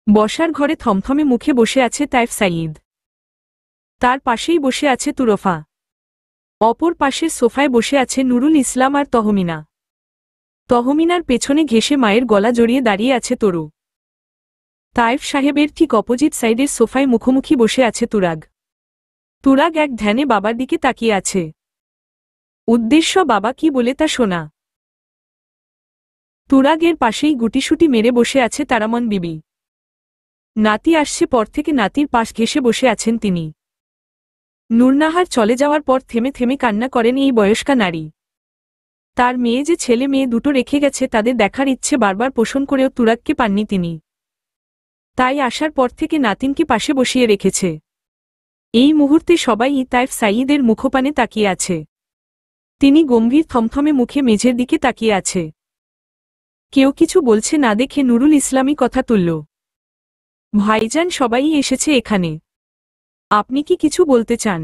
বসার ঘরে থমথমে মুখে বসে আছে তাইফ সাঈদ। তার পাশেই বসে আছে তুরফা। অপর পাশের সোফায় বসে আছে নুরুল ইসলাম আর তহমিনা। তহমিনার পেছনে ঘেঁষে মায়ের গলা জড়িয়ে দাঁড়িয়ে আছে তরু। তাইফ সাহেবের ঠিক অপোজিট সাইডের সোফায় মুখোমুখি বসে আছে তুরাগ। তুরাগ এক ধ্যানে বাবার দিকে তাকিয়ে আছে। উদ্দেশ্য বাবা কি বলে তা শোনা। তুরাগের পাশেই গুটিসুটি মেরে বসে আছে তারামন বিবি। নাতি আসছে পর থেকে নাতির পাশ ঘেঁষে বসে আছেন তিনি। নূরনাহার চলে যাওয়ার পর থেমে থেমে কান্না করেন এই বয়স্কা নারী। তার মেয়ে যে ছেলে মেয়ে দুটো রেখে গেছে তাদের দেখার ইচ্ছে বারবার পোষণ করেও তুরাগকে পাননি তিনি। তাই আসার পর থেকে নাতিনকে পাশে বসিয়ে রেখেছে। এই মুহূর্তে সবাই তাইফ সাঈদের মুখপানে তাকিয়ে আছে। তিনি গম্ভীর থমথমে মুখে মেঝের দিকে তাকিয়ে আছে। কেউ কিছু বলছে না দেখে নুরুল ইসলামী কথা তুলল। ভাইজান, সবাই এসেছে এখানে, আপনি কি কিছু বলতে চান?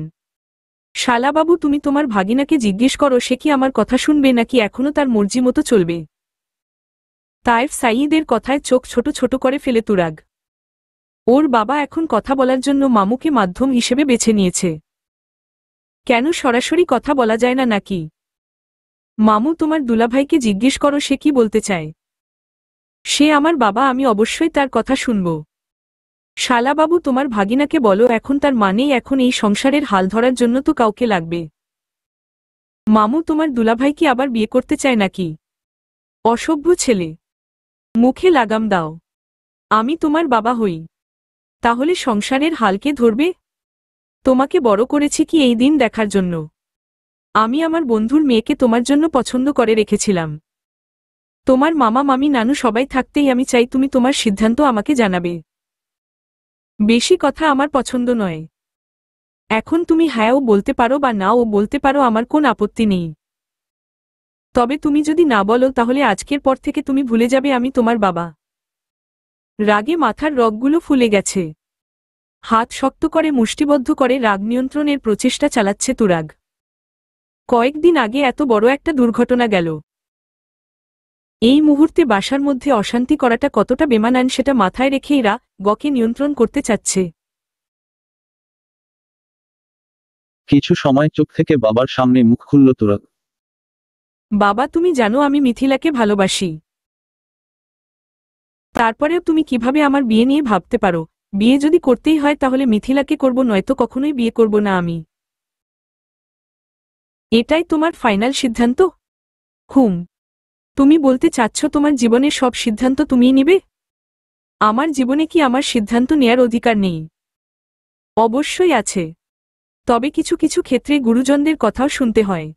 শালাবাবু, তুমি তোমার ভাগিনাকে জিজ্ঞেস করো সে কি আমার কথা শুনবে নাকি এখনো তার মর্জি মতো চলবে। তাইফ সাঈদের কথায় চোখ ছোট ছোট করে ফেলে তুরাগ। ওর বাবা এখন কথা বলার জন্য মামুকে মাধ্যম হিসেবে বেছে নিয়েছে। কেন সরাসরি কথা বলা যায় না নাকি? মামু, তোমার দুলাভাইকে জিজ্ঞেস করো সে কি বলতে চায়। সে আমার বাবা, আমি অবশ্যই তার কথা শুনব। শালাবাবু, তোমার ভাগিনাকে বলো এখন তার মানেই এখন এই সংসারের হাল ধরার জন্য তো কাউকে লাগবে। মামু, তোমার দুলাভাই কি আবার বিয়ে করতে চায় নাকি? অসভ্য ছেলে, মুখে লাগাম দাও। আমি তোমার বাবা হই, তাহলে সংসারের হালকে ধরবে? তোমাকে বড় করেছি কি এই দিন দেখার জন্য? আমি আমার বন্ধুর মেয়েকে তোমার জন্য পছন্দ করে রেখেছিলাম। তোমার মামা মামি নানু সবাই থাকতেই আমি চাই তুমি তোমার সিদ্ধান্ত আমাকে জানাবে। বেশি কথা আমার পছন্দ নয়। এখন তুমি হ্যাঁও বলতে পারো বা নাও বলতে পারো, আমার কোন আপত্তি নেই। তবে তুমি যদি না বলো তাহলে আজকের পর থেকে তুমি ভুলে যাবে আমি তোমার বাবা। রাগে মাথার রগগুলো ফুলে গেছে। হাত শক্ত করে মুষ্টিবদ্ধ করে রাগ নিয়ন্ত্রণের প্রচেষ্টা চালাচ্ছে তুরাগ। কয়েকদিন আগে এত বড় একটা দুর্ঘটনা গেল। এই মুহূর্তে বাসার মধ্যে অশান্তি করাটা কতটা বেমানান সেটা মাথায় রেখেই গকে নিয়ন্ত্রণ করতে চাচ্ছে। কিছু সময় চোখ থেকে বাবার সামনে মুখ খুলল তুরাগ। বাবা, তুমি জানো আমি মিথিলাকে ভালোবাসি। তারপরেও তুমি কিভাবে আমার বিয়ে নিয়ে ভাবতে পারো? বিয়ে যদি করতেই হয় তাহলে মিথিলাকে করব, নয়তো কখনোই বিয়ে করব না আমি। এটাই তোমার ফাইনাল সিদ্ধান্ত? তুমি বলতে চাচ্ছ তোমার জীবনের সব সিদ্ধান্ত তুমিই নিবে? আমার জীবনে কি আমার সিদ্ধান্ত নেয়ার অধিকার নেই? অবশ্যই আছে, তবে কিছু কিছু ক্ষেত্রে গুরুজনদের কথাও শুনতে হয়।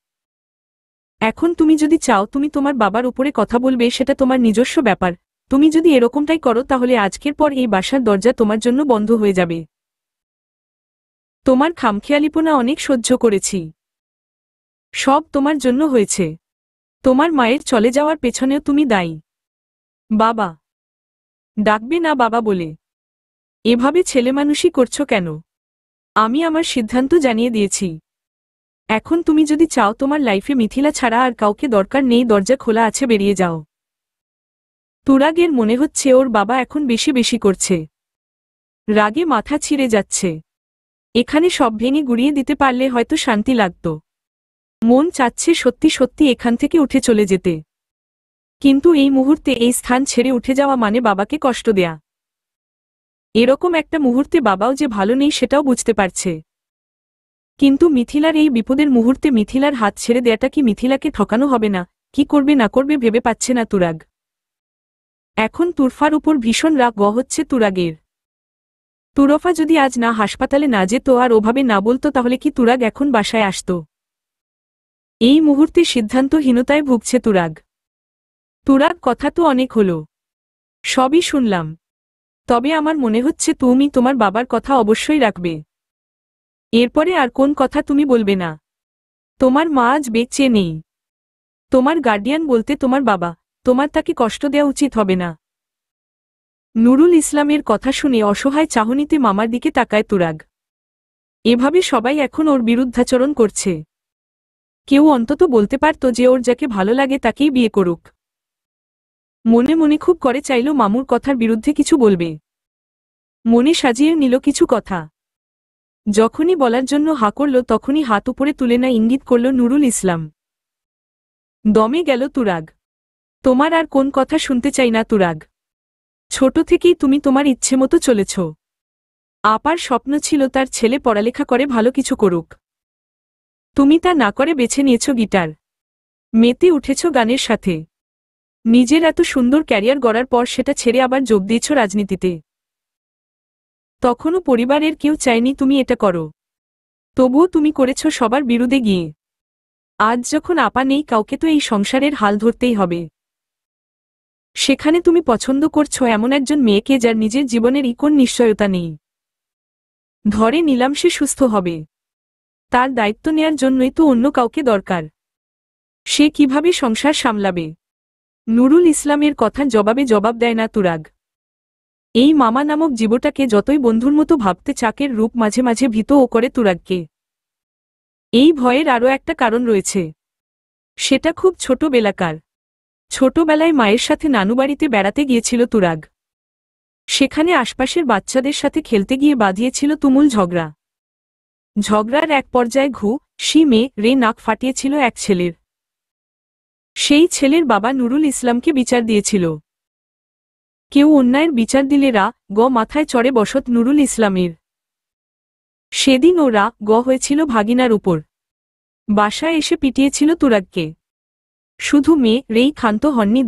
এখন তুমি যদি চাও তুমি তোমার বাবার উপরে কথা বলবে, সেটা তোমার নিজস্ব ব্যাপার। তুমি যদি এরকমটাই করো তাহলে আজকের পর এই বাসার দরজা তোমার জন্য বন্ধ হয়ে যাবে। তোমার খামখেয়ালিপনা অনেক সহ্য করেছি, সব তোমার জন্য হয়েছে। তোমার মায়ের চলে যাওয়ার পেছনেও তুমি দায়ী। বাবা ডাকবে না বাবা বলে? এভাবে ছেলেমানুষি করছো কেন? আমি আমার সিদ্ধান্ত জানিয়ে দিয়েছি। এখন তুমি যদি চাও তোমার লাইফে মিথিলা ছাড়া আর কাউকে দরকার নেই, দরজা খোলা আছে, বেরিয়ে যাও। তুরাগের মনে হচ্ছে ওর বাবা এখন বেশি বেশি করছে। রাগে মাথা ছিঁড়ে যাচ্ছে। এখানে সব ভেঙে গুড়িয়ে দিতে পারলে হয়তো শান্তি লাগত। মন চাচ্ছে সত্যি সত্যি এখান থেকে উঠে চলে যেতে, কিন্তু এই মুহূর্তে এই স্থান ছেড়ে উঠে যাওয়া মানে বাবাকে কষ্ট দেয়া। এরকম একটা মুহূর্তে বাবাও যে ভালো নেই সেটাও বুঝতে পারছে। কিন্তু মিথিলার এই বিপদের মুহূর্তে মিথিলার হাত ছেড়ে দেয়াটা কি মিথিলাকে ঠকানো হবে না? কি করবে না করবে ভেবে পাচ্ছে না তুরাগ। এখন তুরফার উপর ভীষণ রাগ হচ্ছে তুরাগের। তুরফা যদি আজ না হাসপাতালে না যেত আর ওভাবে না বলতো তাহলে কি তুরাগ এখন বাসায় আসত? এই মুহূর্তে সিদ্ধান্তহীনতায় ভুগছে তুরাগ। তুরাগ, কথা তো অনেক হলো, সবই শুনলাম, তবে আমার মনে হচ্ছে তুমি তোমার বাবার কথা অবশ্যই রাখবে। এরপরে আর কোন কথা তুমি বলবে না। তোমার মা আজ বেঁচে নেই। তোমার গার্ডিয়ান বলতে তোমার বাবা, তোমার তাকে কষ্ট দেওয়া উচিত হবে না। নুরুল ইসলামের কথা শুনে অসহায় চাহনিতে মামার দিকে তাকায় তুরাগ। এভাবে সবাই এখন ওর বিরুদ্ধাচরণ করছে। কেউ অন্তত বলতে পারত যে ওর যাকে ভালো লাগে তাকেই বিয়ে করুক। মনে মনে খুব করে চাইল মামুর কথার বিরুদ্ধে কিছু বলবে, মনে সাজিয়ে নিল কিছু কথা। যখনই বলার জন্য হা করল তখনই হাত উপরে তুলে না ইঙ্গিত করল নুরুল ইসলাম। দমে গেল তুরাগ। তোমার আর কোন কথা শুনতে চাই না তুরাগ। ছোট থেকেই তুমি তোমার ইচ্ছে মতো চলেছ। আপার স্বপ্ন ছিল তার ছেলে পড়ালেখা করে ভালো কিছু করুক। তুমি তা না করে বেছে নিয়েছ গিটার। মেতে উঠেছ গানের সাথে। নিজের এত সুন্দর ক্যারিয়ার গড়ার পর সেটা ছেড়ে আবার যোগ দিয়েছ রাজনীতিতে। তখনও পরিবারের কেউ চায়নি তুমি এটা করো, তবুও তুমি করেছ সবার বিরুদ্ধে গিয়ে। আজ যখন আপা নেই, কাউকে তো এই সংসারের হাল ধরতেই হবে। সেখানে তুমি পছন্দ করছো এমন একজন মেয়েকে যার নিজের জীবনের কোন নিশ্চয়তা নেই। ধরে নিলাম সে সুস্থ হবে, তার দায়িত্ব নেয়ার জন্যই তো অন্য কাউকে দরকার। সে কিভাবে সংসার সামলাবে? নুরুল ইসলামের কথার জবাবে জবাব দেয় না তুরাগ। এই মামা নামক জীবটাকে যতই বন্ধুর মতো ভাবতে চাকের রূপ মাঝে মাঝে ভীতও করে তুরাগকে। এই ভয়ের আরও একটা কারণ রয়েছে। সেটা খুব ছোটবেলাকার। ছোটবেলায় মায়ের সাথে নানুবাড়িতে বেড়াতে গিয়েছিল তুরাগ। সেখানে আশপাশের বাচ্চাদের সাথে খেলতে গিয়ে বাঁধিয়েছিল তুমুল ঝগড়া। ঝগড়ার এক পর্যায়ে ঘুষি মেরে নাক ফাটিয়েছিল এক ছেলের। সেই ছেলের বাবা নুরুল ইসলামকে বিচার দিয়েছিল। কেউ অন্যায়ের বিচার দিলে মাথায় চড়ে বসত নুরুল ইসলামের। সেদিন হয়েছিল ভাগিনার উপর। বাসায় এসে পিটিয়েছিল তুরাগকে। শুধু মেয়েই ক্ষান্ত হননি,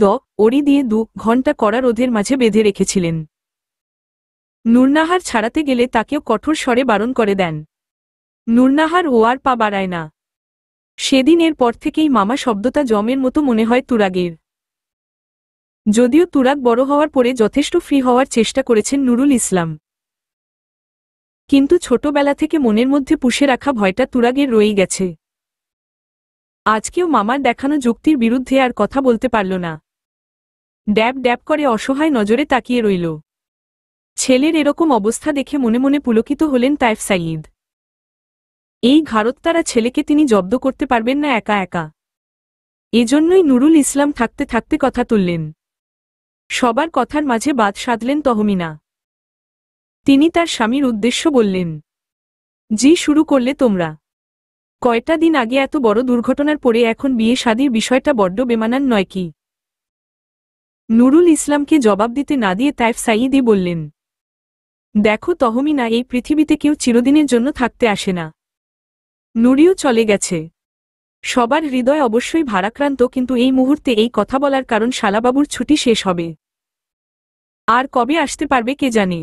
ওরি দিয়ে 2 ঘণ্টা কড়া রোদের মাঝে বেঁধে রেখেছিলেন। নূরনাহার ছাড়াতে গেলে তাকেও কঠোর স্বরে বারণ করে দেন। নূরনাহার আর পা বাড়ায় না। সেদিনের পর থেকেই মামা শব্দটা জমের মতো মনে হয় তুরাগের। যদিও তুরাগ বড় হওয়ার পরে যথেষ্ট ফ্রি হওয়ার চেষ্টা করেছেন নুরুল ইসলাম, কিন্তু ছোটবেলা থেকে মনের মধ্যে পুষে রাখা ভয়টা তুরাগের রয়েই গেছে। আজকেও মামার দেখানো যুক্তির বিরুদ্ধে আর কথা বলতে পারল না। ড্যাব ড্যাব করে অসহায় নজরে তাকিয়ে রইল। ছেলের এরকম অবস্থা দেখে মনে মনে পুলকিত হলেন তায়েফ সাঈদ। এই ঘাড়ত্তারা ছেলেকে তিনি জব্দ করতে পারবেন না একা একা। এজন্যই নুরুল ইসলাম থাকতে থাকতে কথা তুললেন। সবার কথার মাঝে বাদ সাধলেন তহমিনা। তিনি তার স্বামীর উদ্দেশ্য বললেন, জি শুরু করলে তোমরা? কয়টা দিন আগে এত বড় দুর্ঘটনার পরে এখন বিয়ে শাদির বিষয়টা বড্ড বেমানান নয় কি? নুরুল ইসলামকে জবাব দিতে না দিয়ে তায়েফ সাঈদই বললেন, দেখো তহমিনা, এই পৃথিবীতে কেউ চিরদিনের জন্য থাকতে আসে না। নুরিও চলে গেছে। সবার হৃদয় অবশ্যই ভারাক্রান্ত, কিন্তু এই মুহূর্তে এই কথা বলার কারণ শালাবাবুর ছুটি শেষ হবে। আর কবে আসতে পারবে কে জানে।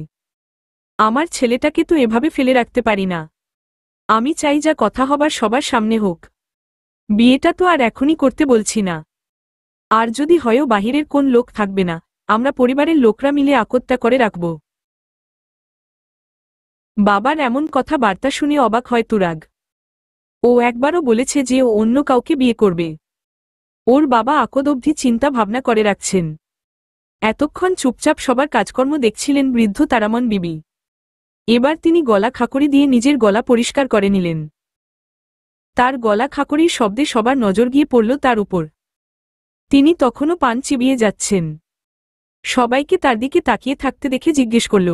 আমার ছেলেটাকে তো এভাবে ফেলে রাখতে পারি না। আমি চাই যা কথা হবার সবার সামনে হোক। বিয়েটা তো আর এখনই করতে বলছি না। আর যদি হয়ও বাহিরের কোন লোক থাকবে না, আমরা পরিবারের লোকরা মিলে আকটটা করে রাখব। বাবার এমন কথা বার্তা শুনে অবাক হয় তুরাগ। ও একবারও বলেছে যে ও অন্য কাউকে বিয়ে করবে? ওর বাবা আকদ অবধি চিন্তা ভাবনা করে রাখছেন। এতক্ষণ চুপচাপ সবার কাজকর্ম দেখছিলেন বৃদ্ধ তারামন বিবি। এবার তিনি গলা খাকড়ি দিয়ে নিজের গলা পরিষ্কার করে নিলেন। তার গলা খাকড়ির শব্দে সবার নজর গিয়ে পড়ল তার উপর। তিনি তখনও পান চিবিয়ে যাচ্ছেন। সবাইকে তার দিকে তাকিয়ে থাকতে দেখে জিজ্ঞেস করল,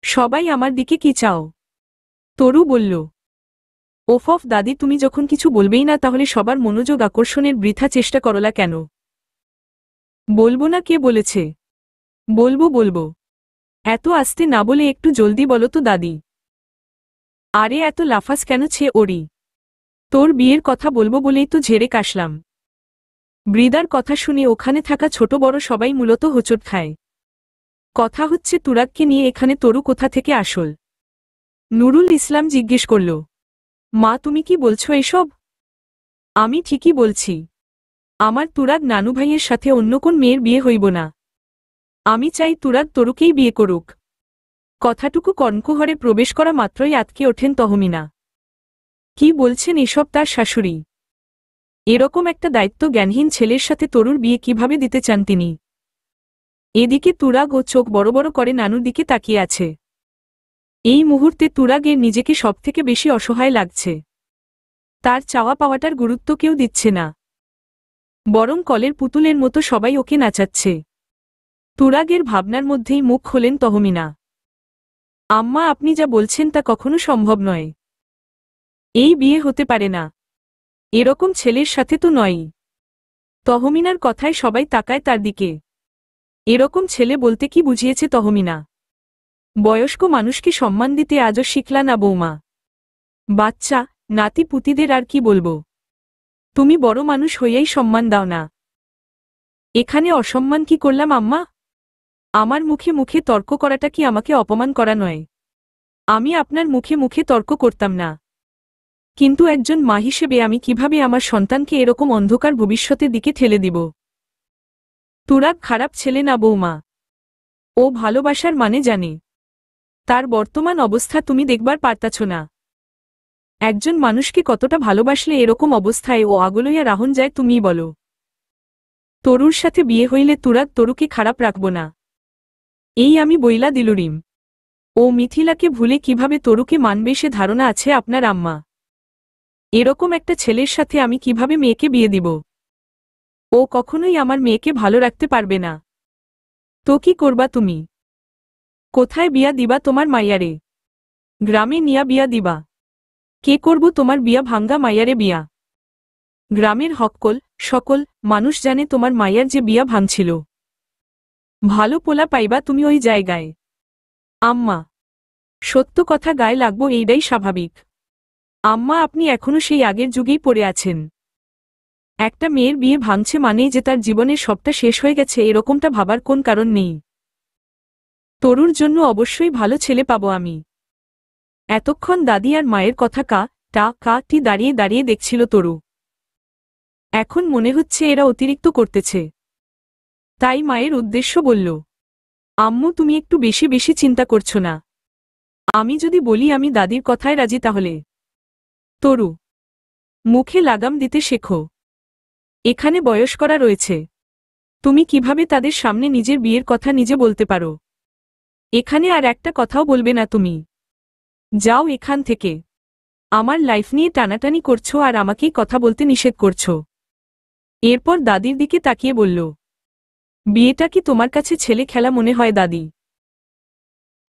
সবাই আমার দিকে কি চাও? তরু বলল, ওফ দাদি, তুমি যখন কিছু বলবেই না তাহলে সবার মনোযোগ আকর্ষণের বৃথা চেষ্টা করলা কেন? বলবো না কে বলেছে? বলবো। এত আস্তে না বলে একটু জলদি বলো তো দাদি। আরে এত লাফাস কেন ওরি? তোর বিয়ের কথা বলবো বলেই তো ঝেড়ে কাশলাম। বৃদার কথা শুনে ওখানে থাকা ছোট বড় সবাই মূলত হোঁচট খায়। কথা হচ্ছে তুরাগকে নিয়ে, এখানে তরু কোথা থেকে আসল? নুরুল ইসলাম জিজ্ঞেস করল, মা তুমি কি বলছো এসব? আমি ঠিকই বলছি। আমার তুরাগ নানু ভাইয়ের সাথে অন্য কোন মেয়ের বিয়ে হইব না। আমি চাই তুরাগ তরুকেই বিয়ে করুক। কথাটুকু কর্ণকুহরে প্রবেশ করা মাত্রই আতকে ওঠেন তহমিনা। কি বলছেন এসব? তার শাশুড়ি? এরকম একটা দায়িত্ব জ্ঞানহীন ছেলের সাথে তরুর বিয়ে কিভাবে দিতে চান তিনি? এদিকে তুরাগ ও চোখ বড় বড় করে নানুর দিকে তাকিয়ে আছে। এই মুহূর্তে তুরাগের নিজেকে সবথেকে বেশি অসহায় লাগছে। তার চাওয়া পাওয়াটার গুরুত্ব কেউ দিচ্ছে না, বরং কলের পুতুলের মতো সবাই ওকে নাচাচ্ছে। তুরাগের ভাবনার মধ্যেই মুখ খোলেন তহমিনা। আম্মা আপনি যা বলছেন তা কখনো সম্ভব নয়। এই বিয়ে হতে পারে না। এরকম ছেলের সাথে তো নয়ই। তহমিনার কথায় সবাই তাকায় তার দিকে। এরকম ছেলে বলতে কি বুঝিয়েছে তহমিনা? বয়স্ক মানুষকে সম্মান দিতে আজও শিখলা না বৌমা? বাচ্চা, নাতি পুতিদের আর কি বলবো? তুমি বড় মানুষ হইয়াই সম্মান দাও না। এখানে অসম্মান কি করলাম আম্মা? আমার মুখে মুখে তর্ক করাটা কি আমাকে অপমান করা নয়? আমি আপনার মুখে মুখে তর্ক করতাম না, কিন্তু একজন মা হিসেবে আমি কিভাবে আমার সন্তানকে এরকম অন্ধকার ভবিষ্যতের দিকে ঠেলে দিব? তুরাগ খারাপ ছেলে না বৌমা। ও ভালোবাসার মানে জানে। তার বর্তমান অবস্থা তুমি দেখবার পারতাছ না। একজন মানুষকে কতটা ভালোবাসলে এরকম অবস্থায় ও আগলইয়া রাহন যায় তুমিই বলো। তরুর সাথে বিয়ে হইলে তুরাগ তরুকে খারাপ রাখব না, এই আমি বইলা দিলুরিম। ও মিথিলাকে ভুলে কিভাবে তরুকে মানবে সে ধারণা আছে আপনার আম্মা? এরকম একটা ছেলের সাথে আমি কিভাবে মেয়েকে বিয়ে দিব? ও কখনোই আমার মেয়েকে ভালো রাখতে পারবে না। তো কি করবা তুমি? কোথায় বিয়া দিবা তোমার মাইয়ারে? গ্রামে নিয়া বিয়া দিবা? কে করব তোমার বিয়া ভাঙ্গা মাইয়ারে বিয়া? গ্রামের সকল মানুষ জানে তোমার মাইয়ার যে বিয়া ভাঙছিল। ভালো পোলা পাইবা তুমি ওই জায়গায়। আম্মা, সত্য কথা গায়ে লাগবো এইটাই স্বাভাবিক। আম্মা আপনি এখনো সেই আগের যুগেই পড়ে আছেন। একটা মেয়ের বিয়ে ভাঙছে মানেই যে তার জীবনের সবটা শেষ হয়ে গেছে এরকমটা ভাবার কোন কারণ নেই। তরুর জন্য অবশ্যই ভালো ছেলে পাবো আমি। এতক্ষণ দাদি আর মায়ের কথা টি দাঁড়িয়ে দাঁড়িয়ে দেখছিল তরু। এখন মনে হচ্ছে এরা অতিরিক্ত করতেছে। তাই মায়ের উদ্দেশ্য বলল, আম্মু তুমি একটু বেশি বেশি চিন্তা করছো না? আমি যদি বলি আমি দাদির কথায় রাজি তাহলে? তরু, মুখে লাগাম দিতে শেখো। এখানে বয়স্করা রয়েছে, তুমি কিভাবে তাদের সামনে নিজের বিয়ের কথা নিজে বলতে পারো? এখানে আর একটা কথাও বলবে না তুমি। যাও এখান থেকে। আমার লাইফ নিয়ে টানাটানি করছো আর আমাকেই কথা বলতে নিষেধ করছো। এরপর দাদির দিকে তাকিয়ে বলল, বিয়েটা কি তোমার কাছে ছেলে খেলা মনে হয় দাদি?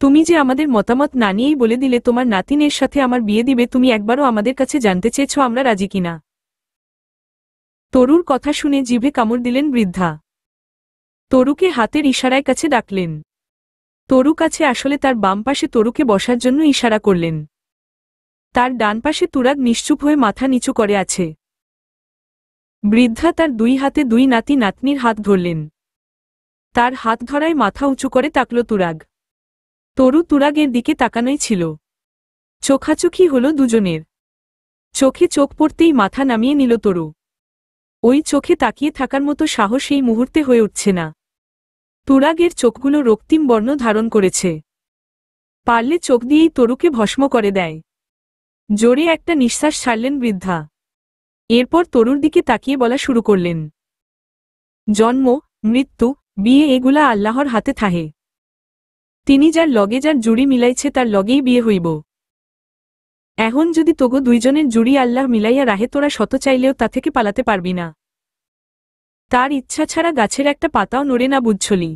তুমি যে আমাদের মতামত না নিয়েই বলে দিলে তোমার নাতিনের সাথে আমার বিয়ে দিবে, তুমি একবারও আমাদের কাছে জানতে চেয়েছ আমরা রাজি কিনা? তরুর কথা শুনে জিভে কামড় দিলেন বৃদ্ধা। তরুকে হাতের ইশারায় কাছে ডাকলেন। তরু কাছে আসলে তার বাম পাশে তরুকে বসার জন্য ইশারা করলেন। তার ডান পাশে তুরাগ নিশ্চুপ হয়ে মাথা নিচু করে আছে। বৃদ্ধা তার দুই হাতে দুই নাতি নাতনির হাত ধরলেন। তার হাত ধরায় মাথা উঁচু করে তাকল তুরাগ। তরু তুরাগের দিকে তাকানোই ছিল। চোখাচোখি হল দুজনের। চোখে চোখ পড়তেই মাথা নামিয়ে নিল তরু। ওই চোখে তাকিয়ে থাকার মতো সাহস এই মুহূর্তে হয়ে উঠছে না। তুরাগের চোখগুলো রক্তিম বর্ণ ধারণ করেছে। পারলে চোখ দিয়েই তরুকে ভস্ম করে দেয়। জোরে একটা নিঃশ্বাস ছাড়লেন বৃদ্ধা। এরপর তরুর দিকে তাকিয়ে বলা শুরু করলেন, জন্ম, মৃত্যু, বিয়ে এগুলা আল্লাহর হাতে থাহে। তিনি যার লগে যার জুড়ি মিলাইছে তার লগেই বিয়ে হইব। এখন যদি তোগো দুইজনের জুড়ি আল্লাহ মিলাইয়া রাহে তোরা শত চাইলেও তা থেকে পালাতে পারবি না। তার ইচ্ছা ছাড়া গাছের একটা পাতাও নড়ে না বুঝছলি।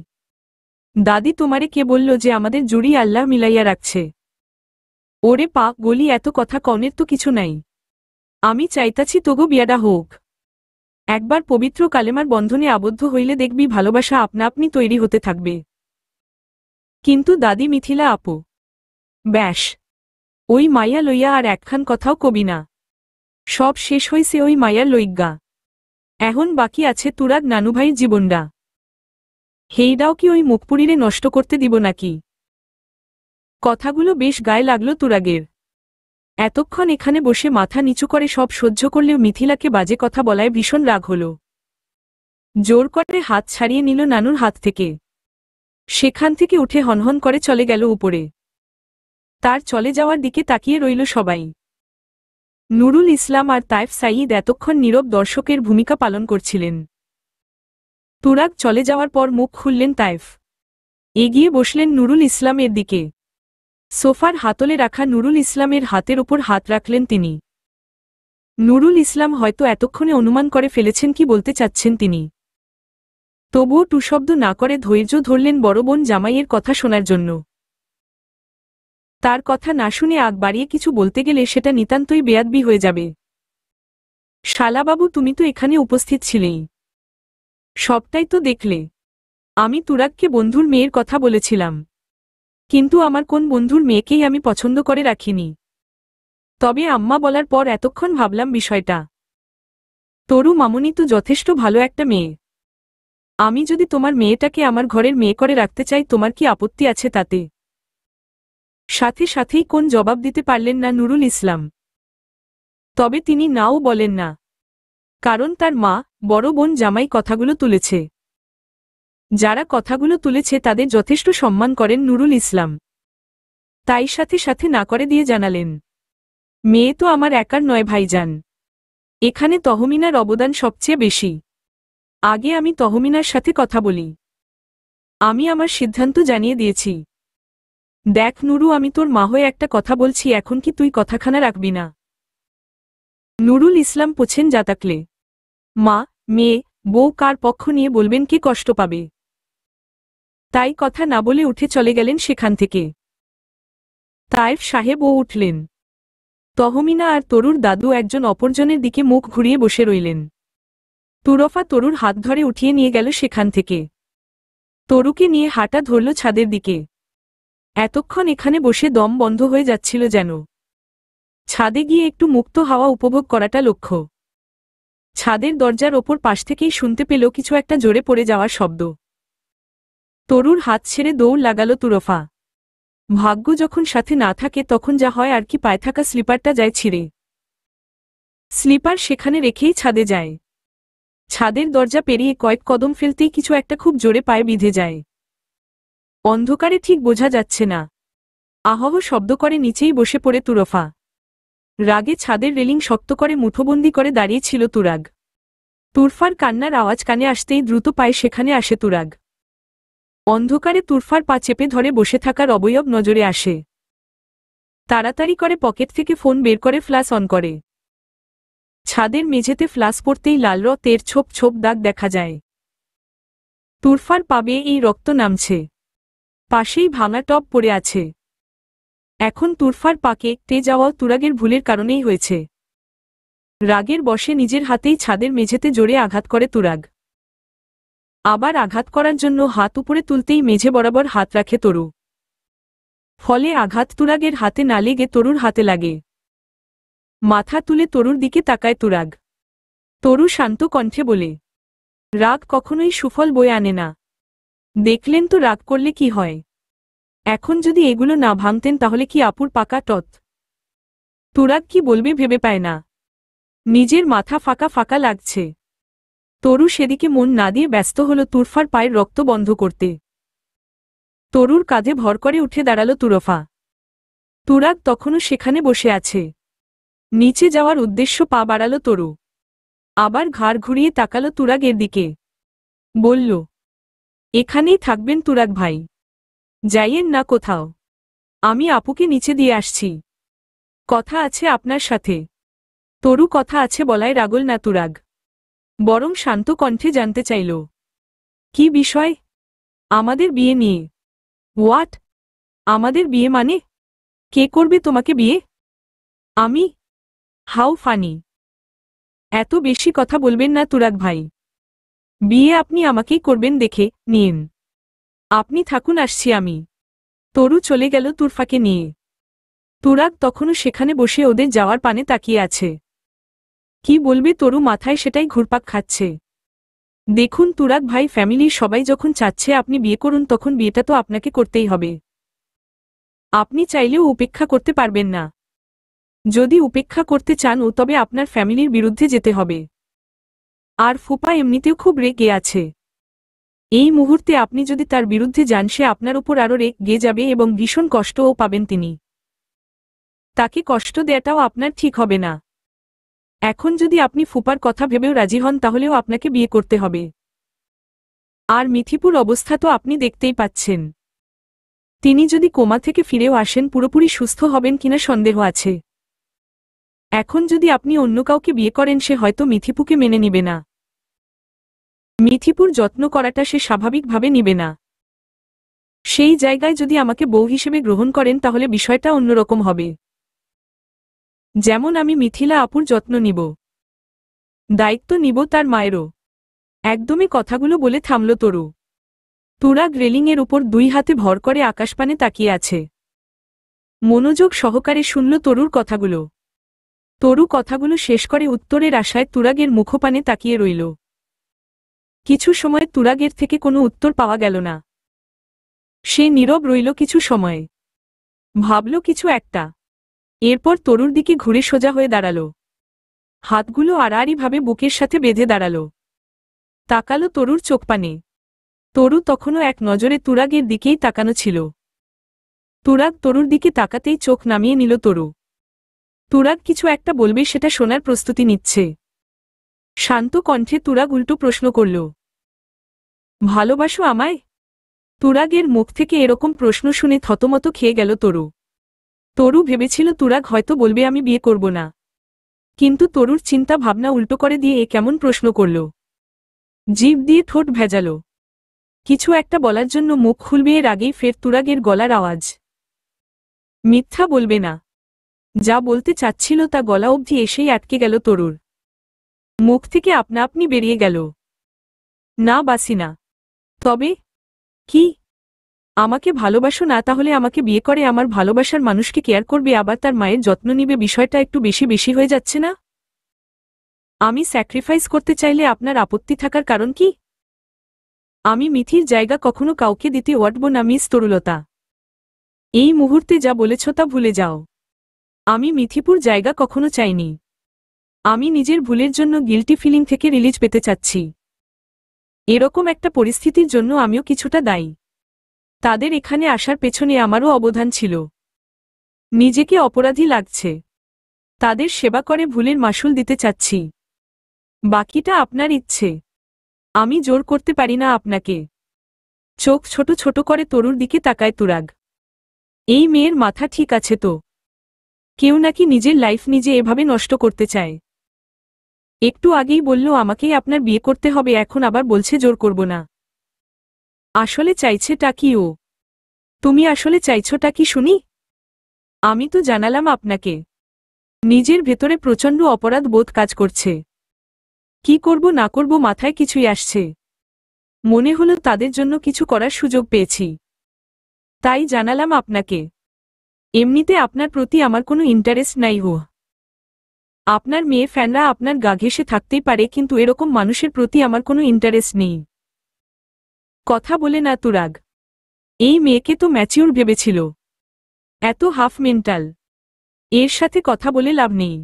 দাদি তোমারে কে বলল যে আমাদের জুড়ি আল্লাহ মিলাইয়া রাখছে? ওরে গলি এত কথা কনের তো কিছু নাই। আমি চাইতাছি তোগো বিয়াডা হোক। একবার পবিত্র কালেমার বন্ধনে আবদ্ধ হইলে দেখবি ভালোবাসা আপনা আপনি তৈরি হতে থাকবে। কিন্তু দাদি মিথিলা আপু, ব্যাস, ওই মাইয়া লইয়া আর একখান কথাও কবি না। সব শেষ হইছে ওই মাইয়ার লইগ্গা। এখন বাকি আছে তুরাগ নানুভাইয়ের জীবনডা। হেইডাও কি ওই মুখপুরীরে নষ্ট করতে দিব নাকি? কথাগুলো বেশ গায়ে লাগল তুরাগের। এতক্ষণ এখানে বসে মাথা নিচু করে সব সহ্য করলেও মিথিলাকে বাজে কথা বলায় ভীষণ রাগ হল। জোর করে হাত ছাড়িয়ে নিল নানুর হাত থেকে। সেখান থেকে উঠে হনহন করে চলে গেল উপরে। তার চলে যাওয়ার দিকে তাকিয়ে রইল সবাই। নুরুল ইসলাম আর তায়েফ সাঈদ এতক্ষণ নীরব দর্শকের ভূমিকা পালন করছিলেন। তুরাগ চলে যাওয়ার পর মুখ খুললেন তায়েফ। এগিয়ে বসলেন নুরুল ইসলামের দিকে। সোফার হাতলে রাখা নুরুল ইসলামের হাতের ওপর হাত রাখলেন তিনি। নুরুল ইসলাম হয়তো এতক্ষণে অনুমান করে ফেলেছেন কি বলতে চাচ্ছেন তিনি। তবুও টুশব্দ না করে ধৈর্য ধরলেন বড় বোন জামাইয়ের কথা শোনার জন্য। তার কথা না শুনে আগ বাড়িয়ে কিছু বলতে গেলে সেটা নিতান্তই বেয়াদবি হয়ে যাবে। শালাবাবু, তুমি তো এখানে উপস্থিত ছিলেই, সবটাই তো দেখলে। আমি তুরাগকে বন্ধুর মেয়ের কথা বলেছিলাম, কিন্তু আমার কোন বন্ধুর মেয়েকেই আমি পছন্দ করে রাখিনি। তবে আম্মা বলার পর এতক্ষণ ভাবলাম বিষয়টা। তরু মামুনি তো যথেষ্ট ভালো একটা মেয়ে। আমি যদি তোমার মেয়েটাকে আমার ঘরের মেয়ে করে রাখতে চাই, তোমার কি আপত্তি আছে তাতে? সাথে সাথেই কোন জবাব দিতে পারলেন না নুরুল ইসলাম। তবে তিনি নাও বলেন না, কারণ তার মা, বড় বোন জামাই কথাগুলো তুলেছে। যারা কথাগুলো তুলেছে তাদের যথেষ্ট সম্মান করেন নুরুল ইসলাম। তাই সাথে সাথে না করে দিয়ে জানালেন, মেয়ে তো আমার একার নয় ভাইজান, এখানে তহমিনার অবদান সবচেয়ে বেশি। আগে আমি তহমিনার সাথে কথা বলি। আমি আমার সিদ্ধান্ত জানিয়ে দিয়েছি। দেখ নুরু, আমি তোর মা হয়ে একটা কথা বলছি, এখন কি তুই কথাখানা রাখবি না? নুরুল ইসলাম পোছেন জাতাকলে। মা, মেয়ে, বউ কার পক্ষ নিয়ে বলবেন, কে কষ্ট পাবে? তাই কথা না বলে উঠে চলে গেলেন সেখান থেকে। তায়েফ সাহেবও উঠলেন। তহমিনা আর তরুর দাদু একজন অপরজনের দিকে মুখ ঘুরিয়ে বসে রইলেন। তুরফা তরুর হাত ধরে উঠিয়ে নিয়ে গেল সেখান থেকে। তরুকে নিয়ে হাঁটা ধরল ছাদের দিকে। এতক্ষণ এখানে বসে দম বন্ধ হয়ে যাচ্ছিল যেন। ছাদে গিয়ে একটু মুক্ত হাওয়া উপভোগ করাটা লক্ষ্য। ছাদের দরজার ওপর পাশ থেকেই শুনতে পেল কিছু একটা জোরে পড়ে যাওয়ার শব্দ। তরুর হাত ছেড়ে দৌড় লাগাল তুরফা। ভাগ্য যখন সাথে না থাকে তখন যা হয় আর কি, পায়ে থাকা স্লিপারটা যায় ছিঁড়ে। স্লিপার সেখানে রেখেই ছাদে যায়। ছাদের দরজা পেরিয়ে কয়েক কদম ফেলতেই কিছু একটা খুব জোরে পায়ে বিঁধে যায়। অন্ধকারে ঠিক বোঝা যাচ্ছে না। আহহ শব্দ করে নিচেই বসে পড়ে তুরফা। রাগে ছাদের রেলিং শক্ত করে মুঠোবন্দি করে দাঁড়িয়ে ছিল তুরাগ। তুরফার কান্নার আওয়াজ কানে আসতেই দ্রুত পায়ে সেখানে আসে তুরাগ। অন্ধকারে তুরফার পা চেপে ধরে বসে থাকার অবয়ব নজরে আসে। তাড়াতাড়ি করে পকেট থেকে ফোন বের করে ফ্ল্যাশ অন করে। ছাদের মেঝেতে ফ্ল্যাশ পড়তেই লাল রক্তের ছোপ ছোপ দাগ দেখা যায়। তুরফার পা বেয়ে এই রক্ত নামছে। পাশেই ভাঙা টব পড়ে আছে। এখন তুরফার পাকে তে যাওয়া তুরাগের ভুলের কারণেই হয়েছে। রাগের বশে নিজের হাতেই ছাদের মেঝেতে জোরে আঘাত করে তুরাগ। আবার আঘাত করার জন্য হাত উপরে তুলতেই মেঝে বরাবর হাত রাখে তরু। ফলে আঘাত তুরাগের হাতে না লেগে তরুর হাতে লাগে। মাথা তুলে তরুর দিকে তাকায় তুরাগ। তরু শান্ত কণ্ঠে বলে, রাগ কখনোই সুফল বয়ে আনে না। দেখলেন তো রাগ করলে কি হয়। এখন যদি এগুলো না ভাঙতেন তাহলে কি আপুর পাকা টত। তুরাগ কি বলবে ভেবে পায় না। নিজের মাথা ফাঁকা ফাঁকা লাগছে। তরু সেদিকে মন না দিয়ে ব্যস্ত হল তুরফার পায়ের রক্ত বন্ধ করতে। তরুর কাঁধে ভর করে উঠে দাঁড়াল তুরফা। তুরাগ তখনও সেখানে বসে আছে। নিচে যাওয়ার উদ্দেশ্য পা বাড়াল তরু। আবার ঘাড় ঘুরিয়ে তাকাল তুরাগের দিকে। বলল, এখানেই থাকবেন তুরাগ ভাই, যাইয়েন না কোথাও। আমি আপুকে নিচে দিয়ে আসছি। কথা আছে আপনার সাথে। তরু কথা আছে বলায় রাগল না তুরাগ, বরং শান্ত কণ্ঠে জানতে চাইল, কি বিষয়? আমাদের বিয়ে নিয়ে। হোয়াট? আমাদের বিয়ে মানে? কে করবে তোমাকে বিয়ে? আমি? How funny. এত বেশি কথা বলবেন না তুরাগ ভাই। বিয়ে আপনি আমাকেই করবেন, দেখে নিন। আপনি থাকুন, আসছি আমি। তরু চলে গেল তুরফাকে নিয়ে। তুরাগ তখনও সেখানে বসে ওদের যাওয়ার পানে তাকিয়ে আছে। কি বলবে তরু মাথায় সেটাই ঘুরপাক খাচ্ছে। দেখুন তুরাগ ভাই, ফ্যামিলির সবাই যখন চাচ্ছে আপনি বিয়ে করুন, তখন বিয়েটা তো আপনাকে করতেই হবে। আপনি চাইলেও উপেক্ষা করতে পারবেন না। যদি উপেক্ষা করতে চান তবে আপনার ফ্যামিলির বিরুদ্ধে যেতে হবে। আর ফুপা এমনিতেও খুব রেগে আছে। এই মুহূর্তে আপনি যদি তার বিরুদ্ধে যান, সে আপনার উপর আরও রেগে যাবে এবং ভীষণ কষ্টও পাবেন তিনি। তাকে কষ্ট দেয়াটাও আপনার ঠিক হবে না। এখন যদি আপনি ফুপার কথা ভেবেও রাজি হন, তাহলেও আপনাকে বিয়ে করতে হবে। আর মিথিপুর অবস্থা তো আপনি দেখতেই পাচ্ছেন। তিনি যদি কোমা থেকে ফিরেও আসেন, পুরোপুরি সুস্থ হবেন কিনা সন্দেহ আছে। এখন যদি আপনি অন্য কাউকে বিয়ে করেন, সে হয়তো মিথিপুকে মেনে নিবে না। মিথিপুর যত্ন করাটা সে স্বাভাবিকভাবে নিবে না। সেই জায়গায় যদি আমাকে বউ হিসেবে গ্রহণ করেন তাহলে বিষয়টা অন্যরকম হবে। যেমন আমি মিথিলা আপুর যত্ন নিব, দায়িত্ব নিব তার মায়েরও। একদমই কথাগুলো বলে থামল তরু। তুরাগ রেলিংয়ের উপর দুই হাতে ভর করে আকাশপানে তাকিয়ে আছে। মনোযোগ সহকারে শুনল তরুর কথাগুলো। তরু কথাগুলো শেষ করে উত্তরের আশায় তুরাগের মুখপানে তাকিয়ে রইল। কিছু সময় তুরাগের থেকে কোনো উত্তর পাওয়া গেল না। সে নীরব রইল কিছু সময়, ভাবল কিছু একটা। এরপর তরুর দিকে ঘুরে সোজা হয়ে দাঁড়াল, হাতগুলো আড়াআড়িভাবে বুকের সাথে বেঁধে দাঁড়াল। তাকালো তরুর চোখপানে। তরু তখনও এক নজরে তুরাগের দিকেই তাকানো ছিল। তুরাগ তরুর দিকে তাকাতেই চোখ নামিয়ে নিল তরু। তুরাগ কিছু একটা বলবে সেটা শোনার প্রস্তুতি নিচ্ছে। শান্ত কণ্ঠে তুরাগ উল্টো প্রশ্ন করল, ভালোবাসো আমায়? তুরাগের মুখ থেকে এরকম প্রশ্ন শুনে থতমত খেয়ে গেল তরু। তরু ভেবেছিল তুরাগ হয়তো বলবে আমি বিয়ে করব না, কিন্তু তরুর চিন্তা ভাবনা উল্টো করে দিয়ে এ কেমন প্রশ্ন করল। জিভ দিয়ে ঠোঁট ভেজাল, কিছু একটা বলার জন্য মুখ খুলবে এর আগেই ফের তুরাগের গলার আওয়াজ, মিথ্যা বলবে না। যা বলতে চাচ্ছিল তা গলা অবধি এসেই আটকে গেল তরুর। মুখ থেকে আপনা আপনি বেরিয়ে গেল, না বাসি না। তবে কি? আমাকে ভালোবাসো না? তাহলে আমাকে বিয়ে করে আমার ভালোবাসার মানুষকে কেয়ার করবে, আবার তার মায়ের যত্ন নিবে। বিষয়টা একটু বেশি বেশি হয়ে যাচ্ছে না? আমি স্যাক্রিফাইস করতে চাইলে আপনার আপত্তি থাকার কারণ কি? আমি মিথির জায়গা কখনো কাউকে দিতে ওয়াটব না মিস তরুলতা। এই মুহূর্তে যা বলেছ তা ভুলে যাও। আমি মিথিপুর জায়গা কখনো চাইনি। আমি নিজের ভুলের জন্য গিল্টি ফিলিং থেকে রিলিজ পেতে চাচ্ছি। এরকম একটা পরিস্থিতির জন্য আমিও কিছুটা দায়ী। তাদের এখানে আসার পেছনে আমারও অবদান ছিল। নিজেকে অপরাধী লাগছে। তাদের সেবা করে ভুলের মাসুল দিতে চাচ্ছি। বাকিটা আপনার ইচ্ছে, আমি জোর করতে পারি না আপনাকে। চোখ ছোট ছোট করে তরুর দিকে তাকায় তুরাগ। এই মেয়ের মাথা ঠিক আছে তো? কেউ নাকি নিজের লাইফ নিজে এভাবে নষ্ট করতে চায়। একটু আগেই বলল আমাকেই আপনার বিয়ে করতে হবে, এখন আবার বলছে জোর করব না। আসলে চাইছেটা কি ও? তুমি আসলে চাইছটা কি শুনি? আমি তো জানালাম আপনাকে। নিজের ভেতরে প্রচণ্ড অপরাধ বোধ কাজ করছে। কি করব না করব মাথায় কিছুই আসছে। মনে হলো তাদের জন্য কিছু করার সুযোগ পেয়েছি, তাই জানালাম আপনাকে। এমনিতে আপনার প্রতি আমার কোনো ইন্টারেস্ট নাই হো। আপনার মেয়ে ফ্যানরা আপনার গা ঘেঁষে থাকতেই পারে, কিন্তু এরকম মানুষের প্রতি আমার কোনো ইন্টারেস্ট নেই। কথা বলে না তুরাগ। এই মেয়েকে তো ম্যাচিউর ভেবেছিল, এত হাফ মেন্টাল। এর সাথে কথা বলে লাভ নেই।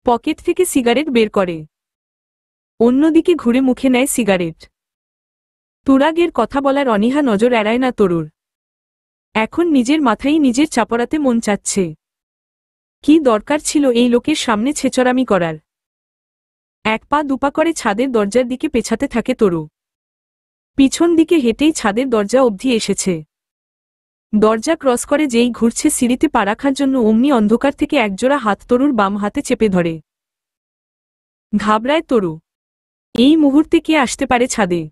পকেট থেকে সিগারেট বের করে, অন্যদিকে ঘুরে মুখে নেয় সিগারেট। তুরাগের কথা বলার অনীহা নজর এড়ায় না তরুর। এখন নিজের মাথায় নিজের চাপড়াতে মন চাচ্ছে। কি দরকার ছিল এই লোকের সামনে ছেচরামি করার? এক পা দুপা করে ছাদের দরজার দিকে পেছাতে থাকে তরু। পিছন দিকে হেঁটেই ছাদের দরজা অবধি এসেছে। দরজা ক্রস করে যেই ঘুরছে সিঁড়িতে পা রাখার জন্য, অমনি অন্ধকার থেকে একজোড়া হাত তরুর বাম হাতে চেপে ধরে। ঘাবড়ায় তরু। এই মুহূর্তে কে আসতে পারে ছাদে?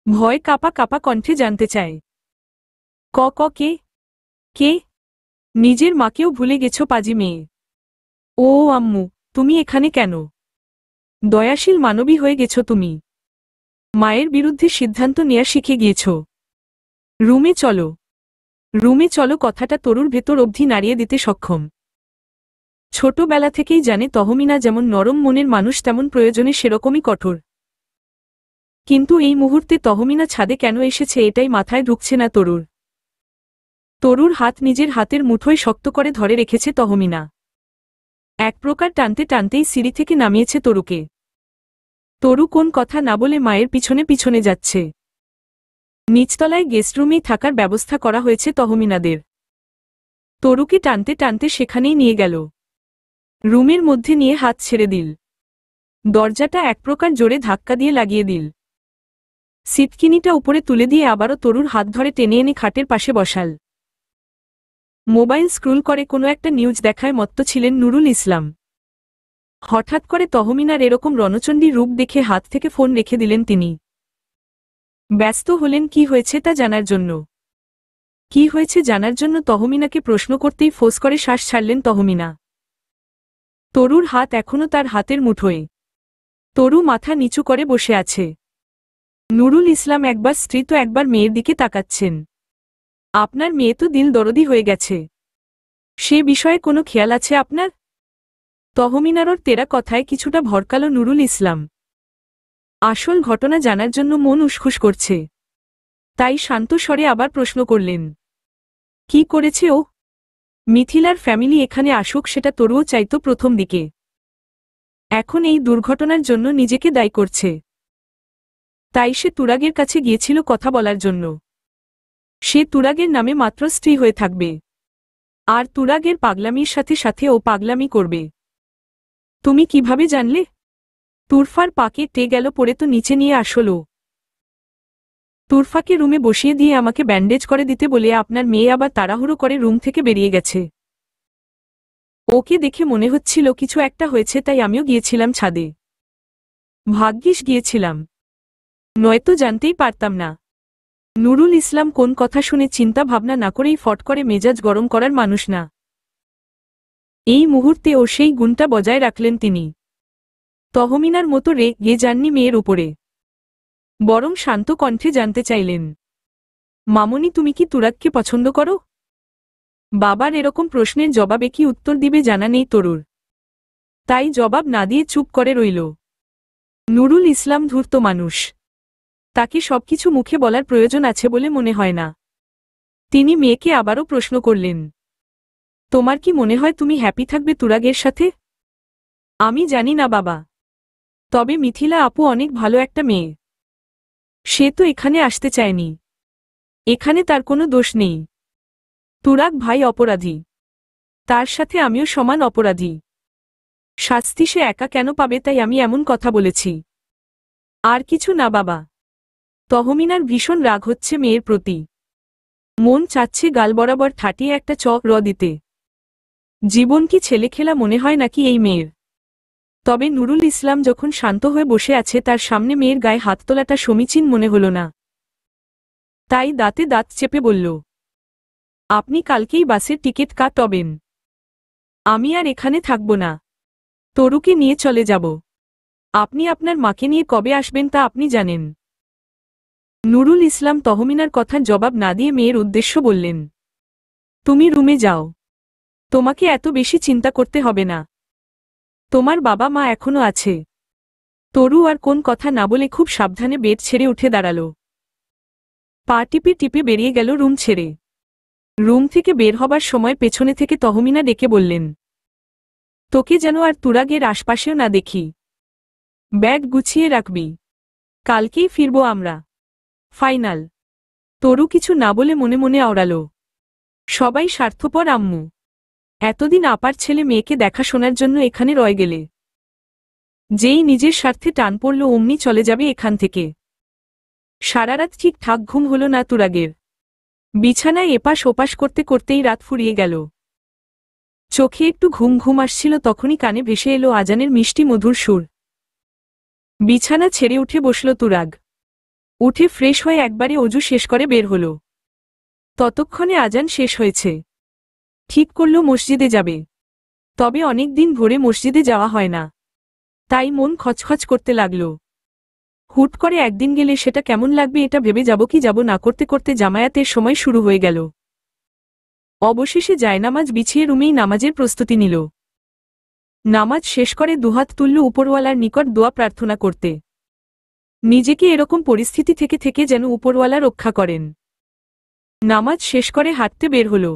ভয় কাপা কাপা কণ্ঠে জানতে চায়, ক ক কে? কে? নিজের মাকেও ভুলে গেছো পাজি মেয়ে। ও আম্মু, তুমি এখানে কেন? দয়াশীল মানবী হয়ে গেছো তুমি। মায়ের বিরুদ্ধে সিদ্ধান্ত নেয়া শিখে গিয়েছ। রুমে চলো, রুমে চলো কথাটা তরুর ভেতর অবধি নাড়িয়ে দিতে সক্ষম। ছোটবেলা থেকেই জানে তহমিনা যেমন নরম মনের মানুষ তেমন প্রয়োজনে সেরকমই কঠোর। কিন্তু এই মুহূর্তে তহমিনা ছাদে কেন এসেছে এটাই মাথায় ঢুকছে না তরুর। তরুর হাত নিজের হাতের মুঠোয় শক্ত করে ধরে রেখেছে তহমিনা। এক প্রকার টানতে টানতেই সিঁড়ি থেকে নামিয়েছে তরুকে। তরু কোন কথা না বলে মায়ের পিছনে পিছনে যাচ্ছে। নিচতলায় গেস্টরুমেই থাকার ব্যবস্থা করা হয়েছে তহমিনাদের। তরুকে টানতে টানতে সেখানেই নিয়ে গেল। রুমের মধ্যে নিয়ে হাত ছেড়ে দিল। দরজাটা এক প্রকার জোরে ধাক্কা দিয়ে লাগিয়ে দিল। সিটকিনিটা উপরে তুলে দিয়ে আবারও তরুর হাত ধরে টেনে এনে খাটের পাশে বসাল। মোবাইল স্ক্রোল করে কোনো একটা নিউজ দেখায় মত্ত ছিলেন নুরুল ইসলাম। হঠাৎ করে তহমিনার এরকম রণচণ্ডী রূপ দেখে হাত থেকে ফোন রেখে দিলেন তিনি। ব্যস্ত হলেন কি হয়েছে তা জানার জন্য। কি হয়েছে জানার জন্য তহমিনাকে প্রশ্ন করতেই ফোঁস করে শ্বাস ছাড়লেন তহমিনা। তরুর হাত এখনো তার হাতের মুঠোয়। তরু মাথা নিচু করে বসে আছে। নুরুল ইসলাম একবার স্ত্রী তো একবার মেয়ের দিকে তাকাচ্ছেন। আপনার মেয়ে তো দিল দরদি হয়ে গেছে, সে বিষয়ে কোনো খেয়াল আছে আপনার? তহমিনারর তেরা কথায় কিছুটা ভরকাল নুরুল ইসলাম। আসল ঘটনা জানার জন্য মন উসখুস করছে, তাই শান্ত স্বরে আবার প্রশ্ন করলেন, কি করেছে ও? মিথিলার ফ্যামিলি এখানে আসুক সেটা তরুও চাইতো প্রথম দিকে, এখন এই দুর্ঘটনার জন্য নিজেকে দায়ী করছে। তাই সে তুরাগের কাছে গিয়েছিল কথা বলার জন্য। সে তুরাগের নামে মাত্র স্ত্রী হয়ে থাকবে, আর তুরাগের পাগলামির সাথে সাথে ও পাগলামি করবে। তুমি কিভাবে জানলে? তুরফার পাকে টে গেল পড়ে তো নিচে নিয়ে আসলো। তুরফাকে রুমে বসিয়ে দিয়ে আমাকে ব্যান্ডেজ করে দিতে বলে আপনার মেয়ে আবার তাড়াহুড়ো করে রুম থেকে বেরিয়ে গেছে। ওকে দেখে মনে হচ্ছিল কিছু একটা হয়েছে, তাই আমিও গিয়েছিলাম ছাদে। ভাগ্যিস গিয়েছিলাম, নয়তো জানতেই পারতাম না। নুরুল ইসলাম কোন কথা শুনে চিন্তা ভাবনা না করেই ফট করে মেজাজ গরম করার মানুষ না। এই মুহূর্তে ও সেই গুণটা বজায় রাখলেন তিনি। তহমিনার মতো রেগে যাননি মেয়ের উপরে, বরং শান্ত কণ্ঠে জানতে চাইলেন, মামনি তুমি কি তুরাগকে পছন্দ করো? বাবার এরকম প্রশ্নের জবাবে কি উত্তর দিবে জানা নেই তরুর, তাই জবাব না দিয়ে চুপ করে রইল। নুরুল ইসলাম ধূর্ত মানুষ, তাকে সবকিছু মুখে বলার প্রয়োজন আছে বলে মনে হয় না। তিনি মেয়েকে আবারও প্রশ্ন করলেন, তোমার কি মনে হয় তুমি হ্যাপি থাকবে তুরাগের সাথে? আমি জানি না বাবা, তবে মিথিলা আপু অনেক ভালো একটা মেয়ে। সে তো এখানে আসতে চায়নি, এখানে তার কোনো দোষ নেই। তুরাগ ভাই অপরাধী, তার সাথে আমিও সমান অপরাধী। শাস্তি সে একা কেন পাবে, তাই আমি এমন কথা বলেছি, আর কিছু না বাবা। তহমিনার ভীষণ রাগ হচ্ছে মেয়ের প্রতি, মন চাচ্ছে গাল বরাবর ঠাটিয়ে একটা র দিতে। জীবন কি ছেলেখেলা মনে হয় নাকি এই মেয়ের? তবে নুরুল ইসলাম যখন শান্ত হয়ে বসে আছে তার সামনে মেয়ের গায়ে হাত তোলাটা সমীচীন মনে হল না, তাই দাঁতে দাঁত চেপে বলল, আপনি কালকেই বাসের টিকিট কাটবেন। আমি আর এখানে থাকব না, তরুকে নিয়ে চলে যাব। আপনি আপনার মাকে নিয়ে কবে আসবেন তা আপনি জানেন। নুরুল ইসলাম তহমিনার কথার জবাব না দিয়ে মেয়ের উদ্দেশ্য বললেন, তুমি রুমে যাও, তোমাকে এত বেশি চিন্তা করতে হবে না, তোমার বাবা মা এখনো আছে। তরু আর কোন কথা না বলে খুব সাবধানে বেড ছেড়ে উঠে দাঁড়াল। পা টিপে টিপে বেরিয়ে গেল রুম ছেড়ে। রুম থেকে বের হবার সময় পেছনে থেকে তহমিনা ডেকে বললেন, তোকে যেন আর তুরাগের আশপাশেও না দেখি। ব্যাগ গুছিয়ে রাখবি, কালকেই ফিরব আমরা, ফাইনাল। তরু কিছু না বলে মনে মনে আওড়াল, সবাই স্বার্থপর আম্মু, এতদিন আপার ছেলে মেয়েকে দেখাশোনার জন্য এখানে রয়ে গেলে, যেই নিজের স্বার্থে টান পড়ল অমনি চলে যাবে এখান থেকে। সারারাত ঠিকঠাক ঘুম হল না তুরাগের। বিছানায় এপাশ ওপাশ করতে করতেই রাত ফুরিয়ে গেল। চোখে একটু ঘুম ঘুম আসছিল, তখনই কানে ভেসে এলো আজানের মিষ্টি মধুর সুর। বিছানা ছেড়ে উঠে বসল তুরাগ। উঠে ফ্রেশ হয়ে একবারে অজু শেষ করে বের হল। ততক্ষণে আজান শেষ হয়েছে। ঠিক করল মসজিদে যাবে, তবে অনেক দিন ধরে মসজিদে যাওয়া হয় না, তাই মন খচখচ করতে লাগল। হুট করে একদিন গেলে সেটা কেমন লাগবে এটা ভেবে যাব কি যাব না করতে করতে জামায়াতের সময় শুরু হয়ে গেল। অবশেষে জায়নামাজ বিছিয়ে রুমেই নামাজের প্রস্তুতি নিল। নামাজ শেষ করে দুহাত তুলল উপরওয়ালার নিকট দোয়া প্রার্থনা করতে, নিজেকে এরকম পরিস্থিতি থেকে থেকে যেন উপরওয়ালা রক্ষা করেন। নামাজ শেষ করে হাঁটতে বের হল।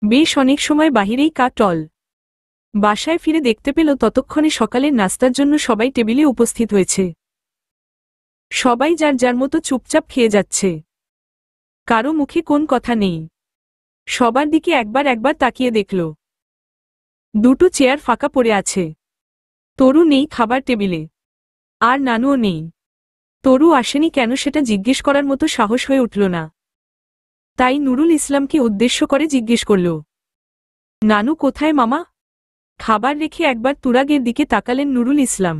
বেশ অনেক সময় বাহিরেই কাটল। বাসায় ফিরে দেখতে পেল ততক্ষণে সকালের নাস্তার জন্য সবাই টেবিলে উপস্থিত হয়েছে। সবাই যার যার মতো চুপচাপ খেয়ে যাচ্ছে, কারো মুখে কোন কথা নেই। সবার দিকে একবার একবার তাকিয়ে দেখল, দুটো চেয়ার ফাঁকা পড়ে আছে। তরু নেই খাবার টেবিলে, আর নানুও নেই। তরু আসেনি কেন সেটা জিজ্ঞেস করার মতো সাহস হয়ে উঠল না, তাই নুরুল ইসলামকে উদ্দেশ্য করে জিজ্ঞেস করল, নানু কোথায় মামা? খাবার রেখে একবার তুরাগের দিকে তাকালেন নুরুল ইসলাম,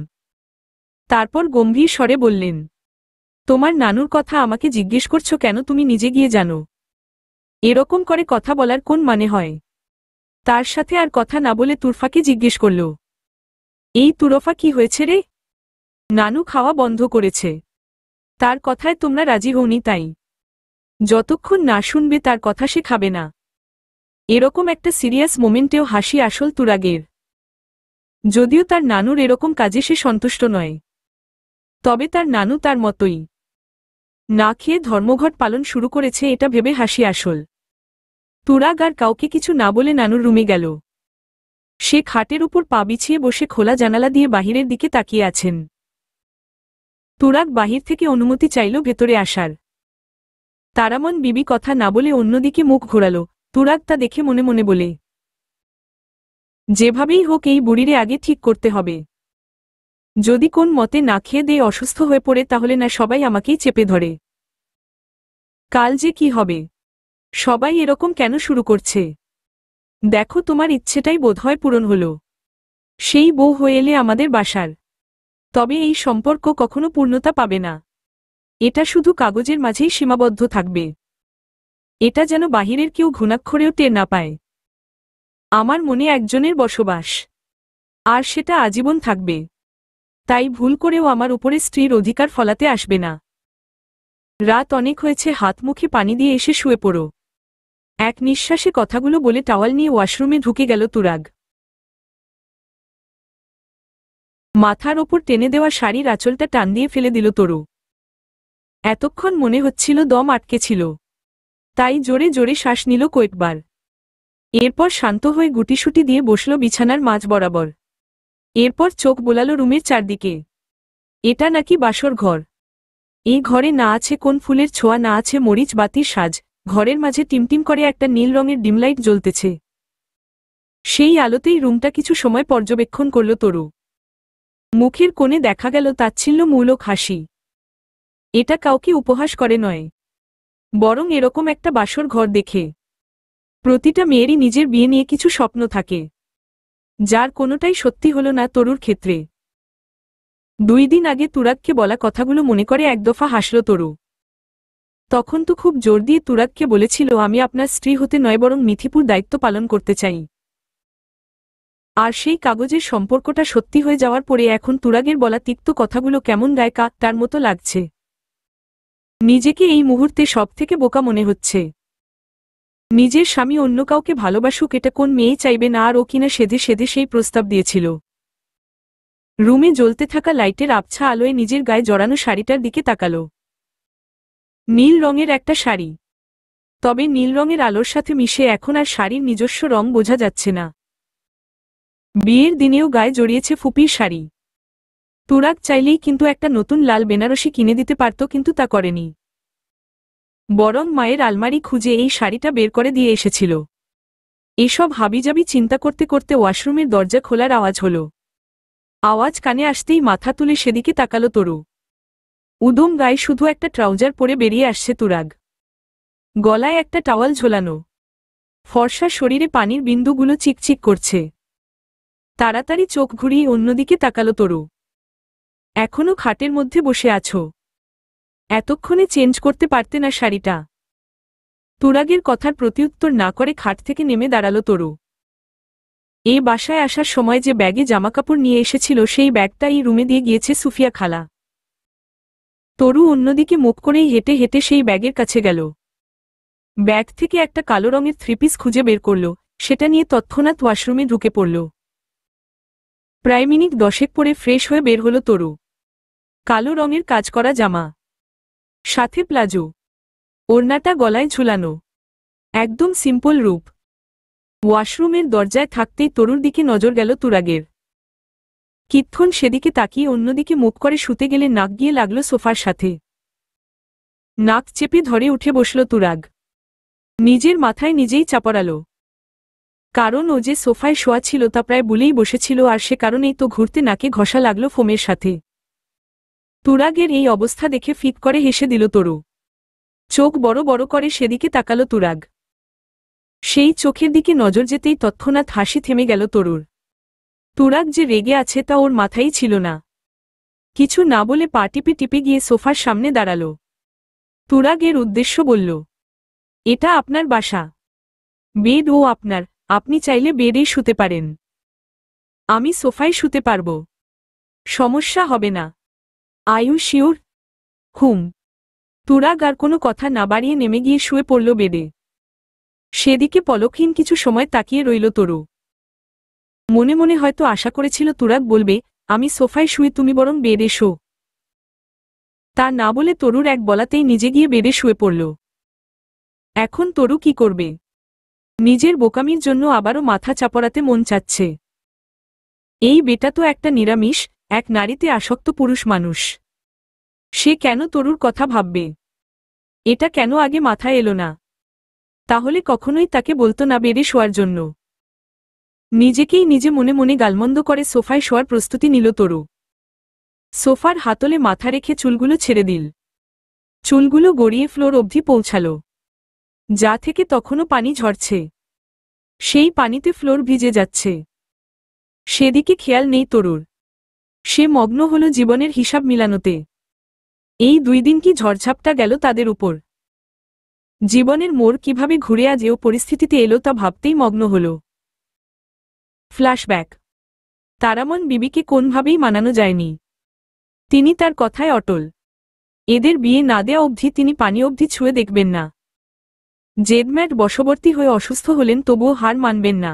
তারপর গম্ভীর স্বরে বললেন, তোমার নানুর কথা আমাকে জিজ্ঞেস করছো কেন? তুমি নিজে গিয়ে জানো। এরকম করে কথা বলার কোন মানে হয়? তার সাথে আর কথা না বলে তুরফাকে জিজ্ঞেস করল, এই তুরফা কি হয়েছে রে? নানু খাওয়া বন্ধ করেছে। তার কথায় তোমরা রাজি হওনি তাই? যতক্ষণ না শুনবে তার কথা সে খাবে না। এরকম একটা সিরিয়াস মোমেন্টেও হাসি আসল তুরাগের। যদিও তার নানুর এরকম কাজে সে সন্তুষ্ট নয়, তবে তার নানু তার মতোই না খেয়ে ধর্মঘট পালন শুরু করেছে এটা ভেবে হাসি আসল। তুরাগ আর কাউকে কিছু না বলে নানুর রুমে গেল। সে খাটের উপর পা বিছিয়ে বসে খোলা জানালা দিয়ে বাহিরের দিকে তাকিয়ে আছেন। তুরাগ বাহির থেকে অনুমতি চাইল ভেতরে আসার। তারামন বিবি কথা না বলে অন্যদিকে মুখ ঘোরাল। তুরাগ তা দেখে মনে মনে বলে, যেভাবেই হোক এই বুড়িরে আগে ঠিক করতে হবে। যদি কোন মতে না খেয়ে দিয়ে অসুস্থ হয়ে পড়ে তাহলে না সবাই আমাকেই চেপে ধরে। কাল যে কি হবে? সবাই এরকম কেন শুরু করছে? দেখো তোমার ইচ্ছেটাই বোধহয় পূরণ হল। সেই বউ হয়ে এলে আমাদের বাসার। তবে এই সম্পর্ক কখনো পূর্ণতা পাবে না। এটা শুধু কাগজের মাঝেই সীমাবদ্ধ থাকবে। এটা যেন বাহিরের কেউ ঘুণাক্ষরেও টের না পায়। আমার মনে একজনের বসবাস, আর সেটা আজীবন থাকবে। তাই ভুল করেও আমার উপরে স্ত্রীর অধিকার ফলাতে আসবে না। রাত অনেক হয়েছে, হাত মুখে পানি দিয়ে এসে শুয়ে পড়ো। এক নিঃশ্বাসে কথাগুলো বলে টাওয়াল নিয়ে ওয়াশরুমে ঢুকে গেল তুরাগ। মাথার ওপর টেনে দেওয়া শাড়ির আঁচলটা টান দিয়ে ফেলে দিল তরু। এতক্ষণ মনে হচ্ছিল দম আটকে ছিল, তাই জোরে জোরে শ্বাস নিল কয়েকবার। এরপর শান্ত হয়ে গুটিসুটি দিয়ে বসল বিছানার মাঝ বরাবর। এরপর চোখ বোলালো রুমের চারদিকে। এটা নাকি বাসর ঘর? এই ঘরে না আছে কোন ফুলের ছোঁয়া, না আছে মরিচ বাতির সাজ। ঘরের মাঝে টিমটিম করে একটা নীল রঙের ডিমলাইট জ্বলতেছে। সেই আলোতেই রুমটা কিছু সময় পর্যবেক্ষণ করল তরু। মুখের কোণে দেখা গেল তাচ্ছিল্যমূলক হাসি। এটা কাউকে উপহাস করে নয়, বরং এরকম একটা বাসর ঘর দেখে প্রতিটা মেয়েরই নিজের বিয়ে নিয়ে কিছু স্বপ্ন থাকে, যার কোনোটাই সত্যি হল না তরুর ক্ষেত্রে। 2 দিন আগে তুরাগকে বলা কথাগুলো মনে করে এক দফা হাসল তরু। তখন তো খুব জোর দিয়ে তুরাগকে বলেছিল, আমি আপনার স্ত্রী হতে নয় বরং মিথিপুর দায়িত্ব পালন করতে চাই। আর সেই কাগজের সম্পর্কটা সত্যি হয়ে যাওয়ার পরে এখন তুরাগের বলা তিক্ত কথাগুলো কেমন গায়ে কাটার মতো লাগছে। নিজেকে এই মুহূর্তে সবথেকে বোকা মনে হচ্ছে। নিজের স্বামী অন্য কাউকে ভালোবাসুক, এটা কোন মেয়েই চাইবে না? আর ও কিনা সেধে সেধে সেই প্রস্তাব দিয়েছিল। রুমে জ্বলতে থাকা লাইটের আবছা আলোয় নিজের গায়ে জড়ানো শাড়িটার দিকে তাকাল। নীল রঙের একটা শাড়ি, তবে নীল রঙের আলোর সাথে মিশে এখন আর শাড়ির নিজস্ব রং বোঝা যাচ্ছে না। বিয়ের দিনেও গায়ে জড়িয়েছে ফুপির শাড়ি। তুরাগ চাইলেই কিন্তু একটা নতুন লাল বেনারসি কিনে দিতে পারত, কিন্তু তা করেনি। বরং মায়ের আলমারি খুঁজে এই শাড়িটা বের করে দিয়ে এসেছিল। এসব হাবিজাবি চিন্তা করতে করতে ওয়াশরুমের দরজা খোলার আওয়াজ হল। আওয়াজ কানে আসতেই মাথা তুলে সেদিকে তাকালো তরু। উদম গায়ে শুধু একটা ট্রাউজার পরে বেরিয়ে আসছে তুরাগ। গলায় একটা টাওয়াল ঝোলানো, ফর্সা শরীরে পানির বিন্দুগুলো চিকচিক করছে। তাড়াতাড়ি চোখ ঘুরিয়ে অন্যদিকে তাকালো তরু। এখনো খাটের মধ্যে বসে আছো? এতক্ষণে চেঞ্জ করতে পারতে না শাড়িটা? তুরাগের কথার প্রত্যুত্তর না করে খাট থেকে নেমে দাঁড়ালো তরু। এ বাসায় আসার সময় যে ব্যাগে জামাকাপড় নিয়ে এসেছিল সেই ব্যাগটা এই রুমে দিয়ে গিয়েছে সুফিয়া খালা। তরু অন্যদিকে মুখ করেই হেঁটে হেঁটে সেই ব্যাগের কাছে গেল। ব্যাগ থেকে একটা কালো রঙের 3 পিস খুঁজে বের করল, সেটা নিয়ে তৎক্ষণাৎ ওয়াশরুমে ঢুকে পড়ল। প্রায় মিনিট 10 পরে ফ্রেশ হয়ে বের হলো তরু। কালো রঙের কাজ করা জামা, সাথে প্লাজো, ওড়নাটা গলায় ঝুলানো, একদম সিম্পল রূপ। ওয়াশরুমের দরজায় থাকতেই তরুর দিকে নজর গেল তুরাগের। কিক্ষণ সেদিকে তাকিয়ে অন্যদিকে মুখ করে শুতে গেলে নাক গিয়ে লাগল সোফার সাথে। নাক চেপে ধরে উঠে বসল তুরাগ। নিজের মাথায় নিজেই চাপড়াল। কারণ ও যে সোফায় শোয়া ছিল তা প্রায় বুলেই বসেছিল, আর সে কারণেই তো ঘুরতে নাকে ঘষা লাগল ফোমের সাথে। তুরাগের এই অবস্থা দেখে ফিক করে হেসে দিল তরু। চোখ বড় বড় করে সেদিকে তাকালো তুরাগ। সেই চোখের দিকে নজর যেতেই তৎক্ষণাৎ হাসি থেমে গেল তরুর। তুরাগ যে রেগে আছে তা ওর মাথায় ছিল না। কিছু না বলে পা টিপে টিপে গিয়ে সোফার সামনে দাঁড়াল। তুরাগ এর উদ্দেশ্য বলল, এটা আপনার বাসা। বেড ও আপনার, আপনি চাইলে বেডেই শুতে পারেন। আমি সোফায় শুতে পারব। সমস্যা হবে না। Are you sure? হুম। তুরাগ আর কোনো কথা না বাড়িয়ে নেমে গিয়ে শুয়ে পড়ল বেডে। সেদিকে পলকহীন কিছু সময় তাকিয়ে রইল তরু। মনে মনে হয়তো আশা করেছিল তুরাগ বলবে, আমি সোফায় শুয়ে তুমি বরং বেডে শো। তা না বলে তরুর এক বলাতেই নিজে গিয়ে বেডে শুয়ে পড়ল। এখন তরু কি করবে? নিজের বোকামির জন্য আবারও মাথা চাপড়াতে মন চাচ্ছে। এই বেটা তো একটা নিরামিষ, এক নারীতে আসক্ত পুরুষ মানুষ। সে কেন তরুর কথা ভাববে? এটা কেন আগে মাথায় এলো না? তাহলে কখনোই তাকে বলতো না বেডে শোয়ার জন্য। নিজেকেই নিজে মনে মনে গালমন্দ করে সোফায় শোয়ার প্রস্তুতি নিল তরু। সোফার হাতলে মাথা রেখে চুলগুলো ছেড়ে দিল। চুলগুলো গড়িয়ে ফ্লোর অবধি পৌঁছাল, যা থেকে তখনও পানি ঝরছে। সেই পানিতে ফ্লোর ভিজে যাচ্ছে। সেদিকে খেয়াল নেই তরুর। সে মগ্ন হল জীবনের হিসাব মিলানোতে। এই 2 দিন কি ঝড়ঝাপটা গেল তাদের উপর। জীবনের মোড় কিভাবে ঘুরে আজ এও পরিস্থিতিতে এলো তা ভাবতেই মগ্ন হল। ফ্ল্যাশব্যাক। তারামন বিবিকে কোনভাবেই মানানো যায়নি। তিনি তার কথায় অটল। এদের বিয়ে না দেয়া অবধি তিনি পানি অবধি ছুঁয়ে দেখবেন না। জেদম্যাট বশবর্তী হয়ে অসুস্থ হলেন তবুও হার মানবেন না।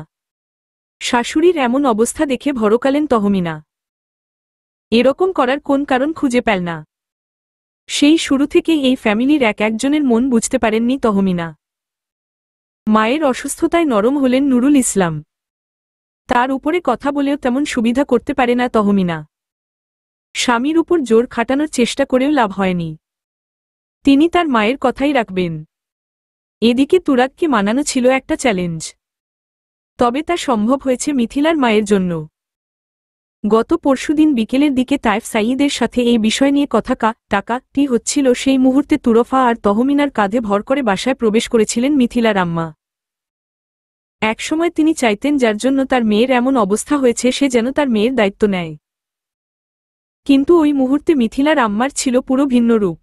শাশুড়ির এমন অবস্থা দেখে ভরকালেন তহমিনা। এরকম করার কোন কারণ খুঁজে পেল না। সেই শুরু থেকেই এই ফ্যামিলির একজনের মন বুঝতে পারেননি তহমিনা। মায়ের অসুস্থতায় নরম হলেন নুরুল ইসলাম। তার উপরে কথা বলেও তেমন সুবিধা করতে পারে না তহমিনা। স্বামীর উপর জোর খাটানোর চেষ্টা করেও লাভ হয়নি। তিনি তার মায়ের কথাই রাখবেন। এদিকে তুরাগকে মানানো ছিল একটা চ্যালেঞ্জ। তবে তা সম্ভব হয়েছে মিথিলার মায়ের জন্য। গত পরশুদিন বিকেলের দিকে তাইফ সাঈদের সাথে এই বিষয় নিয়ে কথা টাকাটি হচ্ছিল, সেই মুহূর্তে তুরফা আর তহমিনার কাঁধে ভর করে বাসায় প্রবেশ করেছিলেন মিথিলার আম্মা। একসময় তিনি চাইতেন যার জন্য তার মেয়ের এমন অবস্থা হয়েছে সে যেন তার মেয়ের দায়িত্ব নেয়। কিন্তু ওই মুহূর্তে মিথিলার আম্মার ছিল পুরো ভিন্ন রূপ।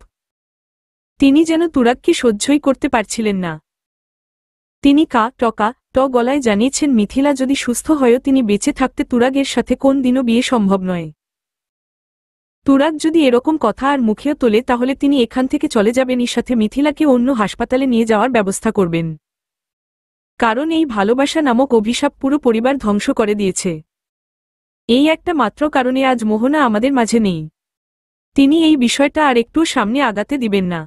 তিনি যেন তুরাগকে সহ্যই করতে পারছিলেন না। তিনি গলায় জানিয়েছেন মিথিলা যদি সুস্থ হয়ও তিনি বেঁচে থাকতে তুরাগের সাথে কোন দিনও বিয়ে সম্ভব নয়। তুরাগ যদি এরকম কথা আর মুখেও তোলে তাহলে তিনি এখান থেকে চলে যাবেন, এর সাথে মিথিলাকে অন্য হাসপাতালে নিয়ে যাওয়ার ব্যবস্থা করবেন। কারণ এই ভালোবাসা নামক অভিশাপ পুরো পরিবার ধ্বংস করে দিয়েছে। এই একটা মাত্র কারণে আজ মোহনা আমাদের মাঝে নেই। তিনি এই বিষয়টা আর একটু সামনে আগাতে দিবেন না।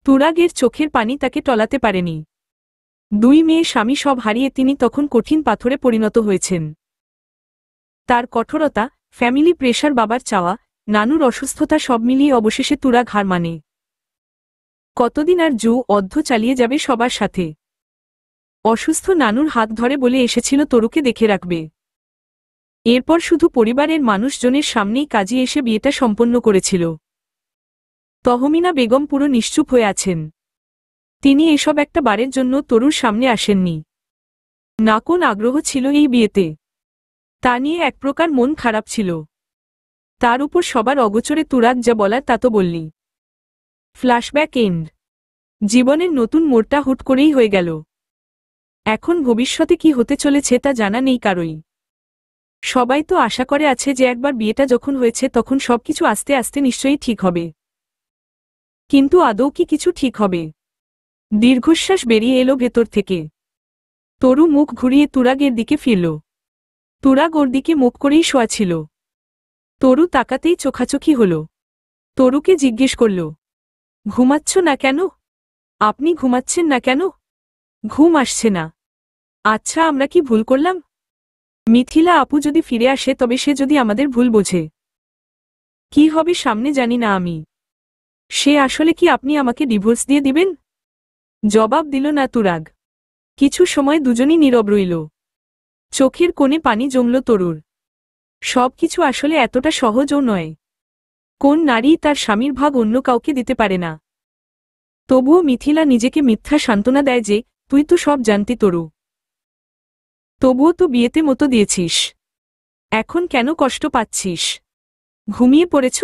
তুরাগের চোখের পানি তাকে টলাতে পারেনি। 2 মেয়ে স্বামী সব হারিয়ে তিনি তখন কঠিন পাথরে পরিণত হয়েছেন। তার কঠোরতা, ফ্যামিলি প্রেশার, বাবার চাওয়া, নানুর অসুস্থতা সব মিলিয়ে অবশেষে তুরাগ হার মানে। কতদিন আর অদ্ধ চালিয়ে যাবে সবার সাথে? অসুস্থ নানুর হাত ধরে বলে এসেছিল তরুকে দেখে রাখবে। এরপর শুধু পরিবারের মানুষজনের সামনেই কাজে এসে বিয়েটা সম্পন্ন করেছিল। তহমিনা বেগম পুরো নিশ্চুপ হয়ে আছেন। তিনি এসব একটা বারের জন্য তরুর সামনে আসেননি। না কোন আগ্রহ ছিল এই বিয়েতে, তা নিয়ে এক প্রকার মন খারাপ ছিল। তার উপর সবার অগোচরে তুরাগ যা বলার তা তো বললি। Flashback end. জীবনের নতুন মোড়টা হুট করেই হয়ে গেল। এখন ভবিষ্যতে কি হতে চলেছে তা জানা নেই কারোই। সবাই তো আশা করে আছে যে একবার বিয়েটা যখন হয়েছে তখন সবকিছু আস্তে আস্তে নিশ্চয়ই ঠিক হবে। কিন্তু আদৌ কি কিছু ঠিক হবে? দীর্ঘশ্বাস বেরিয়ে এলো ভেতর থেকে। তরু মুখ ঘুরিয়ে তুরাগের দিকে ফিরল। তুরাগ ওর দিকে মুখ করেই শোয়া ছিল। তরু তাকাতেই চোখাচোখি হল। তরুকে জিজ্ঞেস করল, ঘুমাচ্ছ না কেন? আপনি ঘুমাচ্ছেন না কেন? ঘুম আসছে না। আচ্ছা, আমরা কি ভুল করলাম? মিথিলা আপু যদি ফিরে আসে তবে সে যদি আমাদের ভুল বোঝে, কি হবে সামনে জানি না আমি। সে আসলে কি আপনি আমাকে ডিভোর্স দিয়ে দিবেন? জবাব দিল না তুরাগ। কিছু সময় দুজনই নীরব রইল। চোখের কোণে পানি জমল তরুর। সবকিছু আসলে এতটা সহজও নয়। কোন নারী তার স্বামীর ভাগ অন্য কাউকে দিতে পারে না। তবুও মিথিলা নিজেকে মিথ্যা সান্ত্বনা দেয় যে, তুই তো সব জানতি তরু। তবুও তো বিয়েতে মতো দিয়েছিস। এখন কেন কষ্ট পাচ্ছিস? ঘুমিয়ে পড়েছ?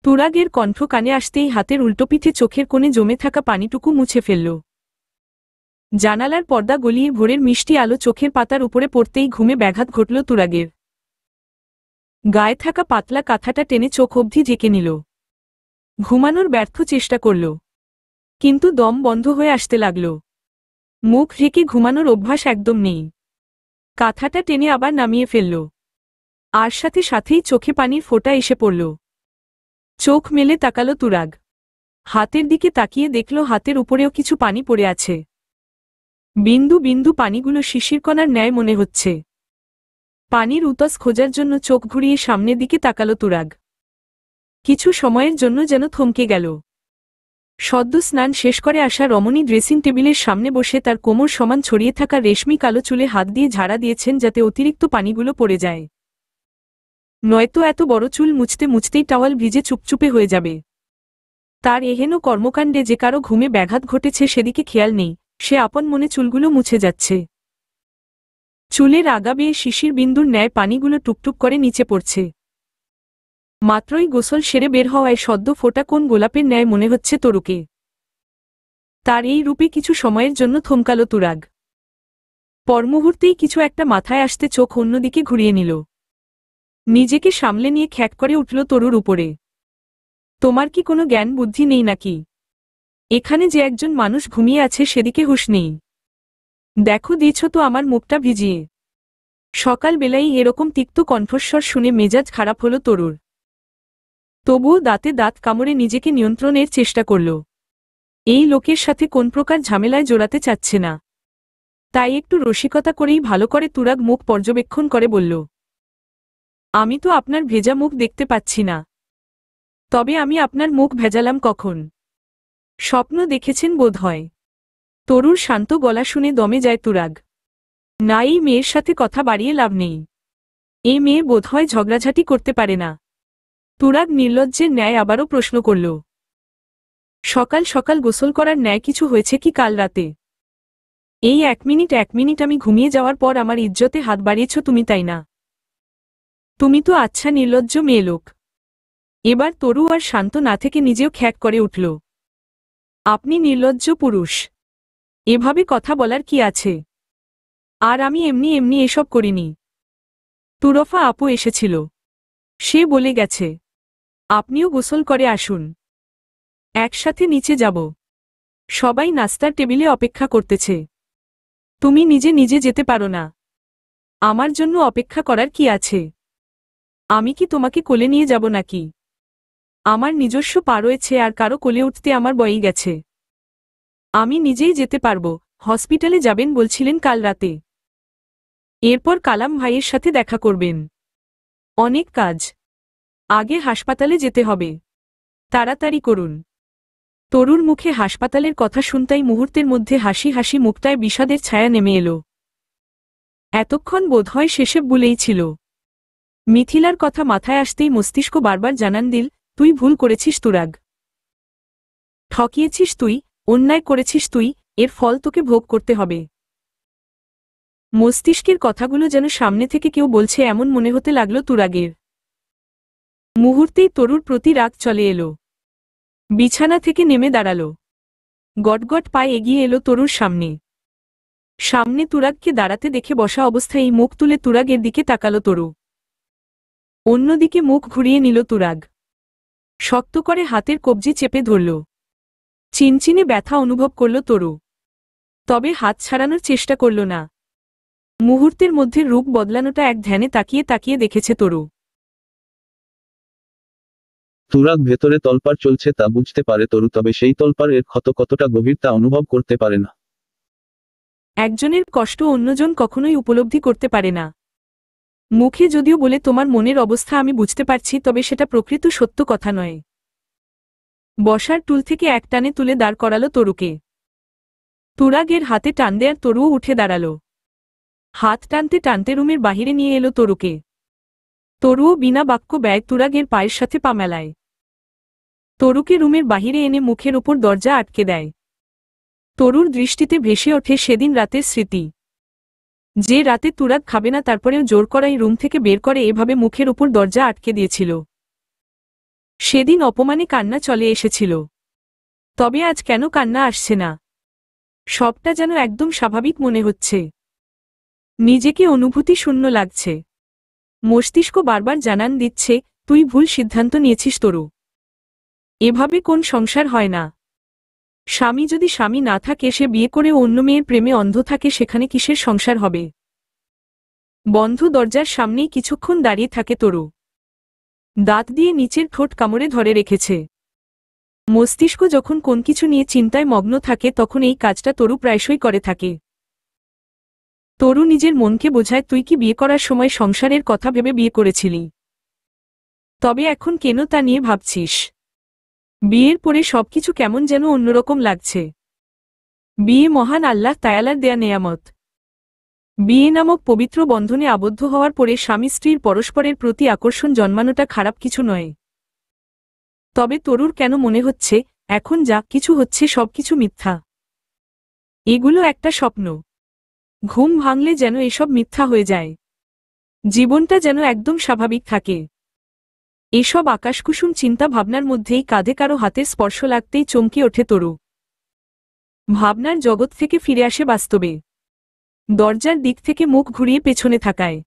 তুরাগের কণ্ঠ কানে আসতেই হাতের উল্টোপিঠে চোখের কোণে জমে থাকা পানিটুকু মুছে ফেলল। জানালার পর্দা গলিয়ে ভোরের মিষ্টি আলো চোখের পাতার উপরে পড়তেই ঘুমে ব্যাঘাত ঘটল তুরাগের। গায়ে থাকা পাতলা কাঁথাটা টেনে চোখ অবধি ঢেকে নিল। ঘুমানোর ব্যর্থ চেষ্টা করল, কিন্তু দম বন্ধ হয়ে আসতে লাগল। মুখ ঢেকে ঘুমানোর অভ্যাস একদম নেই। কাঁথাটা টেনে আবার নামিয়ে ফেলল, আর সাথে সাথেই চোখে পানির ফোঁটা এসে পড়ল। চোখ মেলে তাকাল তুরাগ। হাতের দিকে তাকিয়ে দেখল হাতের উপরেও কিছু পানি পড়ে আছে। বিন্দু বিন্দু পানিগুলো শিশিরকণার ন্যায় মনে হচ্ছে। পানির উতস খোঁজার জন্য চোখ ঘুরিয়ে সামনের দিকে তাকাল তুরাগ। কিছু সময়ের জন্য যেন থমকে গেল। সদ্য স্নান শেষ করে আসা রমণী ড্রেসিং টেবিলের সামনে বসে তার কোমর সমান ছড়িয়ে থাকা রেশমি কালো চুলে হাত দিয়ে ঝাড়া দিয়েছেন যাতে অতিরিক্ত পানিগুলো পড়ে যায়। নয়তো এত বড় চুল মুছতে মুছতেই টাওয়াল ভিজে চুপচুপে হয়ে যাবে। তার এহেন কর্মকাণ্ডে যে কারো ঘুমে ব্যাঘাত ঘটেছে সেদিকে খেয়াল নেই, সে আপন মনে চুলগুলো মুছে যাচ্ছে। চুলের আগা বেয়ে শিশির বিন্দুর ন্যায় পানিগুলো টুকটুক করে নিচে পড়ছে। মাত্রই গোসল সেরে বের হওয়ায় সদ্য ফোটা কোন গোলাপের ন্যায় মনে হচ্ছে তরুকে। তার এই রূপে কিছু সময়ের জন্য থমকাল তুরাগ। পরমুহূর্তেই কিছু একটা মাথায় আসতে চোখ অন্যদিকে ঘুরিয়ে নিল। নিজেকে সামলে নিয়ে খ্যাক করে উঠল তরুর উপরে। তোমার কি কোনো জ্ঞান বুদ্ধি নেই নাকি? এখানে যে একজন মানুষ ঘুমিয়ে আছে সেদিকে হুঁশ নেই। দেখো দিয়েছ তো আমার মুখটা ভিজিয়ে। সকালবেলাই এরকম তিক্ত কণ্ঠস্বর শুনে মেজাজ খারাপ হলো তরুর। তবুও দাঁতে দাঁত কামড়ে নিজেকে নিয়ন্ত্রণের চেষ্টা করল। এই লোকের সাথে কোন প্রকার ঝামেলায় জড়াতে চাচ্ছে না। তাই একটু রসিকতা করেই ভালো করে তুরাগ মুখ পর্যবেক্ষণ করে বলল, আমি তো আপনার ভেজা মুখ দেখতে পাচ্ছি না। তবে আমি আপনার মুখ ভেজালাম কখন? স্বপ্ন দেখেছেন বোধ হয়। তরুর শান্ত গলা শুনে দমে যায় তুরাগ। না, এই মেয়ের সাথে কথা বাড়িয়ে লাভ নেই। এই মেয়ে বোধহয় ঝগড়াঝাটি করতে পারে না। তুরাগ নির্লজ্জের ন্যায় আবারও প্রশ্ন করল, সকাল সকাল গোসল করার ন্যায় কিছু হয়েছে কি কাল রাতে? এই এক মিনিট আমি ঘুমিয়ে যাওয়ার পর আমার ইজ্জতে হাত বাড়িয়েছ তুমি, তাই না? তুমি তো আচ্ছা নির্লজ্জ মেয়ে লোক। এবার তরু আর শান্ত না থেকে নিজেও খ্যাক করে উঠল। আপনি নির্লজ্জ পুরুষ। এভাবে কথা বলার কি আছে? আর আমি এমনি এমনি এসব করিনি। তুরফা আপু এসেছিল, সে বলে গেছে আপনিও গোসল করে আসুন, একসাথে নিচে যাব। সবাই নাস্তার টেবিলে অপেক্ষা করতেছে। তুমি নিজে নিজে যেতে পারো না? আমার জন্য অপেক্ষা করার কি আছে? আমি কি তোমাকে কোলে নিয়ে যাব নাকি? আমার নিজস্ব পা রয়েছে, আর কারো কোলে উঠতে আমার বয়ই গেছে। আমি নিজেই যেতে পারবো। হসপিটালে যাবেন বলছিলেন কাল রাতে। এরপর কালাম ভাইয়ের সাথে দেখা করবেন। অনেক কাজ, আগে হাসপাতালে যেতে হবে। তাড়াতাড়ি করুন। তরুর মুখে হাসপাতালের কথা শুনতাই মুহূর্তের মধ্যে হাসি হাসি মুখটায় বিষাদের ছায়া নেমে এলো। এতক্ষণ বোধহয় শেষে বলেই ছিল। মিথিলার কথা মাথায় আসতেই মস্তিষ্ক বারবার জানান দিল, তুই ভুল করেছিস তুরাগ। ঠকিয়েছিস তুই, অন্যায় করেছিস তুই, এর ফল তোকে ভোগ করতে হবে। মস্তিষ্কের কথাগুলো যেন সামনে থেকে কেউ বলছে এমন মনে হতে লাগল তুরাগের। মুহূর্তেই তরুর প্রতি রাগ চলে এলো। বিছানা থেকে নেমে দাঁড়াল। গটগট পায়ে এগিয়ে এলো তরুর সামনে। সামনে তুরাগকে দাঁড়াতে দেখে বসা অবস্থায় মুখ তুলে তুরাগের দিকে তাকালো তরু। অন্যদিকে মুখ ঘুরিয়ে নিল তুরাগ। শক্ত করে হাতের কবজি চেপে ধরল। চিনচিনে ব্যথা অনুভব করল তরু, তবে হাত ছাড়ানোর চেষ্টা করল না। মুহূর্তের মধ্যে রূপ বদলানোটা এক ধ্যানে তাকিয়ে তাকিয়ে দেখেছে তরু। তুরাগ ভেতরে তলপার চলছে তা বুঝতে পারে তরু, তবে সেই তলপার এর ক্ষত কতটা গভীর তা অনুভব করতে পারে না। একজনের কষ্ট অন্যজন কখনোই উপলব্ধি করতে পারে না। মুখে যদিও বলে তোমার মনের অবস্থা আমি বুঝতে পারছি, তবে সেটা প্রকৃত সত্য কথা নয়। বসার টুল থেকে এক টানে তুলে দাঁড় করালো তরুকে। তুরাগের হাতে টান দেয়ার তরুও উঠে দাঁড়াল। হাত টানতে টানতে রুমের বাহিরে নিয়ে এলো তরুকে। তরুও বিনা বাক্য ব্যয় তুরাগের পায়ের সাথে পা মেলায়। তরুকে রুমের বাহিরে এনে মুখের উপর দরজা আটকে দেয়। তরুর দৃষ্টিতে ভেসে ওঠে সেদিন রাতের স্মৃতি। যে রাতে তুরাগ খাবে না তারপরেও জোর করাই রুম থেকে বের করে এভাবে মুখের উপর দরজা আটকে দিয়েছিল। সেদিন অপমানে কান্না চলে এসেছিল, তবে আজ কেন কান্না আসছে না? সবটা যেন একদম স্বাভাবিক মনে হচ্ছে। নিজেকে অনুভূতি শূন্য লাগছে। মস্তিষ্ক বারবার জানান দিচ্ছে, তুই ভুল সিদ্ধান্ত নিয়েছিস তরু। এভাবে কোন সংসার হয় না। স্বামী যদি স্বামী না থাকে, সে বিয়ে করে অন্য মেয়ের প্রেমে অন্ধ থাকে, সেখানে কিসের সংসার হবে? বন্ধ দরজার সামনেই কিছুক্ষণ দাঁড়িয়ে থাকে তরু। দাঁত দিয়ে নিচের ঠোঁট কামড়ে ধরে রেখেছে। মস্তিষ্ক যখন কোন কিছু নিয়ে চিন্তায় মগ্ন থাকে, তখন এই কাজটা তরু প্রায়শই করে থাকে। তরু নিজের মনকে বোঝায়, তুই কি বিয়ে করার সময় সংসারের কথা ভেবে বিয়ে করেছিলি? তবে এখন কেন তা নিয়ে ভাবছিস? বিয়ের পরে সবকিছু কেমন যেন অন্যরকম লাগছে। বিয়ে মহান আল্লাহ তায়ালার দেয়া নেয়ামত। বিয়ে নামক পবিত্র বন্ধনে আবদ্ধ হওয়ার পরে স্বামী স্ত্রীর পরস্পরের প্রতি আকর্ষণ জন্মানোটা খারাপ কিছু নয়। তবে তরুর কেন মনে হচ্ছে, এখন যা কিছু হচ্ছে সবকিছু মিথ্যা। এগুলো একটা স্বপ্ন। ঘুম ভাঙলে যেন এসব মিথ্যা হয়ে যায়। জীবনটা যেন একদম স্বাভাবিক থাকে। এসব আকাশকুসুম চিন্তা ভাবনার মধ্যেই কাঁধে কারো হাতের স্পর্শ লাগতেই চমকে ওঠে তরু। ভাবনার জগৎ থেকে ফিরে আসে বাস্তবে। দরজার দিক থেকে মুখ ঘুরিয়ে পেছনে থাকায়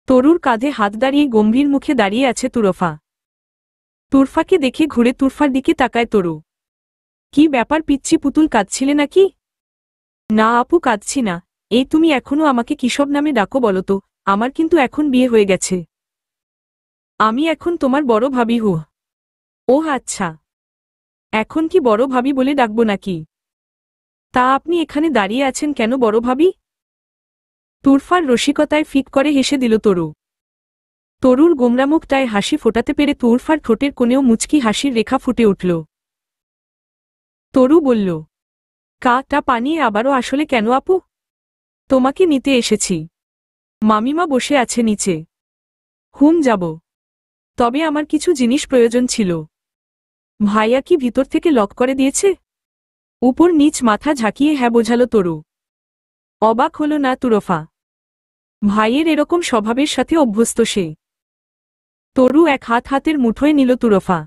তরুর কাঁধে হাত দাঁড়িয়ে গম্ভীর মুখে দাঁড়িয়ে আছে তুরফা। তুরফাকে দেখে ঘুরে তুরফার দিকে তাকায় তরু। কি ব্যাপার, পিচ্ছি পুতুল, কাঁদছিলে নাকি? না আপু, কাঁদছি না। এই তুমি এখনো আমাকে কিসব নামে ডাকো বলো তো? আমার কিন্তু এখন বিয়ে হয়ে গেছে। আমি এখন তোমার বড় ভাবি হু। ওহ আচ্ছা, এখন কি বড় ভাবি বলে ডাকবো নাকি? তা আপনি এখানে দাঁড়িয়ে আছেন কেন বড় ভাবি? তুরফার রসিকতায় ফিক করে হেসে দিল তরু। তরুর গোমরা মুখটায় হাসি ফোটাতে পেরে তুরফার ঠোঁটের কোণেও মুচকি হাসির রেখা ফুটে উঠল। তরু বলল, টা পানিয়ে আবারও আসলে কেন আপু? তোমাকে নিতে এসেছি। মামিমা বসে আছে নিচে। যাব। তবে আমার কিছু জিনিস প্রয়োজন ছিল। ভাইয়া কি ভিতর থেকে লক করে দিয়েছে? উপর নিচ মাথা ঝাঁকিয়ে হ্যাঁ বোঝালো তরু। অবাক হল না তুরফা। ভাইয়ের এরকম স্বভাবের সাথে অভ্যস্ত সে। তরু এক হাত হাতের মুঠোয় নিল তুরফা।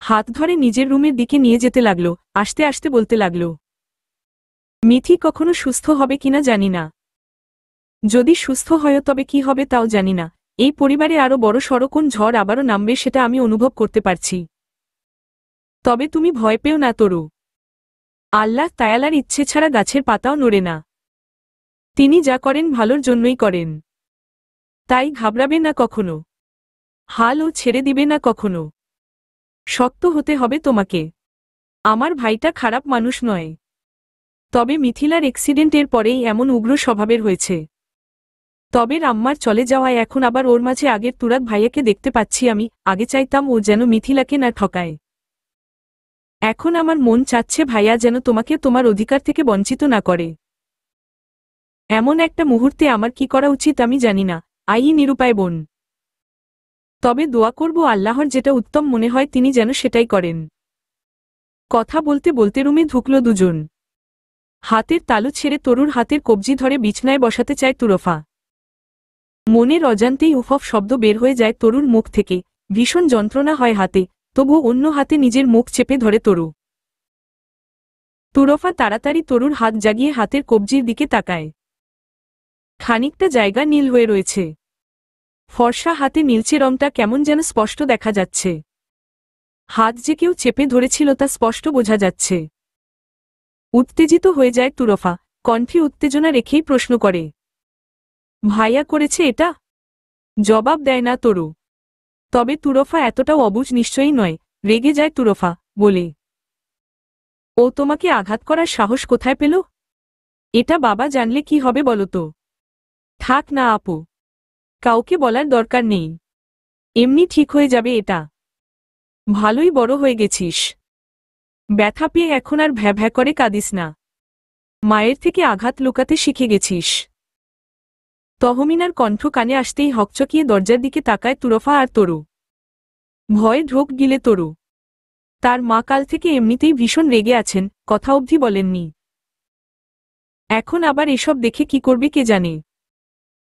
হাত ধরে নিজের রুমের দিকে নিয়ে যেতে লাগল। আস্তে আস্তে বলতে লাগল, মিথি কখনো সুস্থ হবে কিনা জানি না। যদি সুস্থ হয় তবে কি হবে তাও জানি না। এই পরিবারে আরো বড় সড় কোন ঝড় আবারও নামবে সেটা আমি অনুভব করতে পারছি। তবে তুমি ভয় পেও না তরু। আল্লাহ তায়ালার ইচ্ছে ছাড়া গাছের পাতাও নড়ে না। তিনি যা করেন ভালোর জন্যই করেন। তাই ঘাবড়াবে না কখনো। হালও ছেড়ে দিবে না কখনো। শক্ত হতে হবে তোমাকে। আমার ভাইটা খারাপ মানুষ নয়। তবে মিথিলার অ্যাক্সিডেন্টের পরেই এমন উগ্র স্বভাবের হয়েছে। তবে রাম্মার চলে যাওয়ায় এখন আবার ওর মাঝে আগের তুরাগ ভাইয়াকে দেখতে পাচ্ছি আমি। আগে চাইতাম ও যেন মিথিলাকে না ঠকায়। এখন আমার মন চাচ্ছে ভাইয়া যেন তোমাকে তোমার অধিকার থেকে বঞ্চিত না করে। এমন একটা মুহূর্তে আমার কি করা উচিত আমি জানি না। নিরুপায় বোন। তবে দোয়া করব আল্লাহর যেটা উত্তম মনে হয় তিনি যেন সেটাই করেন। কথা বলতে বলতে রুমে ঢুকল দুজন। হাতের তালু ছেড়ে তরুর হাতের কবজি ধরে বিছনায় বসাতে চায় তুরফা। মনের অজান্তেই উফফ শব্দ বের হয়ে যায় তরুর মুখ থেকে। ভীষণ যন্ত্রণা হয় হাতে, তবু অন্য হাতে নিজের মুখ চেপে ধরে তরু। তুরফা তাড়াতাড়ি তরুর হাত জাগিয়ে হাতের কবজির দিকে তাকায়। খানিকটা জায়গা নীল হয়ে রয়েছে। ফর্সা হাতে নীলচে রংটা কেমন যেন স্পষ্ট দেখা যাচ্ছে। হাত যে কেউ চেপে ধরেছিল তা স্পষ্ট বোঝা যাচ্ছে। উত্তেজিত হয়ে যায় তুরফা, কণ্ঠে উত্তেজনা রেখেই প্রশ্ন করে, ভাইয়া করেছে এটা? জবাব দেয় না তরু। তবে তুরফা এতটাও অবুঝ নিশ্চয়ই নয়। রেগে যায় তুরফা, বলে, ও তোমাকে আঘাত করার সাহস কোথায় পেল? এটা বাবা জানলে কি হবে বলো তো? থাক না আপু, কাউকে বলার দরকার নেই। এমনি ঠিক হয়ে যাবে এটা। ভালোই বড় হয়ে গেছিস। ব্যথা পেয়ে এখন আর ভ্যা ভ্যা করে কাঁদিস না। মায়ের থেকে আঘাত লুকাতে শিখে গেছিস। তহমিনার কণ্ঠ কানে আসতেই হকচকিয়ে দরজার দিকে তাকায় তুরফা আর তরু। ভয়ে ঢোক গিলে তরু। তার মা কাল থেকে এমনিতেই ভীষণ রেগে আছেন, কথা অবধি বলেননি। এখন আবার এসব দেখে কি করবে কে জানে।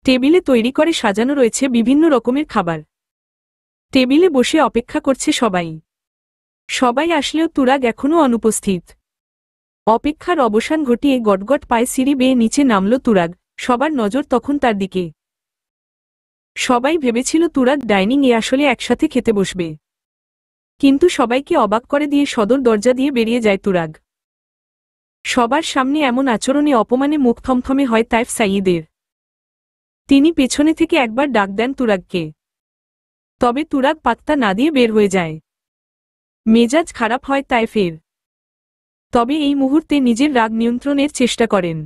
টেবিলে তৈরি করে সাজানো রয়েছে বিভিন্ন রকমের খাবার। টেবিলে বসে অপেক্ষা করছে সবাই। সবাই আসলেও তুরাগ এখনও অনুপস্থিত। অপেক্ষার অবসান ঘটিয়ে গটগট পায়ে সিঁড়ি বেয়ে নিচে নামল তুরাগ, সবার নজর তখন তার দিকে। সবাই ভেবেছিল তুরাগ ডাইনিং এ আসলে একসাথে খেতে বসবে, কিন্তু সবাইকে অবাক করে দিয়ে সদর দরজা দিয়ে বেরিয়ে যায় তুরাগ। সবার সামনে এমন আচরণে অপমানে মুখ থমথমে হয় তাইফ সাইয়্যিদের। তিনি পেছনে থেকে একবার ডাক দেন তুরাগকে, তবে তুরাগ পাত্তা না দিয়ে বের হয়ে যায়। মেজাজ খারাপ হয় তাইফের, তবে এই মুহূর্তে নিজের রাগ নিয়ন্ত্রণের চেষ্টা করেন।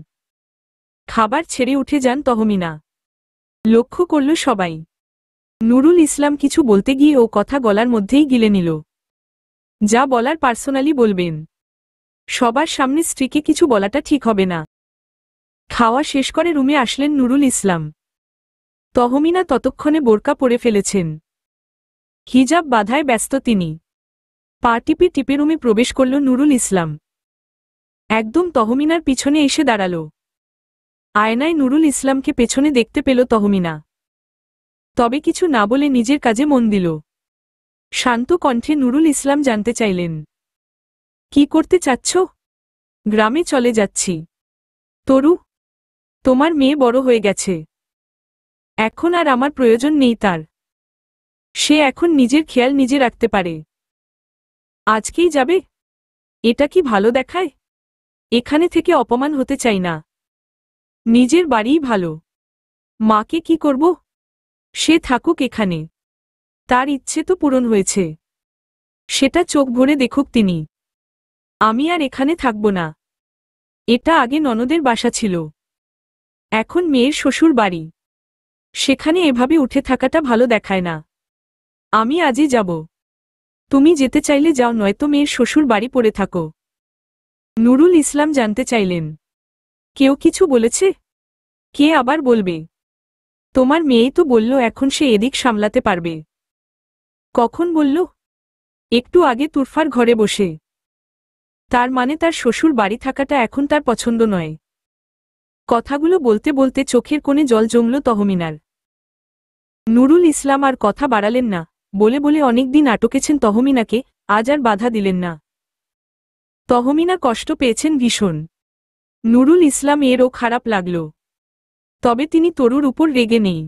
খাবার ছেড়ে উঠে যান তহমিনা। লক্ষ্য করল সবাই। নুরুল ইসলাম কিছু বলতে গিয়ে ও কথা গলার মধ্যেই গিলে নিল। যা বলার পার্সোনালি বলবেন, সবার সামনে স্ত্রীকে কিছু বলাটা ঠিক হবে না। খাওয়া শেষ করে রুমে আসলেন নুরুল ইসলাম। তহমিনা ততক্ষণে বোরকা পরে ফেলেছেন। হিজাব বাঁধায় ব্যস্ত তিনি। পা টিপে টিপে রুমে প্রবেশ করল নুরুল ইসলাম। একদম তহমিনার পিছনে এসে দাঁড়াল। আয়নায় নুরুল ইসলামকে পেছনে দেখতে পেল তহমিনা, তবে কিছু না বলে নিজের কাজে মন দিল। শান্ত কণ্ঠে নুরুল ইসলাম জানতে চাইলেন, কি করতে চাচ্ছ? গ্রামে চলে যাচ্ছি। তরু, তোমার মেয়ে বড় হয়ে গেছে, এখন আর আমার প্রয়োজন নেই তার। সে এখন নিজের খেয়াল নিজে রাখতে পারে। আজকেই যাবে? এটা কি ভালো দেখায়? এখানে থেকে অপমান হতে চাই না। নিজের বাড়িই ভালো। মাকে কি করব? সে থাকুক এখানে, তার ইচ্ছে তো পূরণ হয়েছে, সেটা চোখ ভরে দেখুক তিনি। আমি আর এখানে থাকব না। এটা আগে ননদের বাসা ছিল, এখন মেয়ের শ্বশুর বাড়ি। সেখানে এভাবে উঠে থাকাটা ভালো দেখায় না। আমি আজই যাব। তুমি যেতে চাইলে যাও, নয়তো মেয়ের শ্বশুর বাড়ি পড়ে থাকো। নুরুল ইসলাম জানতে চাইলেন, কেউ কিছু বলেছে? কে আবার বলবে? তোমার মেয়েই তো বলল এখন সে এদিক সামলাতে পারবে। কখন বলল? একটু আগে তুরফার ঘরে বসে। তার মানে তার শ্বশুর বাড়ি থাকাটা এখন তার পছন্দ নয়। কথাগুলো বলতে বলতে চোখের কোণে জল জমল তহমিনার। নুরুল ইসলাম আর কথা বাড়ালেন না। বলে বলে অনেকদিন আটকেছেন তহমিনাকে, আজ আর বাধা দিলেন না। তহমিনা কষ্ট পেয়েছেন ভীষণ। নুরুল ইসলাম এরও খারাপ লাগল, তবে তিনি তরুর উপর রেগে নেই।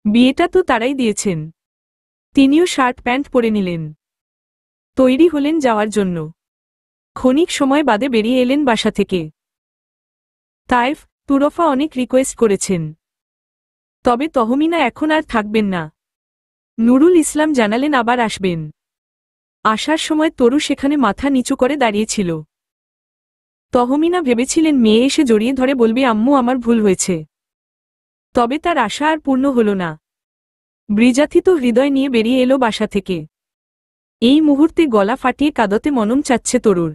বিয়েটা তো তারাই দিয়েছেন। তিনিও শার্ট প্যান্ট পরে নিলেন, তৈরি হলেন যাওয়ার জন্য। ক্ষণিক সময় বাদে বেরিয়ে এলেন বাসা থেকে। তাইফ, তুরফা অনেক রিকোয়েস্ট করেছেন, তবে তহমিনা এখন আর থাকবেন না। নুরুল ইসলাম জানালেন আবার আসবেন। আসার সময় তরু সেখানে মাথা নিচু করে দাঁড়িয়েছিল। তহমিনা ভেবেছিলেন মেয়ে এসে জড়িয়ে ধরে বলবে আম্মু আমার ভুল হয়েছে, তবে তার আশা আর পূর্ণ হল না। বৃজাথিত হৃদয় নিয়ে বেরিয়ে এলো বাসা থেকে। এই মুহূর্তে গলা ফাটিয়ে কাঁদতে মনম চাচ্ছে তরুর।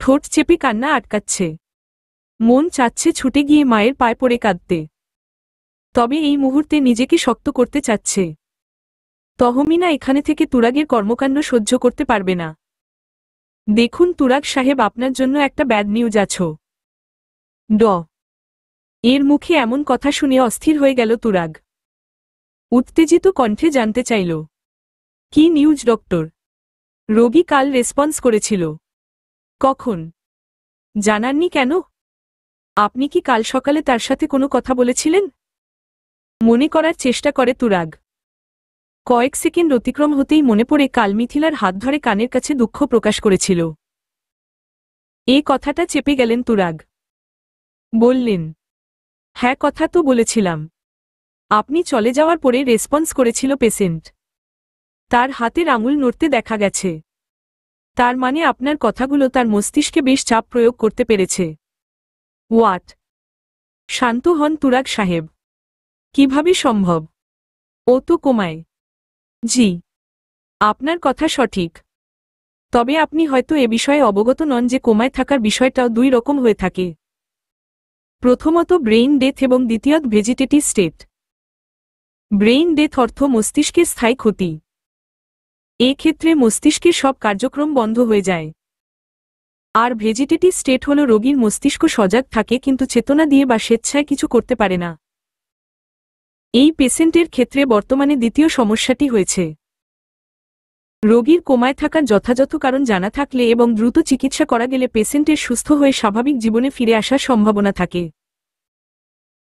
ঠোঁট চেপে কান্না আটকাচ্ছে। মন চাচ্ছে ছুটে গিয়ে মায়ের পায়ে পড়ে কাঁদতে, তবে এই মুহূর্তে নিজেকে শক্ত করতে চাচ্ছে। তহমিনা এখানে থেকে তুরাগের কর্মকাণ্ড সহ্য করতে পারবে না। দেখুন তুরাগ সাহেব, আপনার জন্য একটা ব্যাড নিউজ আছে। এর মুখে এমন কথা শুনে অস্থির হয়ে গেল তুরাগ। উত্তেজিত কণ্ঠে জানতে চাইল, কি নিউজ ডক্টর? রোগী কাল রেসপন্স করেছিল। কখন? জানাননি কেন? আপনি কি কাল সকালে তার সাথে কোনো কথা বলেছিলেন? মনে করার চেষ্টা করে তুরাগ। কয়েক সেকেন্ড অতিক্রম হতেই মনে পড়ে কাল মিথিলার হাত ধরে কানের কাছে দুঃখ প্রকাশ করেছিল। এই কথাটা চেপে গেলেন তুরাগ। বললেন, হ্যাঁ কথা তো বলেছিলাম। আপনি চলে যাওয়ার পরে রেসপন্স করেছিল পেশেন্ট। তার হাতের আঙুল নড়তে দেখা গেছে। তার মানে আপনার কথাগুলো তার মস্তিষ্কে বেশ চাপ প্রয়োগ করতে পেরেছে। হোয়াট? শান্ত হন তুরাগ সাহেব। কিভাবে সম্ভব? ও তো কোমায়। জি, আপনার কথা সঠিক, তবে আপনি হয়তো এ বিষয়ে অবগত নন যে কোমায় থাকার বিষয়টাও দুই রকম হয়ে থাকে। প্রথমত ব্রেইন ডেথ এবং দ্বিতীয়ত ভেজিটেটিভ স্টেট। ব্রেইন ডেথ অর্থ মস্তিষ্কের স্থায়ী ক্ষতি। ক্ষেত্রে মস্তিষ্কের সব কার্যক্রম বন্ধ হয়ে যায়। আর ভেজিটেটিভ স্টেট হল রোগীর মস্তিষ্ক সজাগ থাকে কিন্তু চেতনা দিয়ে বা স্বেচ্ছায় কিছু করতে পারে না। এই পেশেন্টের ক্ষেত্রে বর্তমানে দ্বিতীয় সমস্যাটি হয়েছে। রোগীর কোমায় থাকার যথাযথ কারণ জানা থাকলে এবং দ্রুত চিকিৎসা করা গেলে পেশেন্টের সুস্থ হয়ে স্বাভাবিক জীবনে ফিরে আসার সম্ভাবনা থাকে।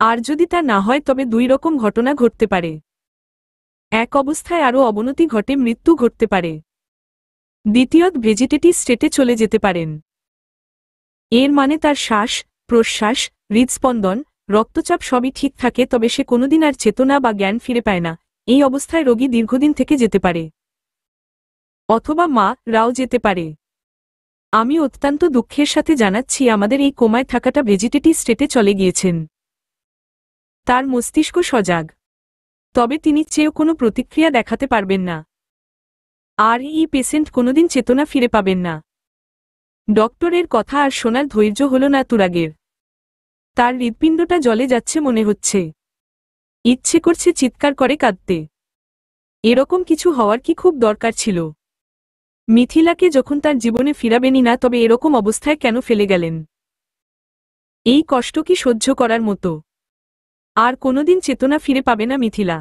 আর যদি তা না হয় তবে দুই রকম ঘটনা ঘটতে পারে। এক অবস্থায় আরও অবনতি ঘটে, মৃত্যু ঘটতে পারে। দ্বিতীয়ত ভেজিটেটিভ স্টেটে চলে যেতে পারেন। এর মানে তার শ্বাস প্রশ্বাস, হৃদস্পন্দন, রক্তচাপ সবই ঠিক থাকে, তবে সে কোনোদিন আর চেতনা বা জ্ঞান ফিরে পায় না। এই অবস্থায় রোগী দীর্ঘদিন থেকে যেতে পারে, অথবা রাও যেতে পারে। আমি অত্যন্ত দুঃখের সাথে জানাচ্ছি আমাদের এই কোমায় থাকাটা ভেজিটেটিভ স্টেটে চলে গিয়েছেন। তার মস্তিষ্ক সজাগ, তবে তিনি চেয়েও কোনো প্রতিক্রিয়া দেখাতে পারবেন না। আর এই পেশেন্ট কোনোদিন চেতনা ফিরে পাবেন না। ডক্টরের কথা আর শোনার ধৈর্য হল না তুরাগের। তার হৃৎপিণ্ডটা জলে যাচ্ছে মনে হচ্ছে। ইচ্ছে করছে চিৎকার করে কাঁদতে। এরকম কিছু হওয়ার কি খুব দরকার ছিল? মিথিলাকে যখন তার জীবনে ফিরাবেনই না, তবে এরকম অবস্থায় কেন ফেলে গেলেন? এই কষ্ট কি সহ্য করার মতো? আর কোনোদিন চেতনা ফিরে পাবে না মিথিলা।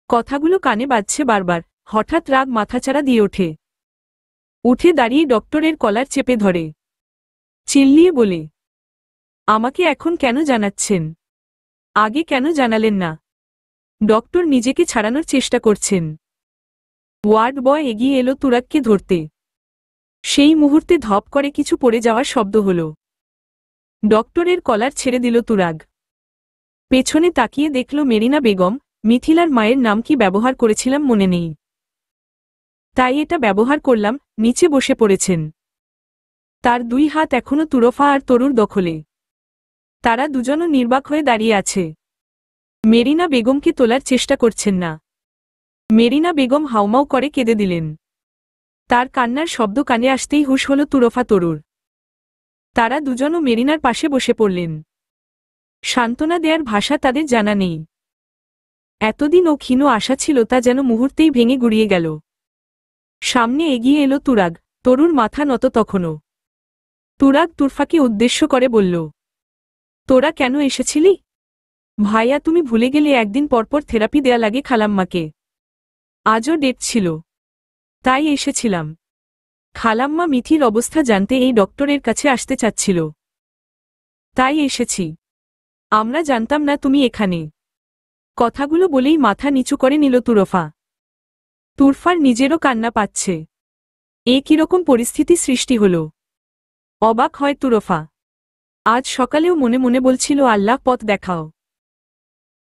কথাগুলো কানে বাজছে বারবার। হঠাৎ রাগ মাথাচাড়া দিয়ে ওঠে। উঠে দাঁড়িয়ে ডক্টরের কলার চেপে ধরে, চিল্লিয়ে বলে, আমাকে এখন কেন জানাচ্ছেন? আগে কেন জানালেন না? ডক্টর নিজেকে ছাড়ানোর চেষ্টা করছেন। ওয়ার্ড বয় এগিয়ে এলো তুরাগকে ধরতে। সেই মুহূর্তে ধপ করে কিছু পড়ে যাওয়ার শব্দ হল। ডক্টরের কলার ছেড়ে দিল তুরাগ। পেছনে তাকিয়ে দেখল মেরিনা বেগম। মিথিলার মায়ের নাম কি ব্যবহার করেছিলাম মনে নেই, তাই এটা ব্যবহার করলাম। নিচে বসে পড়েছেন। তার দুই হাত এখনো তুরফা আর তরুর দখলে। তারা দুজনও নির্বাক হয়ে দাঁড়িয়ে আছে। মেরিনা বেগমকে তোলার চেষ্টা করছেন না। মেরিনা বেগম হাউমাউ করে কেঁদে দিলেন। তার কান্নার শব্দ কানে আসতেই হুঁশ হল তুরফা তরুর। তারা দুজনও মেরিনার পাশে বসে পড়লেন। সান্ত্বনা দেয়ার ভাষা তাদের জানা নেই। এতদিন ও ক্ষীণ আশা ছিল তা যেন মুহূর্তেই ভেঙে গুড়িয়ে গেল। সামনে এগিয়ে এলো তুরাগ। তরুর মাথা নত তখনও। তুরাগ তুরফাকে উদ্দেশ্য করে বলল, তোরা কেন এসেছিলি? ভাইয়া, তুমি ভুলে গেলে একদিন পরপর থেরাপি দেয়া লাগে খালাম্মাকে। আজও ডেট ছিল, তাই এসেছিলাম। খালাম্মা মিথির অবস্থা জানতে এই ডক্টরের কাছে আসতে চাচ্ছিল, তাই এসেছি। আমরা জানতাম না তুমি এখানে। কথাগুলো বলেই মাথা নিচু করে নিল তুরফা। তুরফার নিজেরও কান্না পাচ্ছে। এ কিরকম পরিস্থিতি সৃষ্টি হল? অবাক হয় তুরফা। আজ সকালেও মনে মনে বলছিল, আল্লাহ পথ দেখাও।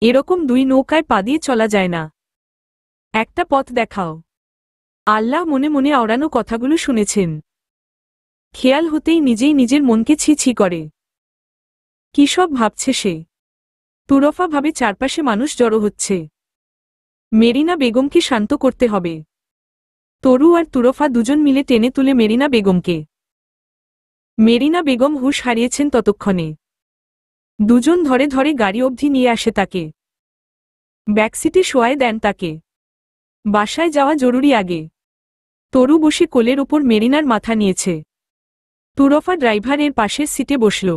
এরকম দুই নৌকায় পা দিয়ে চলা যায় না, একটা পথ দেখাও। আল্লাহ মনে মনে আওড়ানো কথাগুলো শুনেছেন। খেয়াল হতেই নিজেই নিজের মনকে ছি ছি করে। কি সব ভাবছে সে? তুরফা ভাবে চারপাশে মানুষ জড়ো হচ্ছে। মেরিনা বেগমকে শান্ত করতে হবে। তরু আর তুরফা দুজন মিলে টেনে তুলে মেরিনা বেগমকে। মেরিনা বেগম হুঁশ হারিয়েছেন ততক্ষণে। দুজন ধরে ধরে গাড়ি অবধি নিয়ে আসে তাকে। ব্যাকসিটে শোয়ায় দেন তাকে। বাসায় যাওয়া জরুরি আগে। তরু বসে কোলের উপর মেরিনার মাথা নিয়েছে। তুরফা ড্রাইভারের পাশের সিটে বসল।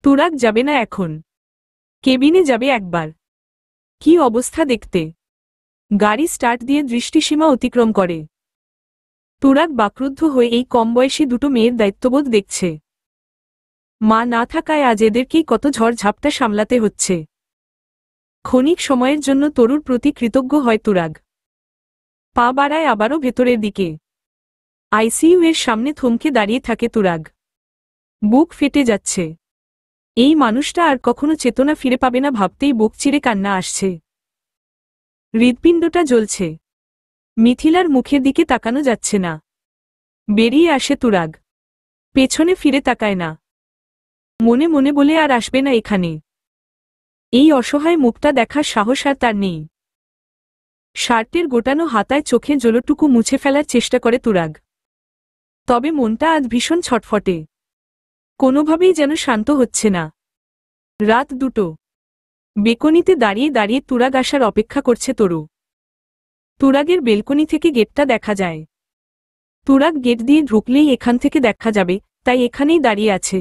তুরাগ যাবে না এখন, কেবিনে যাবে একবার। কি অবস্থা দেখতে। গাড়ি স্টার্ট দিয়ে দৃষ্টিসীমা অতিক্রম করে। তুরাগ বাক্রুদ্ধ হয়ে এই কম বয়সী দুটো মেয়ের দায়িত্ববোধ দেখছে। মা না থাকায় আজ এদেরকেই কত ঝড় ঝাপটা সামলাতে হচ্ছে। ক্ষণিক সময়ের জন্য তরুর প্রতি কৃতজ্ঞ হয় তুরাগ। পা বাড়ায় আবারও ভেতরের দিকে। আইসিইউ এর সামনে থমকে দাঁড়িয়ে থাকে তুরাগ। বুক ফেটে যাচ্ছে। এই মানুষটা আর কখনো চেতনা ফিরে পাবে না ভাবতেই বুক চিরে কান্না আসছে। হৃৎপিণ্ডটা জ্বলছে। মিথিলার মুখের দিকে তাকানো যাচ্ছে না। বেরিয়ে আসে তুরাগ। পেছনে ফিরে তাকায় না। মনে মনে বলে আর আসবে না এখানে। এই অসহায় মুখটা দেখার সাহস আর তার নেই। শার্টের গোটানো হাতায় চোখের জলটুকু মুছে ফেলার চেষ্টা করে তুরাগ। তবে মনটা আজ ভীষণ ছটফটে। কোনোভাবেই যেন শান্ত হচ্ছে না। রাত 2টো। বেকনিতে দাঁড়িয়ে দাঁড়িয়ে তুরাগ আসার অপেক্ষা করছে তরু। তুরাগের বেলকনি থেকে গেটটা দেখা যায়। তুরাগ গেট দিয়ে ঢুকলেই এখান থেকে দেখা যাবে, তাই এখানেই দাঁড়িয়ে আছে।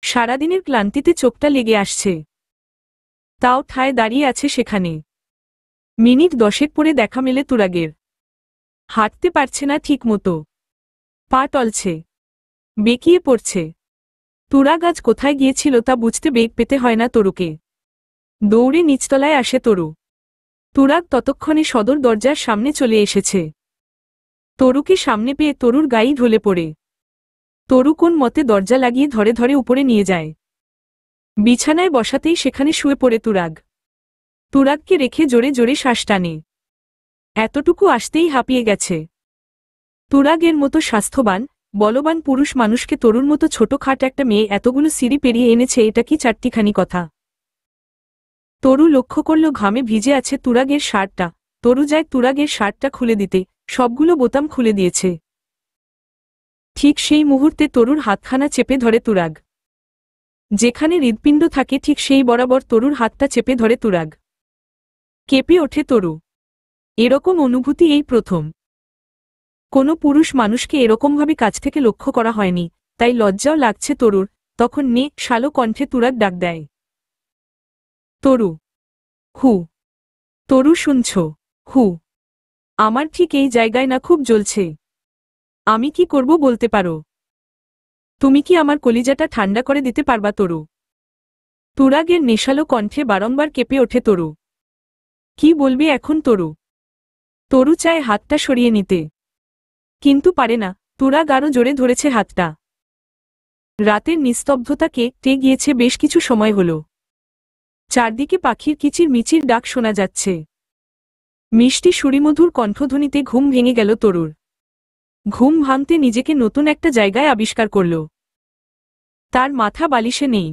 সারাদিনের ক্লান্তিতে চোখটা লেগে আসছে, তাও ঠায় দাঁড়িয়ে আছে সেখানে। মিনিট 10 পরে দেখা মেলে তুরাগের। হাঁটতে পারছে না ঠিক মতো, পা টলছে, বেঁকিয়ে পড়ছে। তুরাগ আজ কোথায় গিয়েছিল তা বুঝতে বেগ পেতে হয় না তরুকে। দৌড়ে নিচতলায় আসে তরু। তুরাগ ততক্ষণে সদর দরজার সামনে চলে এসেছে। তরুকে সামনে পেয়ে তরুর গায়ে ঢলে পড়ে। তরু কোন মতে দরজা লাগিয়ে ধরে ধরে উপরে নিয়ে যায়। বিছানায় বসাতেই সেখানে শুয়ে পড়ে তুরাগ। তুরাগকে রেখে জোরে জোরে শ্বাস টানে। এতটুকু আসতেই হাঁপিয়ে গেছে। তুরাগের মতো স্বাস্থ্যবান, বলবান পুরুষ মানুষকে তরুর মতো ছোটখাট একটা মেয়ে এতগুলো সিঁড়ি পেরিয়ে এনেছে, এটা কি চারটিখানি কথা? তরু লক্ষ্য করল ঘামে ভিজে আছে তুরাগের শার্টটা। তরু যায় তুরাগের শার্টটা খুলে দিতে, সবগুলো বোতাম খুলে দিয়েছে। ঠিক সেই মুহূর্তে তরুর হাতখানা চেপে ধরে তুরাগ। যেখানে হৃৎপিণ্ড থাকে ঠিক সেই বরাবর তরুর হাতটা চেপে ধরে তুরাগ। কেঁপে ওঠে তরু। এরকম অনুভূতি এই প্রথম। কোনো পুরুষ মানুষকে এরকমভাবে কাছ থেকে লক্ষ্য করা হয়নি, তাই লজ্জাও লাগছে তরুর। তখন নে শালো কণ্ঠে তুরাগ ডাক দেয়, তরু। হু। তরু শুনছ? হু। আমার ঠিক এই জায়গায় না খুব জ্বলছে। আমি কি করব বলতে পারো? তুমি কি আমার কলিজাটা ঠান্ডা করে দিতে পারবা তরু? তুরাগের নেশালো কণ্ঠে বারংবার কেঁপে ওঠে তরু। কি বলবি এখন তরু? তরু চায় হাতটা সরিয়ে নিতে, কিন্তু পারে না। তুরাগ আরো জোরে ধরেছে হাতটা। রাতের নিস্তব্ধতা কেটে গিয়েছে বেশ কিছু সময় হল। চারদিকে পাখির কিচির মিচির ডাক শোনা যাচ্ছে। মিষ্টি সুরিমধুর কণ্ঠধ্বনিতে ঘুম ভেঙে গেল তরুর। ঘুম ভাঙতে নিজেকে নতুন একটা জায়গায় আবিষ্কার করল। তার মাথা বালিশে নেই।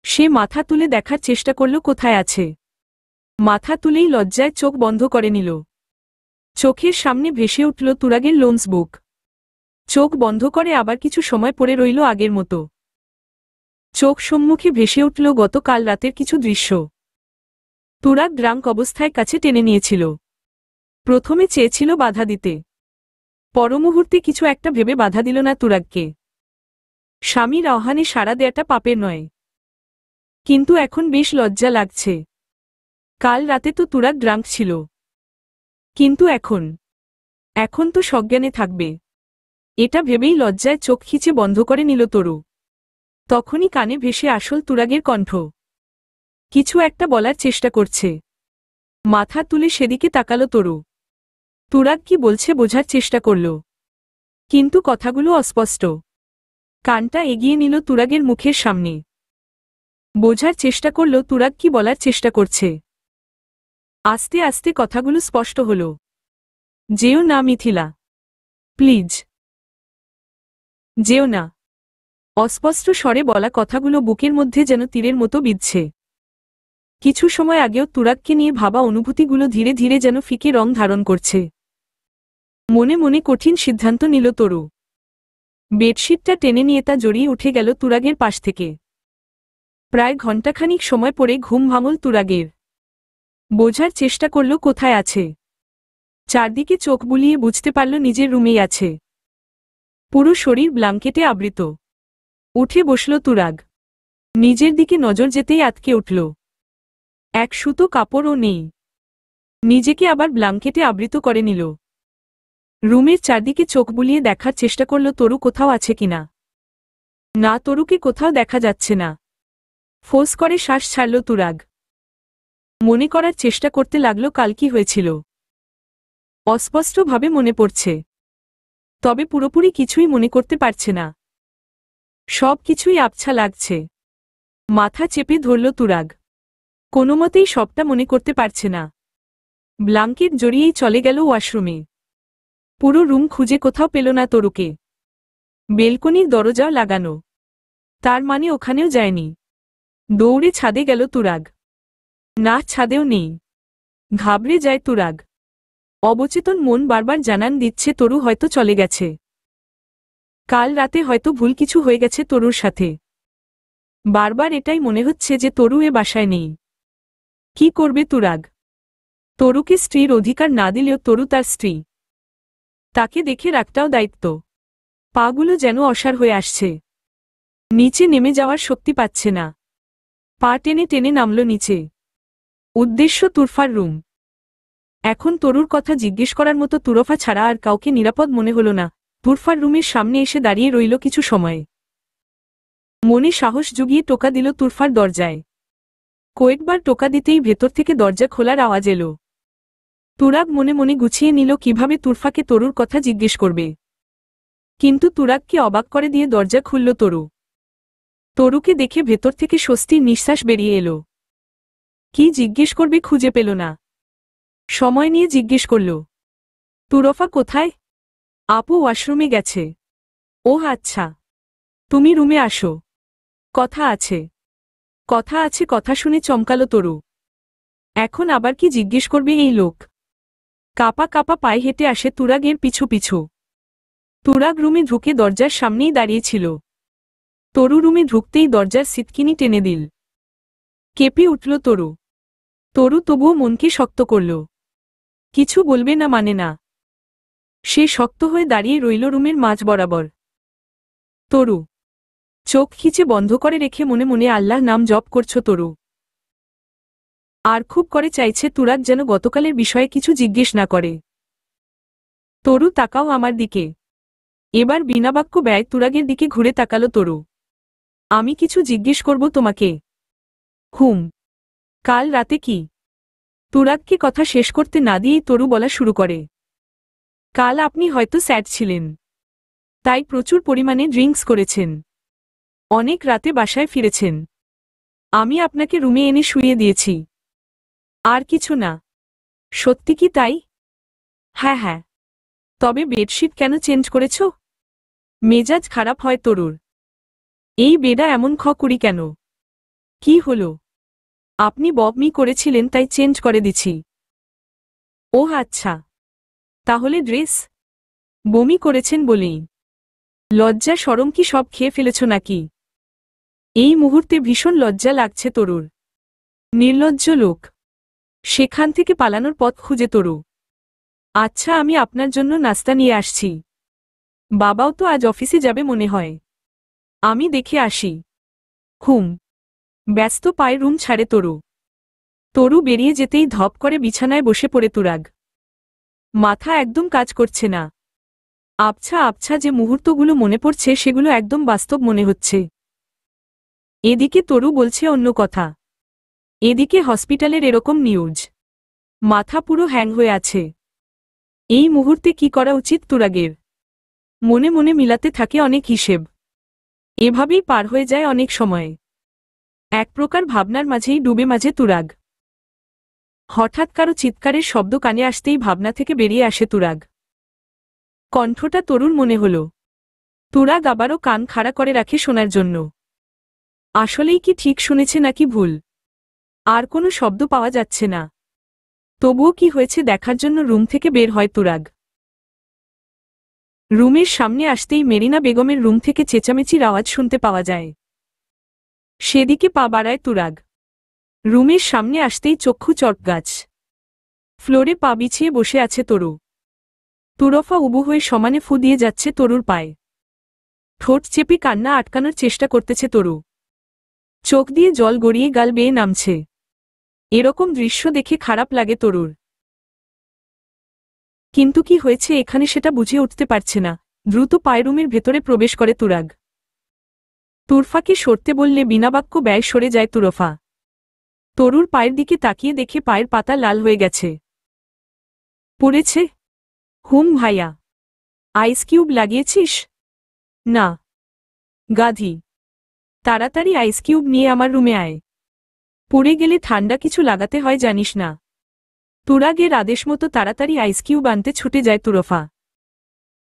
সে মাথা তুলে দেখার চেষ্টা করল কোথায় আছে। মাথা তুলেই লজ্জায় চোখ বন্ধ করে নিল। চোখের সামনে ভেসে উঠল তুরাগের লোমস বুক। চোখ বন্ধ করে আবার কিছু সময় পড়ে রইল আগের মতো। চোখ সম্মুখে ভেসে উঠল গতকাল রাতের কিছু দৃশ্য। তুরাগ ড্রাঙ্ক অবস্থায় কাছে টেনে নিয়েছিল। প্রথমে চেয়েছিল বাধা দিতে, পরমুহূর্তে কিছু একটা ভেবে বাধা দিল না তুরাগকে। স্বামীর আহ্বানে সাড়া দেয়াটা পাপের নয়, কিন্তু এখন বেশ লজ্জা লাগছে। কাল রাতে তো তুরাগ ড্রাঙ্ক ছিল, কিন্তু এখন তো সজ্ঞানে থাকবে। এটা ভেবেই লজ্জায় চোখ খিচে বন্ধ করে নিল তরু। তখনই কানে ভেসে আসল তুরাগের কণ্ঠ। কিছু একটা বলার চেষ্টা করছে। মাথা তুলে সেদিকে তাকালো তরু। তুরাগ কি বলছে বোঝার চেষ্টা করল, কিন্তু কথাগুলো অস্পষ্ট। কানটা এগিয়ে নিল তুরাগের মুখের সামনে। বোঝার চেষ্টা করল তুরাগ কি বলার চেষ্টা করছে। আস্তে আস্তে কথাগুলো স্পষ্ট হল। যেও না মিথিলা, প্লিজ যেও না। অস্পষ্ট স্বরে বলা কথাগুলো বুকের মধ্যে যেন তীরের মতো বিঁধছে। কিছু সময় আগেও তুরাগকে নিয়ে ভাবা অনুভূতিগুলো ধীরে ধীরে যেন ফিকে রং ধারণ করছে। মনে মনে কঠিন সিদ্ধান্ত নিল তরু। বেডশিটটা টেনে নিয়ে তা জড়িয়ে উঠে গেল তুরাগের পাশ থেকে। প্রায় ঘণ্টাখানিক সময় পরে ঘুম ভাঙল তুরাগের। বোঝার চেষ্টা করল কোথায় আছে। চারদিকে চোখ বুলিয়ে বুঝতে পারল নিজের রুমেই আছে। পুরো শরীর ব্ল্যাঙ্কেটে আবৃত। উঠে বসল তুরাগ। নিজের দিকে নজর যেতেই আটকে উঠল। এক সুতো কাপড়ও নেই। নিজেকে আবার ব্ল্যাঙ্কেটে আবৃত করে নিল। রুমের চারদিকে চোখ বুলিয়ে দেখার চেষ্টা করল তরু কোথাও আছে কিনা। না, তরুকে কোথাও দেখা যাচ্ছে না। ফোঁস করে শ্বাস ছাড়ল তুরাগ। মনে করার চেষ্টা করতে লাগল কাল কি হয়েছিল। অস্পষ্টভাবে মনে পড়ছে, তবে পুরোপুরি কিছুই মনে করতে পারছে না। সব কিছুই আবছা লাগছে। মাথা চেপে ধরল তুরাগ। কোনোমতেই সবটা মনে করতে পারছে না। ব্ল্যাঙ্কেট জড়িয়েই চলে গেল ওয়াশরুমে। পুরো রুম খুঁজে কোথাও পেল না তরুকে। বেলকনির দরজাও লাগানো, তার মানে ওখানেও যায়নি। দৌড়ে ছাদে গেল তুরাগ। না, ছাদেও নেই। ঘাবড়ে যায় তুরাগ। অবচেতন মন বারবার জানান দিচ্ছে তরু হয়তো চলে গেছে। কাল রাতে হয়তো ভুল কিছু হয়ে গেছে তরুর সাথে। বারবার এটাই মনে হচ্ছে যে তরু এ বাসায় নেই। কি করবে তুরাগ? তরুকে স্ত্রীর অধিকার না দিলেও তরু তার স্ত্রী। তাকে দেখে রাখটাও দায়িত্ব। পাগুলো যেন অসাড় হয়ে আসছে। নিচে নেমে যাওয়ার শক্তি পাচ্ছে না। পা টেনে টেনে নামল নিচে। উদ্দেশ্য তুরফার রুম। এখন তরুর কথা জিজ্ঞেস করার মতো তুরফা ছাড়া আর কাউকে নিরাপদ মনে হল না। তুরফার রুমের সামনে এসে দাঁড়িয়ে রইল কিছু সময়। মনে সাহস জুগিয়ে টোকা দিল তুরফার দরজায়। কয়েকবার টোকা দিতেই ভেতর থেকে দরজা খোলার আওয়াজ এলো। তুরাগ মনে মনে গুছিয়ে নিল কিভাবে তুরফাকে তরুর কথা জিজ্ঞেস করবে। কিন্তু তুরাগকে অবাক করে দিয়ে দরজা খুলল তরু। তরুকে দেখে ভেতর থেকে স্বস্তির নিঃশ্বাস বেরিয়ে এলো। কি জিজ্ঞেস করবে খুঁজে পেল না। সময় নিয়ে জিজ্ঞেস করল, তুরফা কোথায়? আপু ওয়াশরুমে গেছে। ওহ আচ্ছা, তুমি রুমে আসো, কথা আছে। কথা শুনে চমকালো তরু। এখন আবার কি জিজ্ঞেস করবে এই লোক? কাপা কাপা পায়ে হেঁটে আসে তুরাগের পিছু পিছু। তুরাগ রুমে ঢুকে দরজার সামনেই দাঁড়িয়েছিল। তরু রুমে ঢুকতেই দরজার সিটকিনি টেনে দিল। কেঁপে উঠল তরু। তরু তবুও মনকে শক্ত করল। কিছু বলবে না মানে না। সে শক্ত হয়ে দাঁড়িয়ে রইল রুমের মাঝ বরাবর। তরু চোখ খিচে বন্ধ করে রেখে মনে মনে আল্লাহ নাম জপ করছ তরু। আর খুব করে চাইছে তুরাগ যেন গতকালের বিষয়ে কিছু জিজ্ঞেস না করে। তরু তাকাও আমার দিকে। এবার বিনা বাক্য ব্যয় তুরাগের দিকে ঘুরে তাকালো তরু। আমি কিছু জিজ্ঞেস করব তোমাকে। কাল রাতে কি? তুরাগকে কথা শেষ করতে না দিয়েই তরু বলা শুরু করে। কাল আপনি হয়তো স্যাড ছিলেন, তাই প্রচুর পরিমাণে ড্রিঙ্কস করেছেন। অনেক রাতে বাসায় ফিরেছেন। আমি আপনাকে রুমে এনে শুইয়ে দিয়েছি। আর কিছু না? সত্যি কি তাই? হ্যাঁ হ্যাঁ। তবে বেডশিট কেন চেঞ্জ করেছ? মেজাজ খারাপ হয় তরুর। এই বেডা এমন খকুড়ি কেন? কি হলো? আপনি বমি করেছিলেন তাই চেঞ্জ করে দিছি। ওহ আচ্ছা, তাহলে ড্রেস? বমি করেছেন বলেই? লজ্জা শরম কি সব খেয়ে ফেলেছ নাকি? এই মুহূর্তে ভীষণ লজ্জা লাগছে তরুর। নির্লজ্জ লোক। সেখান থেকে পালানোর পথ খুঁজে তরু। আচ্ছা আমি আপনার জন্য নাস্তা নিয়ে আসছি। বাবাও তো আজ অফিসে যাবে মনে হয়। আমি দেখে আসি। ব্যস্ত পায়ে রুম ছাড়ে তরু। তরু বেরিয়ে যেতেই ধপ করে বিছানায় বসে পড়ে তুরাগ। মাথা একদম কাজ করছে না। আবছা আবছা যে মুহূর্তগুলো মনে পড়ছে সেগুলো একদম বাস্তব মনে হচ্ছে। এদিকে তরু বলছে অন্য কথা। এদিকে হসপিটালের এরকম নিউজ। মাথা পুরো হ্যাং হয়ে আছে। এই মুহূর্তে কি করা উচিত তুরাগের? মনে মনে মিলাতে থাকে অনেক হিসেব। এভাবেই পার হয়ে যায় অনেক সময়। এক প্রকার ভাবনার মাঝেই ডুবে মাঝে তুরাগ। হঠাৎ কারো চিৎকারের শব্দ কানে আসতেই ভাবনা থেকে বেরিয়ে আসে তুরাগ। কণ্ঠটা তরুর মনে হল। তুরাগ আবারও কান খাড়া করে রাখে শোনার জন্য। আসলেই কি ঠিক শুনেছে নাকি ভুল? আর কোনো শব্দ পাওয়া যাচ্ছে না। তবুও কি হয়েছে দেখার জন্য রুম থেকে বের হয় তুরাগ। রুমের সামনে আসতেই মেরিনা বেগমের রুম থেকে চেঁচামেচির আওয়াজ শুনতে পাওয়া যায়। সেদিকে পা বাড়ায় তুরাগ। রুমের সামনে আসতেই চক্ষু চটগাছ। ফ্লোরে পা বিছিয়ে বসে আছে তরু। তুরফা উবু হয়ে সমানে ফু দিয়ে যাচ্ছে তরুর পায়ে। ঠোঁট চেপে কান্না আটকানোর চেষ্টা করতেছে তরু। চোখ দিয়ে জল গড়িয়ে গাল বেয়ে নামছে। এরকম দৃশ্য দেখে খারাপ লাগে তরুর। কিন্তু কি হয়েছে এখানে সেটা বুঝে উঠতে পারছে না। দ্রুত পায়ে রুমের ভেতরে প্রবেশ করে তুরাগ। তুরফাকে সরতে বললে বিনা বাক্য ব্যয় সরে যায় তুরফা। তরুর পায়ের দিকে তাকিয়ে দেখে পায়ের পাতা লাল হয়ে গেছে। পড়েছে? ভাইয়া। আইস কিউব লাগিয়েছিস? না। গাধি। তাড়াতাড়ি আইস কিউব নিয়ে আমার রুমে আয়। পড়ে গেলে ঠান্ডা কিছু লাগাতে হয় জানিস না। তুরাগের আদেশ মতো তাড়াতাড়ি আইস কিউব আনতে ছুটে যায় তুরফা।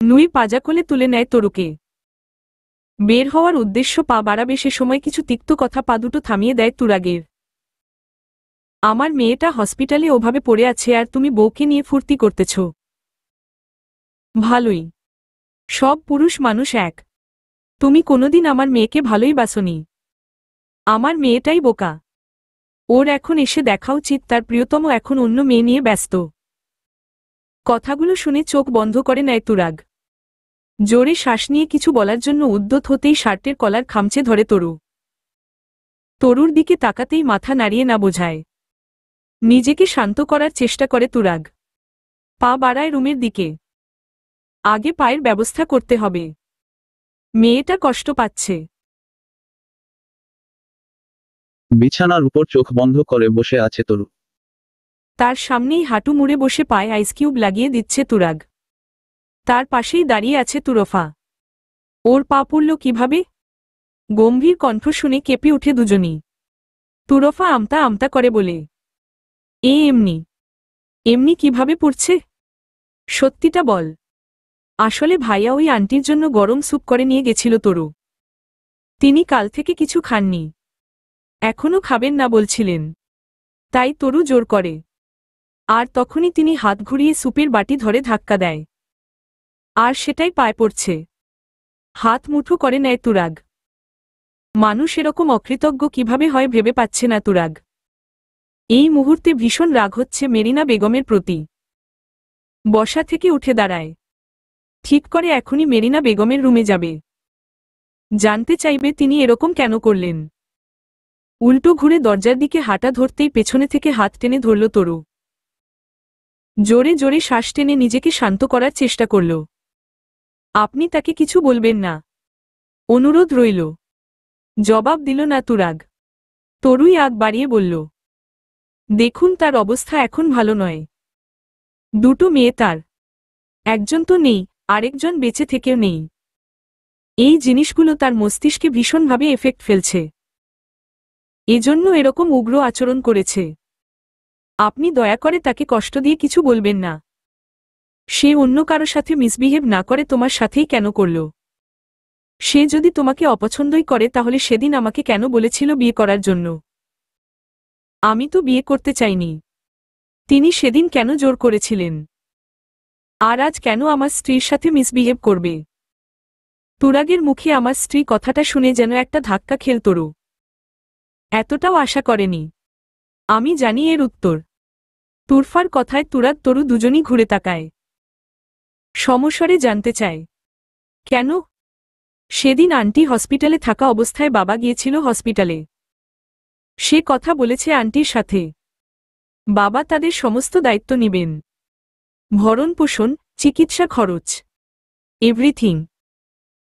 নুই পাজা কোলে তুলে নেয় তরুকে। বের হওয়ার উদ্দেশ্য পা বাড়াবে সে সময় কিছু তিক্ত কথা পা দুটো থামিয়ে দেয় তুরাগের। আমার মেয়েটা হসপিটালে ওভাবে পড়ে আছে আর তুমি বউকে নিয়ে ফুর্তি করতেছ। ভালোই। সব পুরুষ মানুষ এক। তুমি কোনোদিন আমার মেয়েকে ভালোই বাসনি। আমার মেয়েটাই বোকা। ওর এখন এসে দেখা উচিত তার প্রিয়তম এখন অন্য মেয়ে নিয়ে ব্যস্ত। কথাগুলো শুনে চোখ বন্ধ করে নেয় তুরাগ। জোরে শ্বাস নিয়ে কিছু বলার জন্য উদ্যত হতেই শার্টের কলার খামচে ধরে তরু। তরুর দিকে তাকাতেই মাথা নাড়িয়ে না বোঝায়। নিজেকে শান্ত করার চেষ্টা করে তুরাগ। পা বাড়ায় রুমের দিকে। আগে পায়ের ব্যবস্থা করতে হবে। মেয়েটা কষ্ট পাচ্ছে। বিছানার উপর চোখ বন্ধ করে বসে আছে তরু। তার সামনেই হাঁটু মুড়ে বসে পায়ে আইসকিউব লাগিয়ে দিচ্ছে তুরাগ। তার পাশেই দাঁড়িয়ে আছে তুরফা। ওর পা পড়ল কিভাবে? গম্ভীর কণ্ঠ শুনে কেঁপে উঠে দুজনই। তুরফা আমতা আমতা করে বলে, এমনি এমনি কিভাবে পড়ছে? সত্যিটা বল। আসলে ভাইয়া ওই আন্টির জন্য গরম স্যুপ করে নিয়ে গেছিল তরু। তিনি কাল থেকে কিছু খাননি, এখনো খাবেন না বলছিলেন। তাই তরু জোর করে। আর তখনই তিনি হাত ঘুরিয়ে স্যুপের বাটি ধরে ধাক্কা দেয়। আর সেটাই পায়ে পড়ছে। হাত মুঠো করে নেয় তুরাগ। মানুষ এরকম অকৃতজ্ঞ কিভাবে হয় ভেবে পাচ্ছে না তুরাগ। এই মুহূর্তে ভীষণ রাগ হচ্ছে মেরিনা বেগমের প্রতি। বসা থেকে উঠে দাঁড়ায়। ঠিক করে এখনই মেরিনা বেগমের রুমে যাবে। জানতে চাইবে তিনি এরকম কেন করলেন। উল্টো ঘুরে দরজার দিকে হাঁটা ধরতেই পেছনে থেকে হাত টেনে ধরল তরু। জোরে জোরে শ্বাস টেনে নিজেকে শান্ত করার চেষ্টা করল। আপনি তাকে কিছু বলবেন না, অনুরোধ রইল। জবাব দিল না তুরাগ। তরুই আগ বাড়িয়ে বলল, দেখুন তার অবস্থা এখন ভালো নয়। দুটো মেয়ে তার, একজন তো নেই, আরেকজন বেঁচে থেকেও নেই। এই জিনিসগুলো তার মস্তিষ্কে ভীষণভাবে এফেক্ট ফেলছে। এজন্য এরকম উগ্র আচরণ করেছে। আপনি দয়া করে তাকে কষ্ট দিয়ে কিছু বলবেন না। সে অন্য কারো সাথে মিসবিহেভ না করে তোমার সাথেই কেন করল? সে যদি তোমাকে অপছন্দই করে তাহলে সেদিন আমাকে কেন বলেছিল বিয়ে করার জন্য? আমি তো বিয়ে করতে চাইনি। তিনি সেদিন কেন জোর করেছিলেন? আর আজ কেন আমার স্ত্রীর সাথে মিসবিহেভ করবে? তুরাগের মুখে আমার স্ত্রী কথাটা শুনে যেন একটা ধাক্কা খেল তরু। এতটাও আশা করেনি। আমি জানি এর উত্তর। তুরফার কথায় তুরাগ তরু দুজনই ঘুরে তাকায়। সমস্বরে জানতে চায়, কেন? সেদিন আন্টি হসপিটালে থাকা অবস্থায় বাবা গিয়েছিল হসপিটালে। সে কথা বলেছে আন্টির সাথে। বাবা তাদের সমস্ত দায়িত্ব নেবেন। ভরণ পোষণ, চিকিৎসা খরচ, এভরিথিং।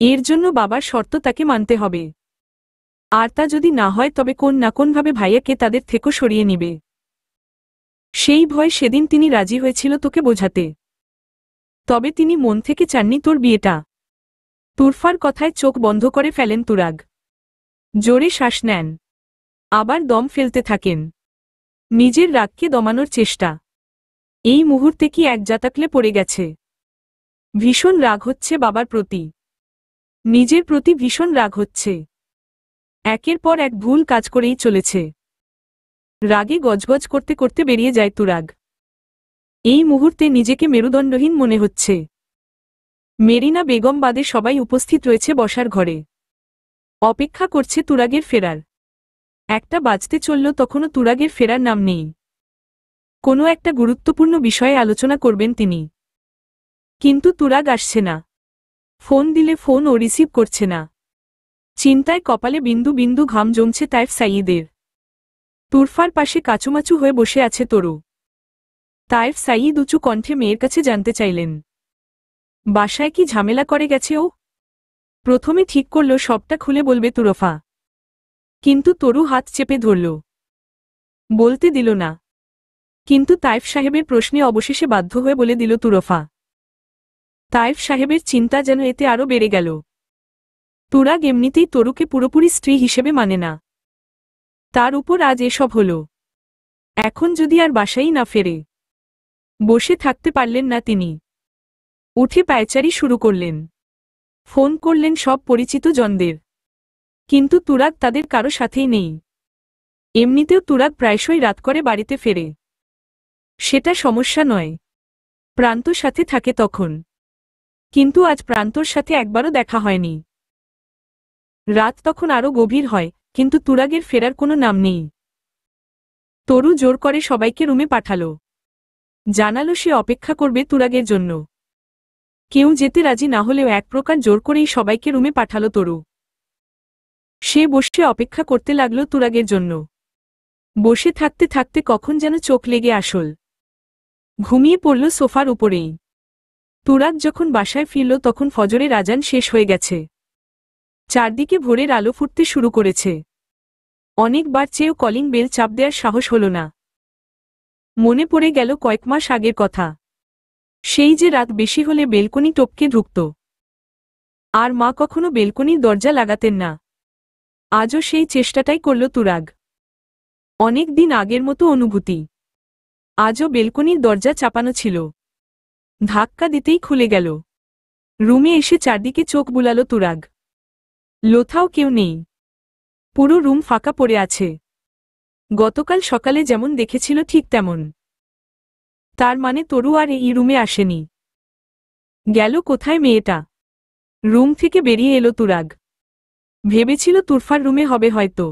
এর জন্য বাবার শর্ত তাকে মানতে হবে। আর তা যদি না হয় তবে কোন না কোনভাবে ভাইয়াকে তাদের থেকে সরিয়ে নিবে। সেই ভয় সেদিন তিনি রাজি হয়েছিল তোকে বোঝাতে। তবে তিনি মন থেকে চাননি তোর বিয়েটা। তুরফার কথায় চোখ বন্ধ করে ফেলেন তুরাগ। জোরে শ্বাস নেন। আবার দম ফেলতে থাকেন। নিজের রাগকে দমানোর চেষ্টা। এই মুহূর্তে কি এক জাতাকলে পড়ে গেছে। ভীষণ রাগ হচ্ছে বাবার প্রতি। নিজের প্রতি ভীষণ রাগ হচ্ছে। একের পর এক ভুল কাজ করেই চলেছে। রাগে গজগজ করতে করতে বেরিয়ে যায় তুরাগ। এই মুহূর্তে নিজেকে মেরুদণ্ডহীন মনে হচ্ছে। মেরিনা বেগম বাদে সবাই উপস্থিত রয়েছে বসার ঘরে। অপেক্ষা করছে তুরাগের ফেরার। একটা বাজতে চলল তখনও তুরাগের ফেরার নাম নেই। কোনো একটা গুরুত্বপূর্ণ বিষয়ে আলোচনা করবেন তিনি। কিন্তু তুরাগ আসছে না। ফোন দিলে ফোন ও রিসিভ করছে না। চিন্তায় কপালে বিন্দু বিন্দু ঘাম জমছে তাইফ সাইয়িদের। তুরফার পাশে কাচুমাচু হয়ে বসে আছে তরু। তাইফ সাইয়িদ উঁচু কণ্ঠে মেয়ের কাছে জানতে চাইলেন, বাসায় কি ঝামেলা করে গেছে ও? প্রথমে ঠিক করল সবটা খুলে বলবে তুরফা। কিন্তু তরু হাত চেপে ধরল। বলতে দিল না। কিন্তু তাইফ সাহেবের প্রশ্নে অবশেষে বাধ্য হয়ে বলে দিল তুরফা। তাইফ সাহেবের চিন্তা যেন এতে আরও বেড়ে গেল। তুরাগ এমনিতেই তরুকে পুরোপুরি স্ত্রী হিসেবে মানে না। তার উপর আজ এসব হল। এখন যদি আর বাসাই না ফেরে। বসে থাকতে পারলেন না তিনি। উঠে পায়চারি শুরু করলেন। ফোন করলেন সব পরিচিত জনদের। কিন্তু তুরাগ তাদের কারো সাথেই নেই। এমনিতেও তুরাগ প্রায়শই রাত করে বাড়িতে ফেরে। সেটা সমস্যা নয়। প্রান্তর সাথে থাকে তখন। কিন্তু আজ প্রান্তর সাথে একবারও দেখা হয়নি। রাত তখন আরও গভীর হয়, কিন্তু তুরাগের ফেরার কোনো নাম নেই। তরু জোর করে সবাইকে রুমে পাঠালো। জানালো সে অপেক্ষা করবে তুরাগের জন্য। কেউ যেতে রাজি না হলেও এক প্রকার জোর করেই সবাইকে রুমে পাঠালো তরু। সে বসে অপেক্ষা করতে লাগলো তুরাগের জন্য। বসে থাকতে থাকতে কখন যেন চোখ লেগে আসল ঘুমিয়ে পড়ল সোফার উপরেই। তুরাগ যখন বাসায় ফিরল তখন ফজরের আজান শেষ হয়ে গেছে। চারদিকে ভোরের আলো ফুটতে শুরু করেছে। অনেকবার চেয়েও কলিং বেল চাপ দেওয়ার সাহস হল না। মনে পড়ে গেল কয়েক মাস আগের কথা। সেই যে রাত বেশি হলে বেলকনি টপকে ঢুকত, আর মা কখনো বেলকনির দরজা লাগাতেন না। আজও সেই চেষ্টাটাই করল তুরাগ। অনেক দিন আগের মতো অনুভূতি। আজও বেলকনির দরজা চাপানো ছিল। ধাক্কা দিতেই খুলে গেল। রুমে এসে চারদিকে চোখ বুলালো তুরাগ। লোথাও কেউ নেই। পুরো রুম ফাঁকা পড়ে আছে। গতকাল সকালে যেমন দেখেছিল ঠিক তেমন। তার মানে তরু আর এই রুমে আসেনি। গেল কোথায় মেয়েটা? রুম থেকে বেরিয়ে এলো তুরাগ। ভেবেছিল তুরফার রুমে হবে হয়তো,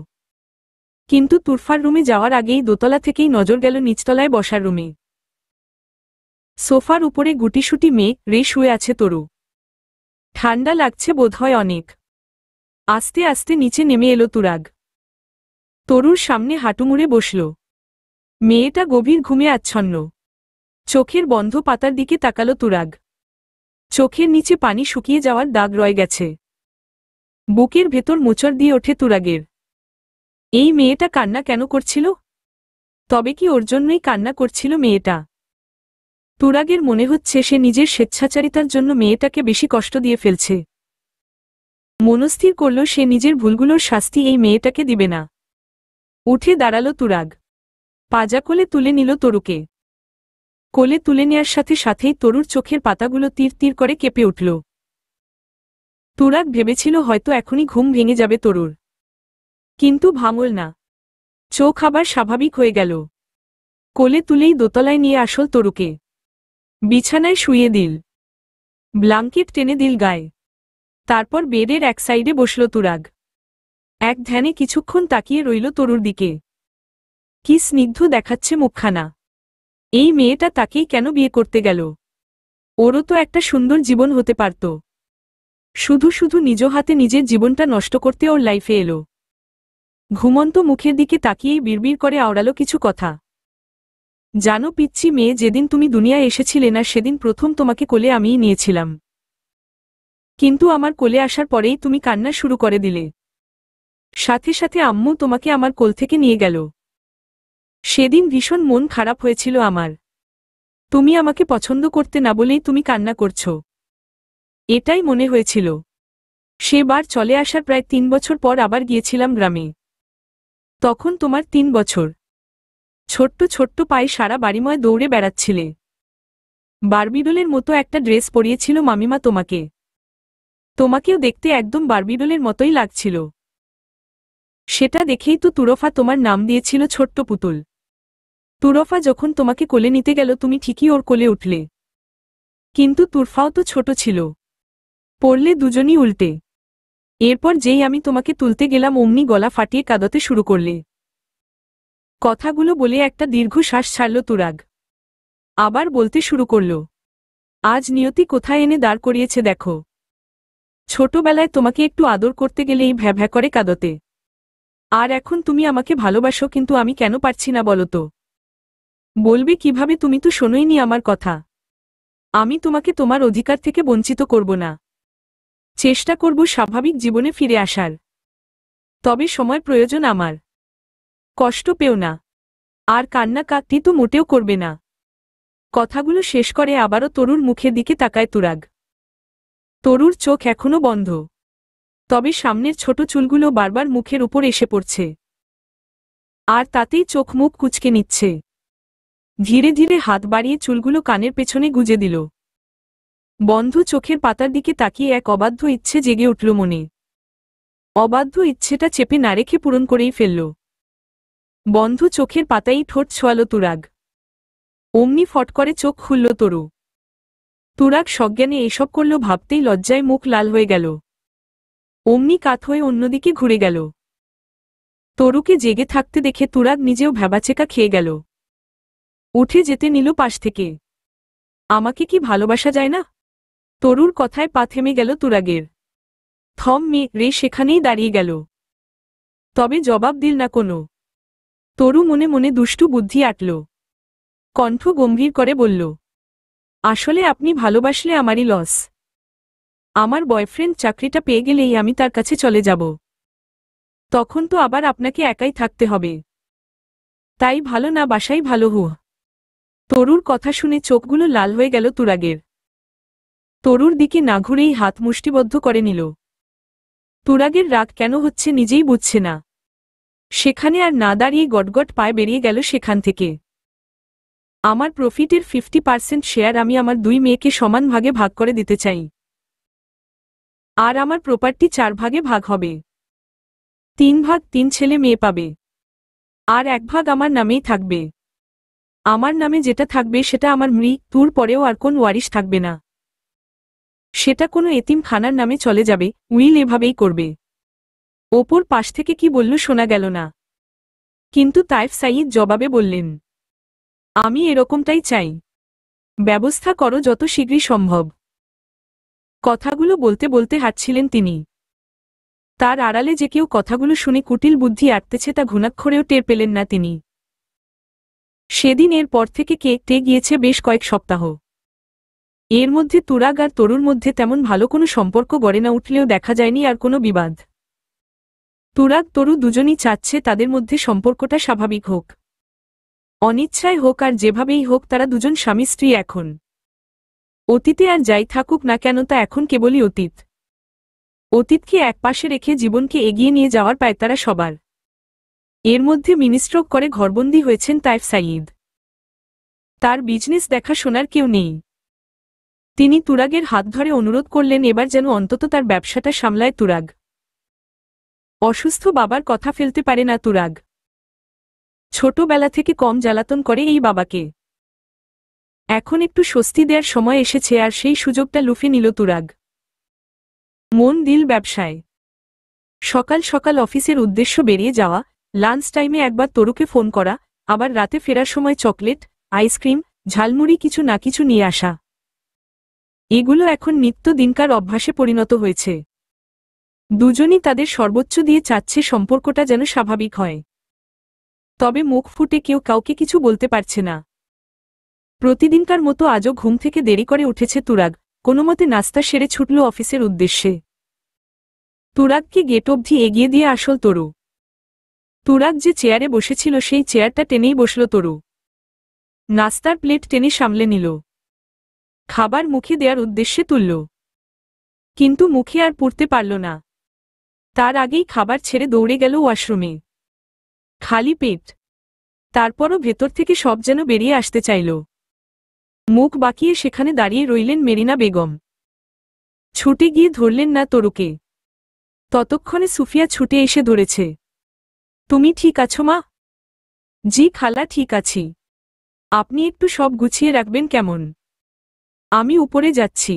কিন্তু তুরফার রুমে যাওয়ার আগেই দোতলা থেকেই নজর গেল নিচতলায় বসার রুমে। সোফার উপরে গুটিসুটি মেয়ে শুয়ে আছে তরু। ঠান্ডা লাগছে বোধহয় অনেক। আস্তে আস্তে নিচে নেমে এলো তুরাগ। তরুর সামনে হাঁটু মুড়ে বসল। মেয়েটা গভীর ঘুমে আচ্ছন্ন। চোখের বন্ধ পাতার দিকে তাকালো তুরাগ। চোখের নিচে পানি শুকিয়ে যাওয়ার দাগ রয়ে গেছে। বুকের ভেতর মোচড় দিয়ে ওঠে তুরাগের। এই মেয়েটা কান্না কেন করছিল? তবে কি ওর জন্যই কান্না করছিল মেয়েটা? তুরাগের মনে হচ্ছে সে নিজের স্বেচ্ছাচারিতার জন্য মেয়েটাকে বেশি কষ্ট দিয়ে ফেলছে। মনস্থির করল সে নিজের ভুলগুলোর শাস্তি এই মেয়েটাকে দিবে না। উঠে দাঁড়ালো তুরাগ। পাজা কোলে তুলে নিল তরুকে। কোলে তুলে নেয়ার সাথে সাথেই তরুর চোখের পাতাগুলো তীর তীর করে কেঁপে উঠল। তুরাগ ভেবেছিল হয়তো এখনই ঘুম ভেঙে যাবে তরুর, কিন্তু ভাঙল না। চোখ আবার স্বাভাবিক হয়ে গেল। কোলে তুলেই দোতলায় নিয়ে আসল তরুকে। বিছানায় শুইয়ে দিল। ব্লাঙ্কেট টেনে দিল গায়ে। তারপর বেডের এক সাইডে বসল তুরাগ। এক ধ্যানে কিছুক্ষণ তাকিয়ে রইল তরুর দিকে। কি স্নিগ্ধ দেখাচ্ছে মুখখানা। এই মেয়েটা তাকেই কেন বিয়ে করতে গেল? ওরও তো একটা সুন্দর জীবন হতে পারত। শুধু শুধু নিজ হাতে নিজের জীবনটা নষ্ট করতে ওর লাইফে এলো। ঘুমন্ত মুখের দিকে তাকিয়েই বিড়বিড় করে আওড়ালো কিছু কথা। জানো পিচ্চি মেয়ে, যেদিন তুমি দুনিয়ায় এসেছিলে না সেদিন প্রথম তোমাকে কোলে আমিই নিয়েছিলাম। কিন্তু আমার কোলে আসার পরেই তুমি কান্না শুরু করে দিলে। সাথে সাথে আম্মু তোমাকে আমার কোল থেকে নিয়ে গেল। সেদিন ভীষণ মন খারাপ হয়েছিল আমার। তুমি আমাকে পছন্দ করতে না বলেই তুমি কান্না করছো, এটাই মনে হয়েছিল। সেবার চলে আসার প্রায় 3 বছর পর আবার গিয়েছিলাম গ্রামে। তখন তোমার 3 বছর। ছোট্ট ছোট্ট পায়ে সারা বাড়িময় দৌড়ে বেড়াচ্ছিলে। বারবিডোলের মতো একটা ড্রেস পরিয়েছিল মামিমা তোমাকে। তোমাকেও দেখতে একদম বারবিডোলের মতোই লাগছিল। সেটা দেখেই তো তুরফা তোমার নাম দিয়েছিল ছোট্ট পুতুল। তুরফা যখন তোমাকে কোলে নিতে গেল তুমি ঠিকই ওর কোলে উঠলে। কিন্তু তুরফাও তো ছোট ছিল। পড়লে দুজনই উল্টে। এরপর যেই আমি তোমাকে তুলতে গেলাম অমনি গলা ফাটিয়ে কাঁদতে শুরু করলে। কথাগুলো বলে একটা দীর্ঘ শ্বাস ছাড়ল তুরাগ। আবার বলতে শুরু করল, আজ নিয়তি কোথায় এনে দাঁড় করিয়েছে দেখো। ছোটবেলায় তোমাকে একটু আদর করতে গেলেই ভ্যা ভ্যা করে কাঁদতে। আর এখন তুমি আমাকে ভালোবাসো, কিন্তু আমি কেন পারছি না বলো তো? বলবে কিভাবে? তুমি তো শোনোইনি আমার কথা। আমি তোমাকে তোমার অধিকার থেকে বঞ্চিত করব না। চেষ্টা করব স্বাভাবিক জীবনে ফিরে আসার। তবে সময় প্রয়োজন আমার। কষ্ট পেও না। আর কান্না কাকটি তো মোটেও করবে না। কথাগুলো শেষ করে আবারও তরুর মুখের দিকে তাকায় তুরাগ। তরুর চোখ এখনো বন্ধ, তবে সামনের ছোট চুলগুলো বারবার মুখের উপর এসে পড়ছে। আর তাতেই চোখ মুখ কুঁচকে নিচ্ছে। ধীরে ধীরে হাত বাড়িয়ে চুলগুলো কানের পেছনে গুজে দিল। বন্ধ চোখের পাতার দিকে তাকিয়ে এক অবাধ্য ইচ্ছে জেগে উঠল মনে। অবাধ্য ইচ্ছেটা চেপে না রেখে পূরণ করেই ফেলল। বন্ধ চোখের পাতাই ঠোঁট ছোঁয়াল তুরাগ। অমনি ফট করে চোখ খুলল তরু। তুরাগ সজ্ঞানে এসব করল ভাবতেই লজ্জায় মুখ লাল হয়ে গেল। অমনি কাত হয়ে অন্যদিকে ঘুরে গেল। তরুকে জেগে থাকতে দেখে তুরাগ নিজেও ভ্যাবাচেকা খেয়ে গেল। উঠে যেতে নিল পাশ থেকে। আমাকে কি ভালোবাসা যায় না? তরুর কথায় পা থেমে গেল তুরাগের। থম মেয়ে সেখানেই দাঁড়িয়ে গেল। তবে জবাব দিল না কোনো। তরু মনে মনে দুষ্টু বুদ্ধি আটল। কণ্ঠ গম্ভীর করে বলল, আসলে আপনি ভালোবাসলে আমারই লস। আমার বয়ফ্রেন্ড চাকরিটা পেয়ে গেলেই আমি তার কাছে চলে যাব। তখন তো আবার আপনাকে একাই থাকতে হবে। তাই ভালো না বাসাই ভালো হু। তরুর কথা শুনে চোখগুলো লাল হয়ে গেল তুরাগের। তরুর দিকে না ঘুরেই হাত মুষ্টিবদ্ধ করে নিল। তুরাগের রাগ কেন হচ্ছে নিজেই বুঝছে না। সেখানে আর না দাঁড়িয়ে গটগট পায়ে বেরিয়ে গেল সেখান থেকে। আমার প্রফিটের 50% শেয়ার আমি আমার 2 মেয়েকে সমান ভাগে ভাগ করে দিতে চাই। আর আমার প্রপার্টি 4 ভাগে ভাগ হবে। 3 ভাগ 3 ছেলে মেয়ে পাবে। আর 1 ভাগ আমার নামেই থাকবে। আমার নামে যেটা থাকবে সেটা আমার মৃত্যুর পরেও আর কোন ওয়ারিশ থাকবে না। সেটা কোনো এতিমখানার নামে চলে যাবে। উইল এভাবেই করবে। ওপর পাশ থেকে কি বলল শোনা গেল না। কিন্তু তাইফ সাইদ জবাবে বললেন, আমি এরকমটাই চাই। ব্যবস্থা করো যত শীঘ্রই সম্ভব। কথাগুলো বলতে বলতে হাঁটছিলেন তিনি। তার আড়ালে যে কেউ কথাগুলো শুনে কুটিল বুদ্ধি আটতেছে তা ঘুণাক্ষরেও টের পেলেন না তিনি। সেদিন এর পর থেকে কেটে গিয়েছে বেশ কয়েক সপ্তাহ। এর মধ্যে তুরাগ আর তরুর মধ্যে তেমন ভালো কোনো সম্পর্ক গড়ে না উঠলেও দেখা যায়নি আর কোনো বিবাদ। তুরাগ তরু দুজনই চাচ্ছে তাদের মধ্যে সম্পর্কটা স্বাভাবিক হোক। অনিচ্ছায় হোক আর যেভাবেই হোক তারা দুজন স্বামী স্ত্রী এখন। অতীতে আর যাই থাকুক না কেন তা এখন কেবলই অতীত। অতীতকে একপাশে রেখে জীবনকে এগিয়ে নিয়ে যাওয়ার পায়তারা সবার। এর মধ্যে মিনিস্ট্রোক করে ঘরবন্দি হয়েছেন তাইফ সাইদ। তার বিজনেস দেখাশোনার কেউ নেই। তিনি তুরাগের হাত ধরে অনুরোধ করলেন এবার যেন অন্তত তার ব্যবসাটা সামলায় তুরাগ। অসুস্থ বাবার কথা ফেলতে পারে না তুরাগ। ছোটবেলা থেকে কম জ্বালাতন করে এই বাবাকে। এখন একটু স্বস্তি দেওয়ার সময় এসেছে আর সেই সুযোগটা লুফে নিল তুরাগ। মন দিল ব্যবসায়। সকাল সকাল অফিসের উদ্দেশ্য বেরিয়ে যাওয়া, লাঞ্চ টাইমে একবার তরুকে ফোন করা, আবার রাতে ফেরার সময় চকলেট, আইসক্রিম, ঝালমুড়ি কিছু না কিছু নিয়ে আসা। এগুলো এখন নিত্য দিনকার অভ্যাসে পরিণত হয়েছে। দুজনই তাদের সর্বোচ্চ দিয়ে চাচ্ছে সম্পর্কটা যেন স্বাভাবিক হয়। তবে মুখ ফুটে কেউ কাউকে কিছু বলতে পারছে না। প্রতিদিনকার মতো আজও ঘুম থেকে দেরি করে উঠেছে তুরাগ। কোনোমতে নাস্তা সেরে ছুটল অফিসের উদ্দেশ্যে। তুরাগকে গেট অবধি এগিয়ে দিয়ে আসল তরু। তুরাগ যে চেয়ারে বসেছিল সেই চেয়ারটা টেনেই বসল তরু। নাস্তার প্লেট টেনে সামলে নিল। খাবার মুখে দেওয়ার উদ্দেশ্যে তুলল। কিন্তু মুখে আর পুরতে পারল না। তার আগেই খাবার ছেড়ে দৌড়ে গেল ওয়াশরুমে। খালি পেট। তারপরও ভেতর থেকে সব যেন বেরিয়ে আসতে চাইল। মুখ বাঁকিয়ে সেখানে দাঁড়িয়ে রইলেন মেরিনা বেগম। ছুটে গিয়ে ধরলেন না তরুকে। ততক্ষণে সুফিয়া ছুটে এসে ধরেছে। তুমি ঠিক আছো মা? জি খালা ঠিক আছি। আপনি একটু সব গুছিয়ে রাখবেন কেমন? আমি উপরে যাচ্ছি।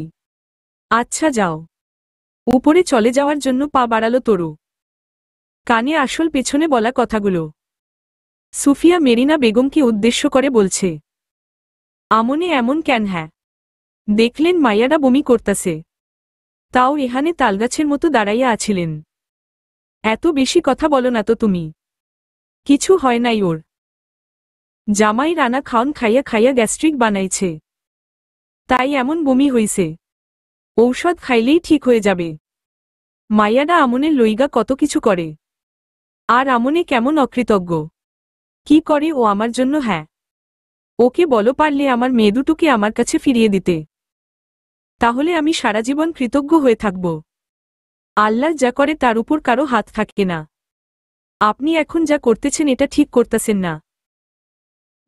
আচ্ছা যাও। উপরে চলে যাওয়ার জন্য পা বাড়াল তরু। কানে আসল পেছনে বলা কথাগুলো সুফিয়া মেরিনা বেগমকে উদ্দেশ্য করে বলছে। আমনে এমন কেন? হ্যাঁ, দেখলেন মাইয়ারা বমি করতাছে, তাও এখানে তালগাছের মতো দাঁড়াইয়া আছিলেন। এত বেশি কথা বলো না তো তুমি। কিছু হয় নাই ওর। জামাই রানা খাওন খাইয়া খাইয়া গ্যাস্ট্রিক বানাইছে, তাই এমন বমি হইছে। ঔষধ খাইলেই ঠিক হয়ে যাবে। মাইয়ারা আমনের লইগা কত কিছু করে। আর আমনে কেমন অকৃতজ্ঞ। কি করে ও আমার জন্য? হ্যাঁ, ওকে বলো পারলে আমার মেয়ে দুটোকে আমার কাছে ফিরিয়ে দিতে। তাহলে আমি সারা জীবন কৃতজ্ঞ হয়ে থাকব। আল্লাহ যা করে তার উপর কারো হাত থাকে না। আপনি এখন যা করতেছেন এটা ঠিক করতেছেন না।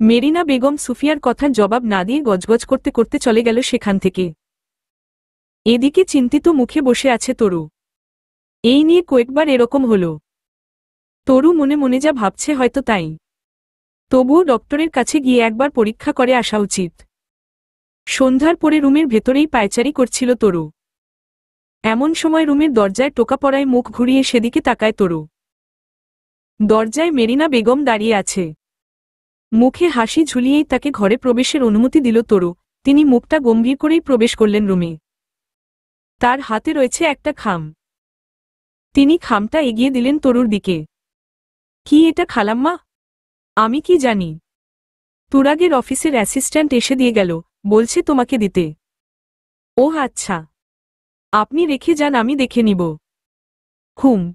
মেরিনা বেগম সুফিয়ার কথার জবাব না দিয়ে গজগজ করতে করতে চলে গেল সেখান থেকে। এদিকে চিন্তিত মুখে বসে আছে তরু। এই নিয়ে কয়েকবার এরকম হল। তরু মনে মনে যা ভাবছে হয়তো তাই। তবুও ডক্টরের কাছে গিয়ে একবার পরীক্ষা করে আসা উচিত। সন্ধ্যার পরে রুমের ভেতরেই পায়চারি করছিল তরু। এমন সময় রুমের দরজায় টোকা পড়ায় মুখ ঘুরিয়ে সেদিকে তাকায় তরু। দরজায় মেরিনা বেগম দাঁড়িয়ে আছে। মুখে হাসি ঝুলিয়েই তাকে ঘরে প্রবেশের অনুমতি দিল তরু। তিনি মুখটা গম্ভীর করেই প্রবেশ করলেন রুমে। তার হাতে রয়েছে একটা খাম। তিনি খামটা এগিয়ে দিলেন তরুর দিকে। কি এটা খালাম্মা? আমি কি জানি। তুরাগের অফিসের অ্যাসিস্ট্যান্ট এসে দিয়ে গেল, বলছে তোমাকে দিতে। ওহ আচ্ছা, আপনি রেখে যান, আমি দেখে নিব। হুম।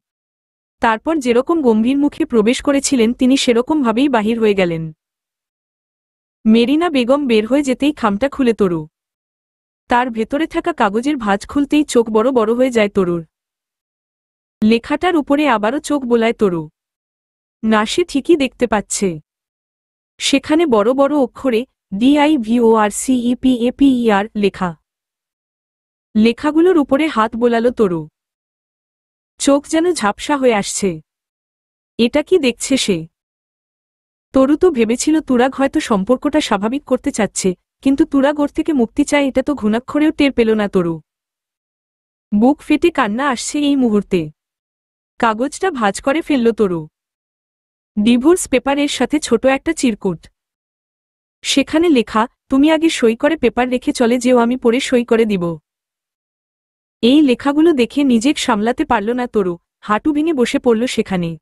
তারপর যেরকম গম্ভীর মুখে প্রবেশ করেছিলেন তিনি সেরকমভাবেই বাহির হয়ে গেলেন। মেরিনা বেগম বের হয়ে যেতেই খামটা খুলে তরু। তার ভেতরে থাকা কাগজের ভাঁজ খুলতেই চোখ বড় বড় হয়ে যায় তরুর। লেখাটার উপরে আবারও চোখ বোলায় তরু। না, সে ঠিকই দেখতে পাচ্ছে। সেখানে বড় বড় অক্ষরে DIVORCEPAPER লেখা। লেখাগুলোর উপরে হাত বোলালো তরু। চোখ যেন ঝাপসা হয়ে আসছে। এটা কি দেখছে সে? তরু তো ভেবেছিল তুরাগ হয়তো সম্পর্কটা স্বাভাবিক করতে চাচ্ছে, কিন্তু তুরাগ ওর থেকে মুক্তি চায় এটা তো ঘুণাক্ষরেও টের পেল না তরু। বুক ফেটে কান্না আসছে এই মুহূর্তে। কাগজটা ভাঁজ করে ফেলল তরু। ডিভোর্স পেপারের সাথে ছোট একটা চিরকুট। সেখানে লেখা, তুমি আগে সই করে পেপার রেখে চলে যেও, আমি পরে সই করে দিব। এই লেখাগুলো দেখে নিজেকে সামলাতে পারল না তরু, হাঁটু ভেঙে বসে পড়ল সেখানে।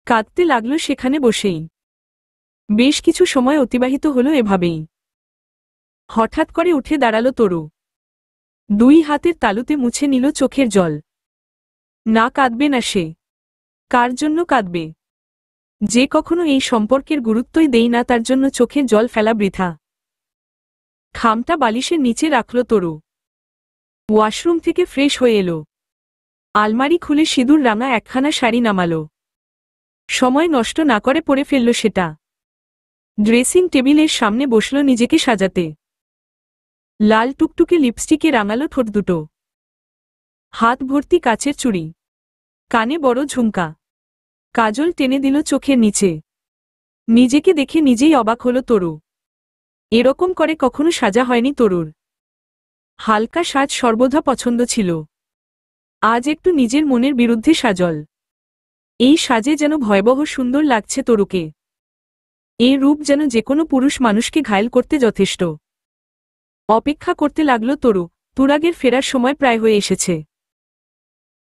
কাঁদতে লাগল সেখানে বসেই। বেশ কিছু সময় অতিবাহিত হল এভাবেই। হঠাৎ করে উঠে দাঁড়াল তরু। দুই হাতের তালুতে মুছে নিল চোখের জল। না, কাঁদবে না সে। কার জন্য কাঁদবে? যে কখনো এই সম্পর্কের গুরুত্বই দেই না তার জন্য চোখের জল ফেলা বৃথা। খামটা বালিশের নিচে রাখল তরু। ওয়াশরুম থেকে ফ্রেশ হয়ে এলো। আলমারি খুলে সিঁদুর রাঙা একখানা শাড়ি নামাল। সময় নষ্ট না করে পরে ফেলল সেটা। ড্রেসিং টেবিলের সামনে বসল নিজেকে সাজাতে। লাল টুকটুকে লিপস্টিকে রাঙালো ঠোঁট দুটো। হাত ভর্তি কাচের চুড়ি। কানে বড় ঝুমকা। কাজল টেনে দিল চোখের নিচে। নিজেকে দেখে নিজেই অবাক হল তরু। এরকম করে কখনো সাজা হয়নি তরুর। হালকা সাজ সর্বদা পছন্দ ছিল। আজ একটু নিজের মনের বিরুদ্ধে সাজল। এই সাজে যেন ভয়াবহ সুন্দর লাগছে তরুকে। এই রূপ যেন যেকোনো পুরুষ মানুষকে ঘায়েল করতে যথেষ্ট। অপেক্ষা করতে লাগল তরু। তুরাগের ফেরার সময় প্রায় হয়ে এসেছে।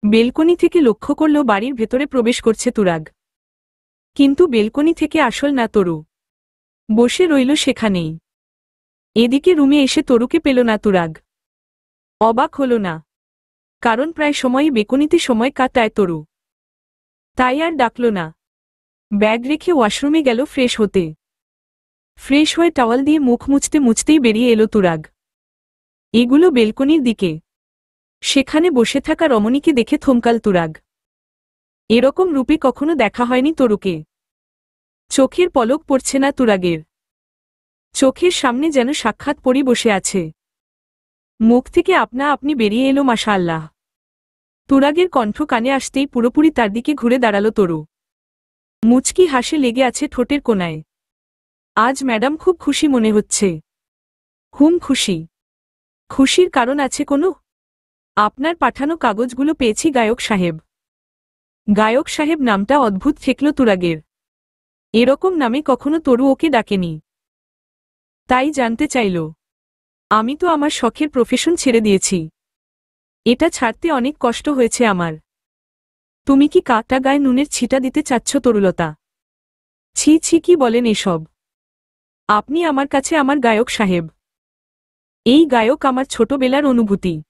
বেলকনি থেকে লক্ষ্য করল বাড়ির ভেতরে প্রবেশ করছে তুরাগ। কিন্তু বেলকনি থেকে আসল না তরু। বসে রইল সেখানেই। এদিকে রুমে এসে তরুকে পেল না তুরাগ। অবাক হল না, কারণ প্রায় সময়ই বেলকনিতে সময় কাটায় তরু। তাই আর ডাকল না। ব্যাগ রেখে ওয়াশরুমে গেল ফ্রেশ হতে। ফ্রেশ হয়ে টাওয়াল দিয়ে মুখ মুছতে মুছতেই বেরিয়ে এলো তুরাগ। এগুলো বেলকনির দিকে। সেখানে বসে থাকা রমণীকে দেখে থমকাল তুরাগ। এরকম রূপে কখনো দেখা হয়নি তরুকে। চোখের পলক পড়ছে না তুরাগের। চোখের সামনে যেন সাক্ষাৎ পরি বসে আছে। মুখ থেকে আপনা আপনি বেরিয়ে এলো মাশাআল্লাহ। তুরাগের কণ্ঠ কানে আসতেই পুরোপুরি তার দিকে ঘুরে দাঁড়াল তরু। মুচকি হাসি লেগে আছে ঠোঁটের কোণায়। আজ ম্যাডাম খুব খুশি মনে হচ্ছে। হুম, খুশি। খুশির কারণ আছে কোনো? আপনার পাঠানো কাগজগুলো পেয়েছি গায়ক সাহেব। গায়ক সাহেব নামটা অদ্ভুত ঠেকল তুরাগের। এরকম নামে কখনো তরু ওকে ডাকেনি। তাই জানতে চাইল। আমি তো আমার শখের প্রফেশন ছেড়ে দিয়েছি। এটা ছাড়তে অনেক কষ্ট হয়েছে আমার। তুমি কি কাকটা গায়ে নুনের ছিটা দিতে চাচ্ছ তরুলতা? ছি ছি, কি বলেন এসব? আপনি আমার কাছে আমার গায়ক সাহেব। এই গায়ক আমার ছোটবেলার অনুভূতি।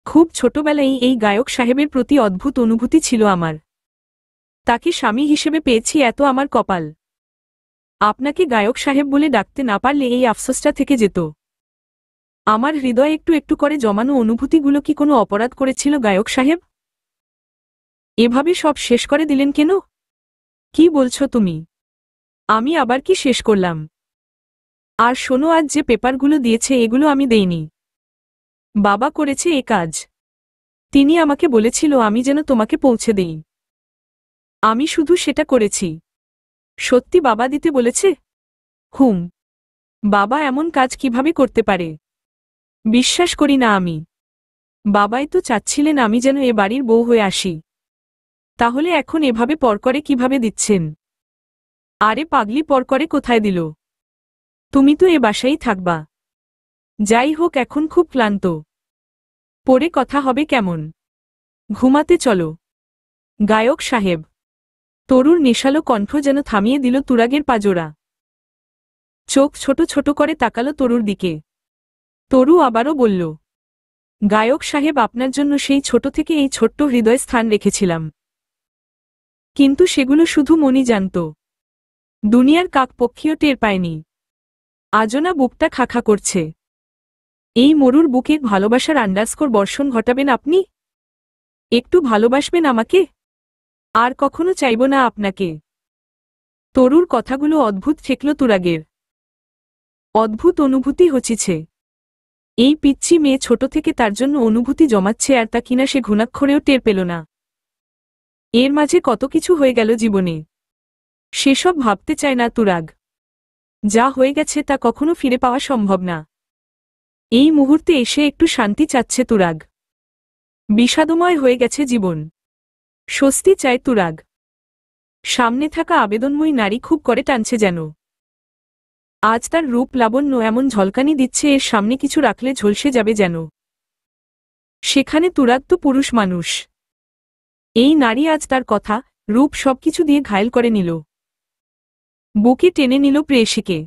খুব ছোটবেলায় এই গায়ক সাহেবের প্রতি অদ্ভুত অনুভূতি ছিল আমার। তাকে স্বামী হিসেবে পেয়েছি, এত আমার কপাল। আপনাকে গায়ক সাহেব বলে ডাকতে না পারলে এই আফসোসটা থেকে যেত। আমার হৃদয়ে একটু একটু করে জমানো অনুভূতিগুলো কি কোনো অপরাধ করেছিল গায়ক সাহেব? এভাবে সব শেষ করে দিলেন কেন? কি বলছো তুমি? আমি আবার কি শেষ করলাম? আর শোনো, আজ যে পেপারগুলো দিয়েছে এগুলো আমি দেইনি। বাবা করেছে এ কাজ। তিনি আমাকে বলেছিল আমি যেন তোমাকে পৌঁছে দেই। আমি শুধু সেটা করেছি। সত্যি বাবা দিতে বলেছে? হুম। বাবা এমন কাজ কিভাবে করতে পারে? বিশ্বাস করি না আমি। বাবাই তো চাচ্ছিলেন আমি যেন এ বাড়ির বউ হয়ে আসি। তাহলে এখন এভাবে পরকরে কিভাবে দিচ্ছেন? আরে পাগলি, পরকরে কোথায় দিল? তুমি তো এ বাসায় থাকবা। যাই হোক, এখন খুব ক্লান্ত। পরে কথা হবে কেমন? ঘুমাতে চলো। গায়ক সাহেব। তরুর নেশালো কণ্ঠ যেন থামিয়ে দিল তুরাগের পাজোড়া। চোখ ছোট ছোট করে তাকালো তরুর দিকে। তরু আবারও বলল, গায়ক সাহেব, আপনার জন্য সেই ছোট থেকে এই ছোট্ট হৃদয় স্থান রেখেছিলাম। কিন্তু সেগুলো শুধু মনই জানত, দুনিয়ার কাকপক্ষীও টের পায়নি। আজনা বুকটা খাখা করছে। এই মরুর বুকে ভালোবাসার আন্ডারস্কোর বর্ষণ ঘটাবেন আপনি? একটু ভালোবাসবেন আমাকে? আর কখনো চাইব না আপনাকে। তরুর কথাগুলো অদ্ভুত ঠেকল তুরাগের। অদ্ভুত অনুভূতি হচ্ছে। এই পিচ্চি মেয়ে ছোট থেকে তার জন্য অনুভূতি জমাচ্ছে, আর তা কিনা সে ঘুণাক্ষরেও টের পেল না। এর মাঝে কত কিছু হয়ে গেল জীবনে, সেসব ভাবতে চায় না তুরাগ। যা হয়ে গেছে তা কখনো ফিরে পাওয়া সম্ভব না। এই মুহূর্তে এসে একটু শান্তি চাচ্ছে তুরাগ। বিষাদময় হয়ে গেছে জীবন, স্বস্তি চায় তুরাগ। সামনে থাকা আবেদনময়ী নারী খুব করে টানছে যেন। আজ তার রূপ লাবণ্য এমন ঝলকানি দিচ্ছে, এর সামনে কিছু রাখলে ঝলসে যাবে যেন। সেখানে তুরাগ তো পুরুষ মানুষ। এই নারী আজ তার কথা, রূপ সবকিছু দিয়ে ঘায়েল করে নিল। বুকে টেনে নিল প্রেয়সীকে,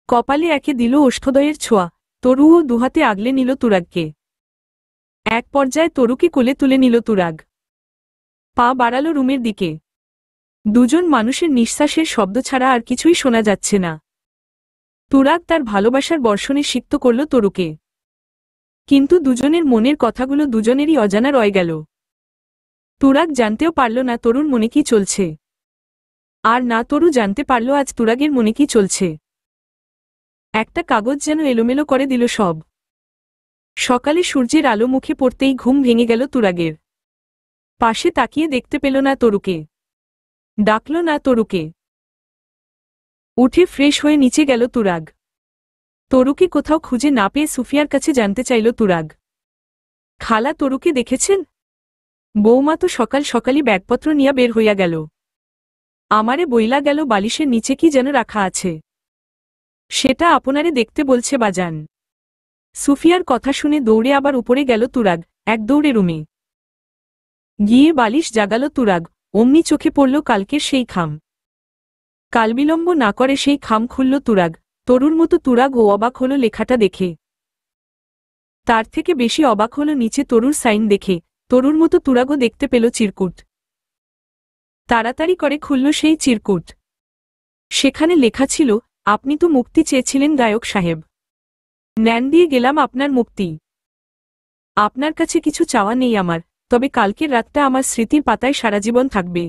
কপালে একে দিল ওষ্ঠদয়ের ছোঁয়া। তরুও দুহাতে আগলে নিল তুরাগকে। এক পর্যায়ে তরুকে কোলে তুলে নিল তুরাগ। পা বাড়ালো রুমের দিকে। দুজন মানুষের নিঃশ্বাসের শব্দ ছাড়া আর কিছুই শোনা যাচ্ছে না। তুরাগ তার ভালোবাসার বর্ষণে সিক্ত করল তরুকে। কিন্তু দুজনের মনের কথাগুলো দুজনেরই অজানা রয়ে গেল। তুরাগ জানতেও পারল না তরুর মনে কি চলছে, আর না তরু জানতে পারল আজ তুরাগের মনে কি চলছে। একটা কাগজ যেন এলোমেলো করে দিল সব। সকালে সূর্যের আলো মুখে পড়তেই ঘুম ভেঙে গেল তুরাগের। পাশে তাকিয়ে দেখতে পেল না তরুকে, ডাকল না তরুকে। উঠে ফ্রেশ হয়ে নিচে গেল তুরাগ। তরুকে কোথাও খুঁজে না পেয়ে সুফিয়ার কাছে জানতে চাইল তুরাগ। খালা, তরুকে দেখেছেন? বৌমা তো সকাল সকালই ব্যাগপত্র নিয়ে বের হইয়া গেল। আমারে বইলা গেল বালিশের নিচে কি যেন রাখা আছে, সেটা আপনারে দেখতে বলছে বাজান। সুফিয়ার কথা শুনে দৌড়ে আবার উপরে গেল তুরাগ, এক দৌড়ে রুমে গিয়ে বালিশ জাগাল তুরাগ। অমনি চোখে পড়ল কালকের সেই খাম। কালবিলম্ব না করে সেই খাম খুলল তুরাগ। তরুর মতো তুরাগ ও অবাক হল লেখাটা দেখে। তার থেকে বেশি অবাক হল নিচে তরুর সাইন দেখে। তরুর মতো তুরাগও দেখতে পেল চিরকুট। তাড়াতাড়ি করে খুলল সেই চিরকুট। সেখানে লেখা ছিল, আপনি তো মুক্তি চেয়েছিলেন গায়ক সাহেব, নেন দিয়ে গেলাম আপনার মুক্তি। আপনার কাছে কিছু চাওয়া নেই আমার, তবে কালকের রাতটা আমার স্মৃতির পাতায় সারা জীবন থাকবে।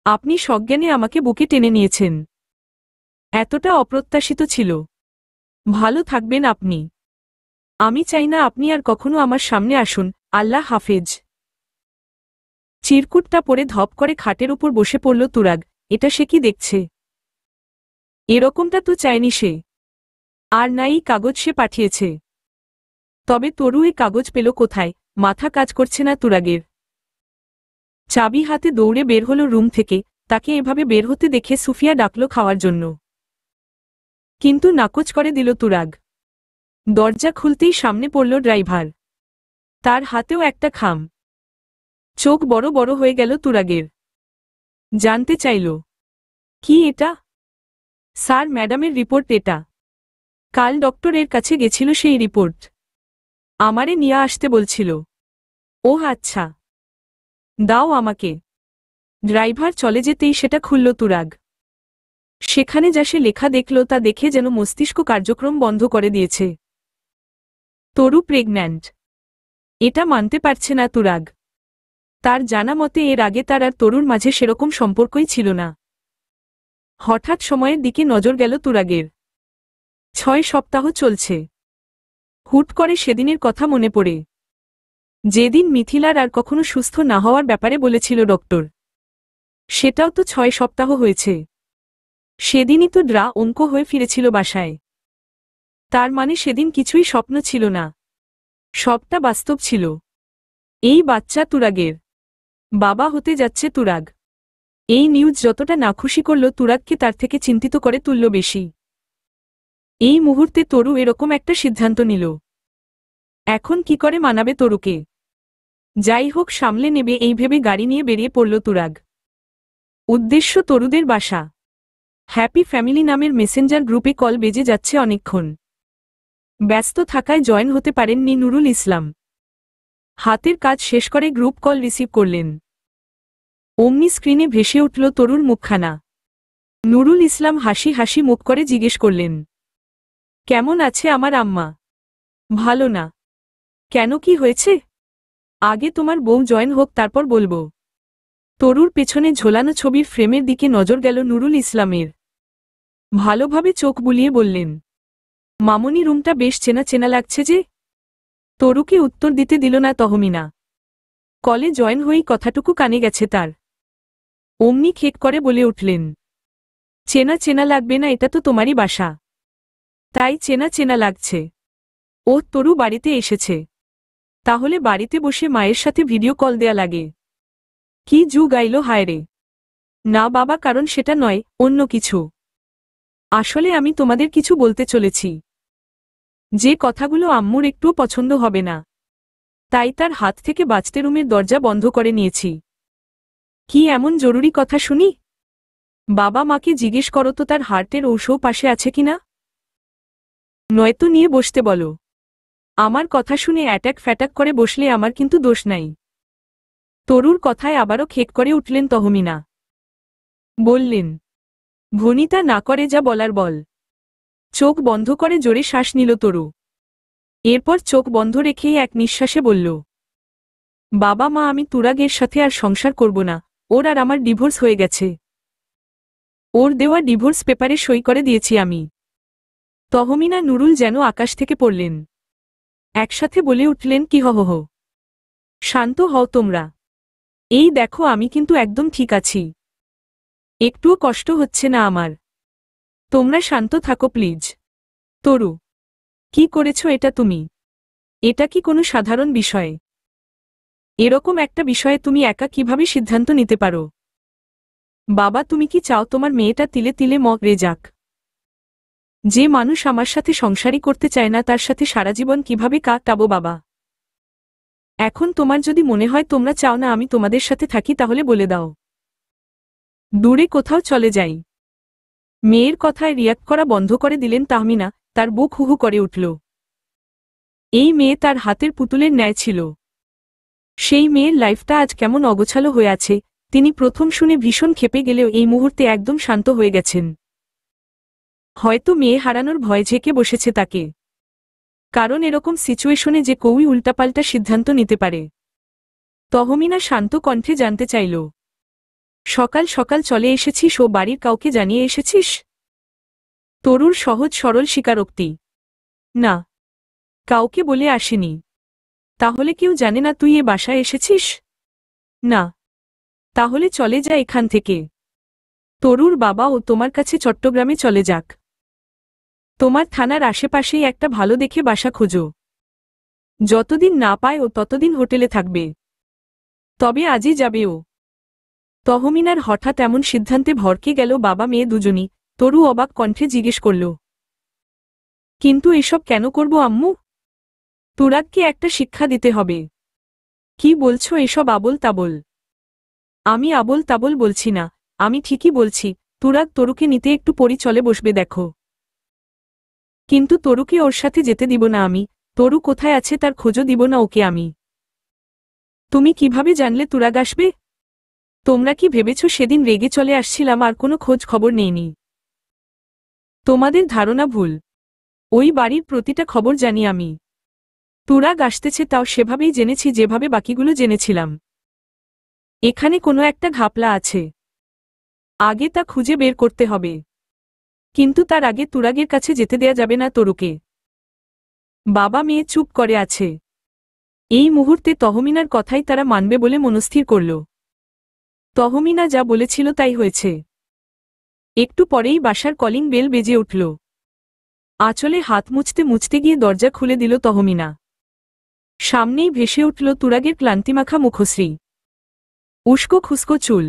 আপনি সজ্ঞানে আমাকে বুকে টেনে নিয়েছেন। এতটা অপ্রত্যাশিত ছিল। ভালো থাকবেন আপনি। আমি চাই না আপনি আর কখনো আমার সামনে আসুন। আল্লাহ হাফেজ। চিরকুটটা পরে ধপ করে খাটের উপর বসে পড়ল তুরাগ। এটা সে কি দেখছে? এরকমটা তো চায়নি সে। আর নাই কাগজ সে পাঠিয়েছে। তবে তরু এ কাগজ পেল কোথায়? মাথা কাজ করছে না তুরাগের। চাবি হাতে দৌড়ে বের হল রুম থেকে। তাকে এভাবে বের হতে দেখে সুফিয়া ডাকল খাওয়ার জন্য। কিন্তু নাকচ করে দিল তুরাগ। দরজা খুলতেই সামনে পড়ল ড্রাইভার, তার হাতেও একটা খাম। চোখ বড় বড় হয়ে গেল তুরাগের। জানতে চাইল, কি এটা? স্যার, ম্যাডামের রিপোর্ট এটা। কাল ডক্টরের কাছে গেছিল, সেই রিপোর্ট আমারে নিয়ে আসতে বলছিল। ওহ আচ্ছা, দাও আমাকে। ড্রাইভার চলে যেতেই সেটা খুলল তুরাগ। সেখানে যা সে লেখা দেখল তা দেখে যেন মস্তিষ্ক কার্যক্রম বন্ধ করে দিয়েছে। তরু প্রেগন্যান্ট। এটা মানতে পারছে না তুরাগ। তার জানা মতে এর আগে তার আর তরুর মাঝে সেরকম সম্পর্কই ছিল না। হঠাৎ সময়ের দিকে নজর গেল তুরাগের। 6 সপ্তাহ চলছে। হুট করে সেদিনের কথা মনে পড়ে, যেদিন মিথিলার আর কখনো সুস্থ না হওয়ার ব্যাপারে বলেছিল ডক্টর। সেটাও তো 6 সপ্তাহ হয়েছে। সেদিনই তো ড্রা অঙ্ক হয়ে ফিরেছিল বাসায়। তার মানে সেদিন কিছুই স্বপ্ন ছিল না, সবটা বাস্তব ছিল। এই বাচ্চা তুরাগের বাবা হতে যাচ্ছে তুরাগ। এই নিউজ যতটা নাখুশি করল তুরাগকে, তার থেকে চিন্তিত করে তুলল বেশি। এই মুহূর্তে তরু এরকম একটা সিদ্ধান্ত নিল। এখন কি করে মানাবে তরুকে? যাই হোক, সামলে নেবে এই ভেবে গাড়ি নিয়ে বেরিয়ে পড়ল তুরাগ। উদ্দেশ্য তরুদের বাসা। হ্যাপি ফ্যামিলি নামের মেসেঞ্জার গ্রুপে কল বেজে যাচ্ছে অনেকক্ষণ। ব্যস্ত থাকায় জয়েন হতে পারেননি নুরুল ইসলাম। হাতের কাজ শেষ করে গ্রুপ কল রিসিভ করলেন। অমনি স্ক্রিনে ভেসে উঠল তরুর মুখখানা। নুরুল ইসলাম হাসি হাসি মুখ করে জিজ্ঞেস করলেন, কেমন আছে আমার আম্মা? ভালো না। কেন, কি হয়েছে? আগে তোমার বউ জয়েন হোক তারপর বলবো। তরুর পেছনে ঝোলানো ছবির ফ্রেমের দিকে নজর গেল নুরুল ইসলামের। ভালোভাবে চোখ বুলিয়ে বললেন, মামনি, রুমটা বেশ চেনা চেনা লাগছে যে। তরুকে উত্তর দিতে দিল না তহমিনা। কলে জয়েন হয়েই কথাটুকু কানে গেছে তার। অমনি খেক করে বলে উঠলেন, চেনা চেনা লাগবে না, এটা তো তোমারই বাসা। তাই চেনা চেনা লাগছে। ও, তরু বাড়িতে এসেছে? তাহলে বাড়িতে বসে মায়ের সাথে ভিডিও কল দেয়া লাগে? কি যুগ আইল হায়রে। না বাবা, কারণ সেটা নয়, অন্য কিছু। আসলে আমি তোমাদের কিছু বলতে চলেছি, যে কথাগুলো আম্মুর একটুও পছন্দ হবে না। তাই তার হাত থেকে বাঁচতে রুমের দরজা বন্ধ করে নিয়েছি। কি এমন জরুরি কথা শুনি? বাবা মাকে জিজ্ঞেস করো তো তার হার্টের ঔষধ পাশে আছে কিনা। নয়তো নিয়ে বসতে বলো। আমার কথা শুনে অ্যাটাক ফ্যাটাক করে বসলে আমার কিন্তু দোষ নাই। তরুর কথায় আবারও খেক করে উঠলেন তহমিনা। বললেন, ভনিতা না করে যা বলার বল। চোখ বন্ধ করে জোরে শ্বাস নিল তরু। এরপর চোখ বন্ধ রেখেই এক নিঃশ্বাসে বলল, বাবা মা, আমি তুরাগের সাথে আর সংসার করব না। ওর আর আমার ডিভোর্স হয়ে গেছে। ওর দেওয়া ডিভোর্স পেপারে সই করে দিয়েছি আমি। তহমিনা নুরুল যেন আকাশ থেকে পড়লেন। একসাথে বলে উঠলেন, কি হো হো। শান্ত হও তোমরা। এই দেখো, আমি কিন্তু একদম ঠিক আছি। একটুও কষ্ট হচ্ছে না আমার। তোমরা শান্ত থাকো প্লিজ। তরু, কি করেছ এটা তুমি? এটা কি কোনো সাধারণ বিষয়? এরকম একটা বিষয়ে তুমি একা কিভাবে সিদ্ধান্ত নিতে পারো? বাবা, তুমি কি চাও তোমার মেয়েটা তিলে তিলে মরে যাক? যে মানুষ আমার সাথে সংসারই করতে চায় না, তার সাথে সারা জীবন কিভাবে কাটাবো বাবা? এখন তোমার যদি মনে হয় তোমরা চাও না আমি তোমাদের সাথে থাকি, তাহলে বলে দাও, দূরে কোথাও চলে যাই। মেয়ের কথায় রিয়াক্ট করা বন্ধ করে দিলেন তাহমিনা। তার বুক হুহু করে উঠল। এই মেয়ে তার হাতের পুতুলের ন্যায় ছিল। সেই মেয়ের লাইফটা আজ কেমন অগোছালো হয়ে আছে। তিনি প্রথম শুনে ভীষণ ক্ষেপে গেলেও এই মুহূর্তে একদম শান্ত হয়ে গেছেন। হয়তো মেয়ে হারানোর ভয় ঝেঁকে বসেছে তাকে। কারণ এরকম সিচুয়েশনে যে কেউই উল্টাপাল্টা সিদ্ধান্ত নিতে পারে। তহমিনা শান্ত কণ্ঠে জানতে চাইল, সকাল সকাল চলে এসেছিস ও বাড়ির কাউকে জানিয়ে এসেছিস? তরুর সহজ সরল স্বীকারোক্তি, না, কাউকে বলে আসিনি। তাহলে কেউ জানে না তুই এ বাসায় এসেছিস? না। তাহলে চলে যা এখান থেকে। তরুর বাবা ও তোমার কাছে চট্টগ্রামে চলে যাক। তোমার থানার আশেপাশেই একটা ভালো দেখে বাসা খোঁজো। যতদিন না পায় ও ততদিন হোটেলে থাকবে। তবে আজই যাবে ও। তহমিনার হঠাৎ এমন সিদ্ধান্তে ভরকে গেল বাবা মেয়ে দুজনই। তরু অবাক কণ্ঠে জিজ্ঞেস করল, কিন্তু এসব কেন করব আম্মু? তুরাগকে একটা শিক্ষা দিতে হবে। কি বলছো এসব আবোল তাবোল? আমি আবোল তাবোল বলছি না, আমি ঠিকই বলছি। তুরাগ তরুকে নিতে একটু পরই চলে বসবে দেখো। কিন্তু তরুকে ওর সাথে যেতে দিব না আমি। তরু কোথায় আছে তার খোঁজও দিব না ওকে আমি। তুমি কিভাবে জানলে তুরাগ আসবে? তোমরা কি ভেবেছ সেদিন রেগে চলে আসছিলাম আর কোনো খোঁজ খবর নেইনি? তোমাদের ধারণা ভুল। ওই বাড়ির প্রতিটা খবর জানি আমি। তুরাগ আসতেছে তাও সেভাবেই জেনেছি যেভাবে বাকিগুলো জেনেছিলাম। এখানে কোনো একটা ঘাপলা আছে। আগে তা খুঁজে বের করতে হবে। কিন্তু তার আগে তুরাগের কাছে যেতে দেয়া যাবে না তরুকে। বাবা মেয়ে চুপ করে আছে। এই মুহূর্তে তহমিনার কথাই তারা মানবে বলে মনস্থির করল। তহমিনা যা বলেছিল তাই হয়েছে। একটু পরেই বাসার কলিং বেল বেজে উঠল। আঁচলে হাত মুছতে মুছতে গিয়ে দরজা খুলে দিল তহমিনা। সামনেই ভেসে উঠল তুরাগের ক্লান্তিমাখা মুখশ্রী, উস্কো খুস্কো চুল।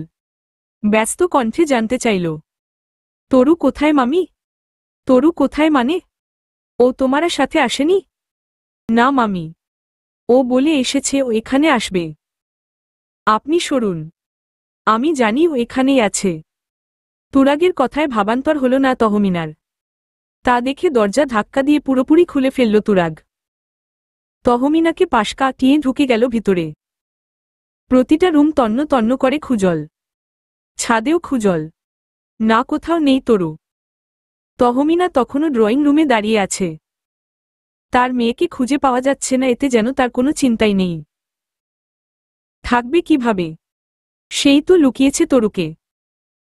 ব্যস্ত কণ্ঠে জানতে চাইল, তরু কোথায় মামি? তরু কোথায় মানে? ও তোমার সাথে আসেনি? না মামি, ও বলে এসেছে ও এখানে আসবে। আপনি সরুন। আমি জানি ও এখানেই আছে। তুরাগের কথায় ভাবান্তর হল না তহমিনার। তা দেখে দরজা ধাক্কা দিয়ে পুরোপুরি খুলে ফেলল তুরাগ। তহমিনাকে পাশ কাটিয়ে ঢুকে গেল ভিতরে। প্রতিটা রুম তন্ন তন্ন করে খুঁজল। ছাদেও খুঁজল, না কোথাও নেই তরু। তহমিনা তখনও ড্রয়িং রুমে দাঁড়িয়ে আছে। তার মেয়েকে খুঁজে পাওয়া যাচ্ছে না, এতে যেন তার কোনো চিন্তাই নেই। থাকবে কিভাবে? সেই তো লুকিয়েছে তরুকে।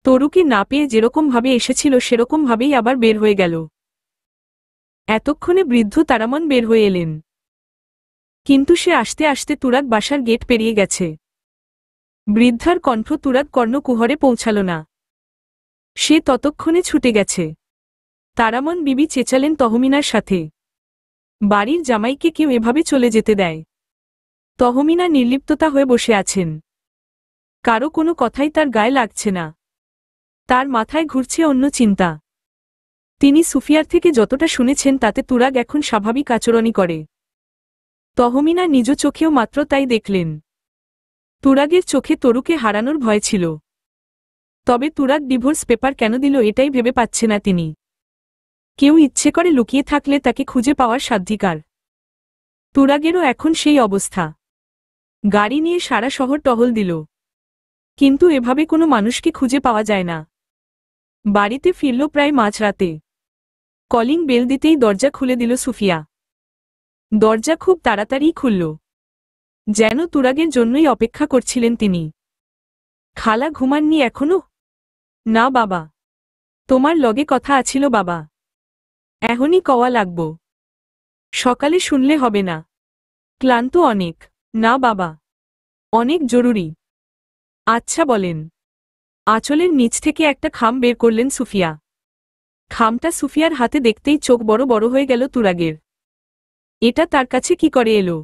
তরুকে না পেয়ে যেরকমভাবে এসেছিল সেরকমভাবেই আবার বের হয়ে গেল। এতক্ষণে বৃদ্ধ তারামন বের হয়ে এলেন। কিন্তু সে আসতে আসতে তুরাগ বাসার গেট পেরিয়ে গেছে। বৃদ্ধার কণ্ঠ তুরাগ কর্ণকুহরে পৌঁছাল না। সে ততক্ষণে ছুটে গেছে। তারামন বিবি চেঁচালেন তহমিনার সাথে, বাড়ির জামাইকে কেউ এভাবে চলে যেতে দেয়? তহমিনা নির্লিপ্ততা হয়ে বসে আছেন। কারো কোনো কথাই তার গায়ে লাগছে না। তার মাথায় ঘুরছে অন্য চিন্তা। তিনি সুফিয়ার থেকে যতটা শুনেছেন তাতে তুরাগ এখন স্বাভাবিক আচরণই করে। তহমিনা নিজ চোখেও মাত্র তাই দেখলেন। তুরাগের চোখে তরুকে হারানোর ভয় ছিল। তবে তুরাগ ডিভোর্স পেপার কেন দিল এটাই ভেবে পাচ্ছে না তিনি। কেউ ইচ্ছে করে লুকিয়ে থাকলে তাকে খুঁজে পাওয়ার সাধ্যাধিকার। তুরাগেরও এখন সেই অবস্থা। গাড়ি নিয়ে সারা শহর টহল দিল, কিন্তু এভাবে কোনো মানুষকে খুঁজে পাওয়া যায় না। বাড়িতে ফিরল প্রায় মাঝরাতে। কলিং বেল দিতেই দরজা খুলে দিল সুফিয়া। দরজা খুব তাড়াতাড়ি খুলল, যেন তুরাগের জন্যই অপেক্ষা করছিলেন তিনি। খালা ঘুমাননি এখনো? না বাবা, তোমার লগে কথা আছিল বাবা। এখনই কওয়া লাগব, সকালে শুনলে হবে না। ক্লান্ত অনেক। না বাবা, অনেক জরুরি। আচ্ছা বলেন। আঁচলের নিচ থেকে একটা খাম বের করলেন সুফিয়া। খামটা সুফিয়ার হাতে দেখতেই চোখ বড় বড় হয়ে গেল তুরাগের। এটা তার কাছে কি করে এলো?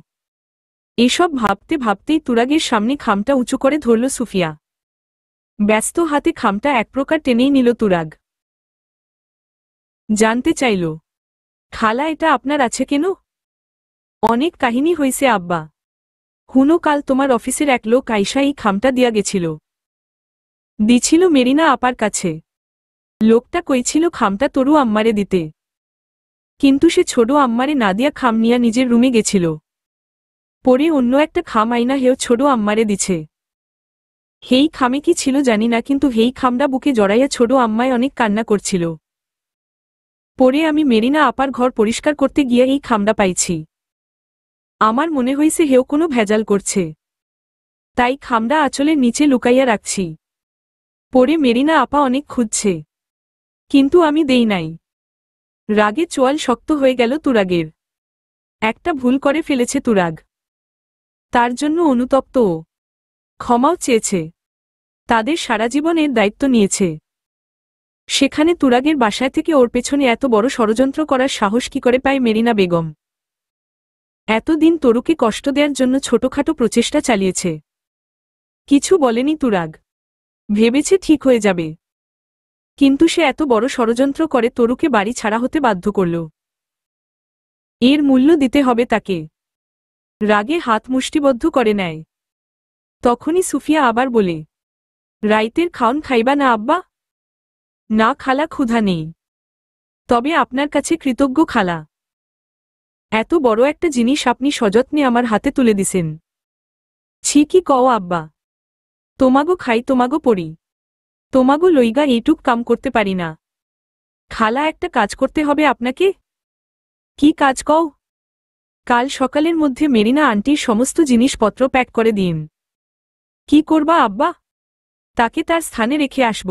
এসব ভাবতে ভাবতেই তুরাগের সামনে খামটা উঁচু করে ধরল সুফিয়া। ব্যস্ত হাতে খামটা এক প্রকার টেনেই নিল তুরাগ। জানতে চাইল, খালা এটা আপনার আছে কেন? অনেক কাহিনী হইছে আব্বা। হুনো কাল তোমার অফিসের এক লোক আইসা এই খামটা দিয়া গেছিল। দিছিল মেরিনা আপার কাছে। লোকটা কইছিল খামটা তরু আম্মারে দিতে, কিন্তু সে ছোট আম্মারে না দিয়া খাম নিয়া নিজের রুমে গেছিল। পরে অন্য একটা খাম আইনা হেও ছোট আম্মারে দিছে। হেই খামে কি ছিল জানি না, কিন্তু হেই খামটা বুকে জড়াইয়া ছোট আম্মায় অনেক কান্না করছিল। পরে আমি মেরিনা আপার ঘর পরিষ্কার করতে গিয়া এই খামটা পাইছি। আমার মনে হইছে হেও কোনো ভেজাল করছে, তাই খামটা আঁচলের নিচে লুকাইয়া রাখছি। পরে মেরিনা আপা অনেক খুঁজছে, কিন্তু আমি দেই নাই। রাগে চোয়াল শক্ত হয়ে গেল তুরাগের। একটা ভুল করে ফেলেছে তুরাগ, তার জন্য অনুতপ্ত ও। ক্ষমাও চেয়েছে, তাদের সারা জীবনের দায়িত্ব নিয়েছে। সেখানে তুরাগের বাসায় থেকে ওর পেছনে এত বড় ষড়যন্ত্র করার সাহস কি করে পায় মেরিনা বেগম? এতদিন তরুকে কষ্ট দেওয়ার জন্য ছোটখাটো প্রচেষ্টা চালিয়েছে, কিছু বলেনি তুরাগ। ভেবেছে ঠিক হয়ে যাবে, কিন্তু সে এত বড় ষড়যন্ত্র করে তরুকে বাড়ি ছাড়া হতে বাধ্য করল। এর মূল্য দিতে হবে তাকে। রাগে হাত মুষ্টিবদ্ধ করে নেয়। তখনই সুফিয়া আবার বলে, রাইতের খাওন খাইবা না আব্বা? না খালা, ক্ষুধা নেই। তবে আপনার কাছে কৃতজ্ঞ খালা। এত বড় একটা জিনিস আপনি সযত্নে আমার হাতে তুলে দিছেন। ছি কি কও আব্বা, তোমাগো খাই তোমাগো পড়ি, তোমাগো লইগা এইটুক কাম করতে পারি না। খালা, একটা কাজ করতে হবে আপনাকে। কি কাজ কও? কাল সকালের মধ্যে মেরিনা আন্টির সমস্ত জিনিসপত্র প্যাক করে দিন। কি করবা আব্বা? তাকে তার স্থানে রেখে আসব।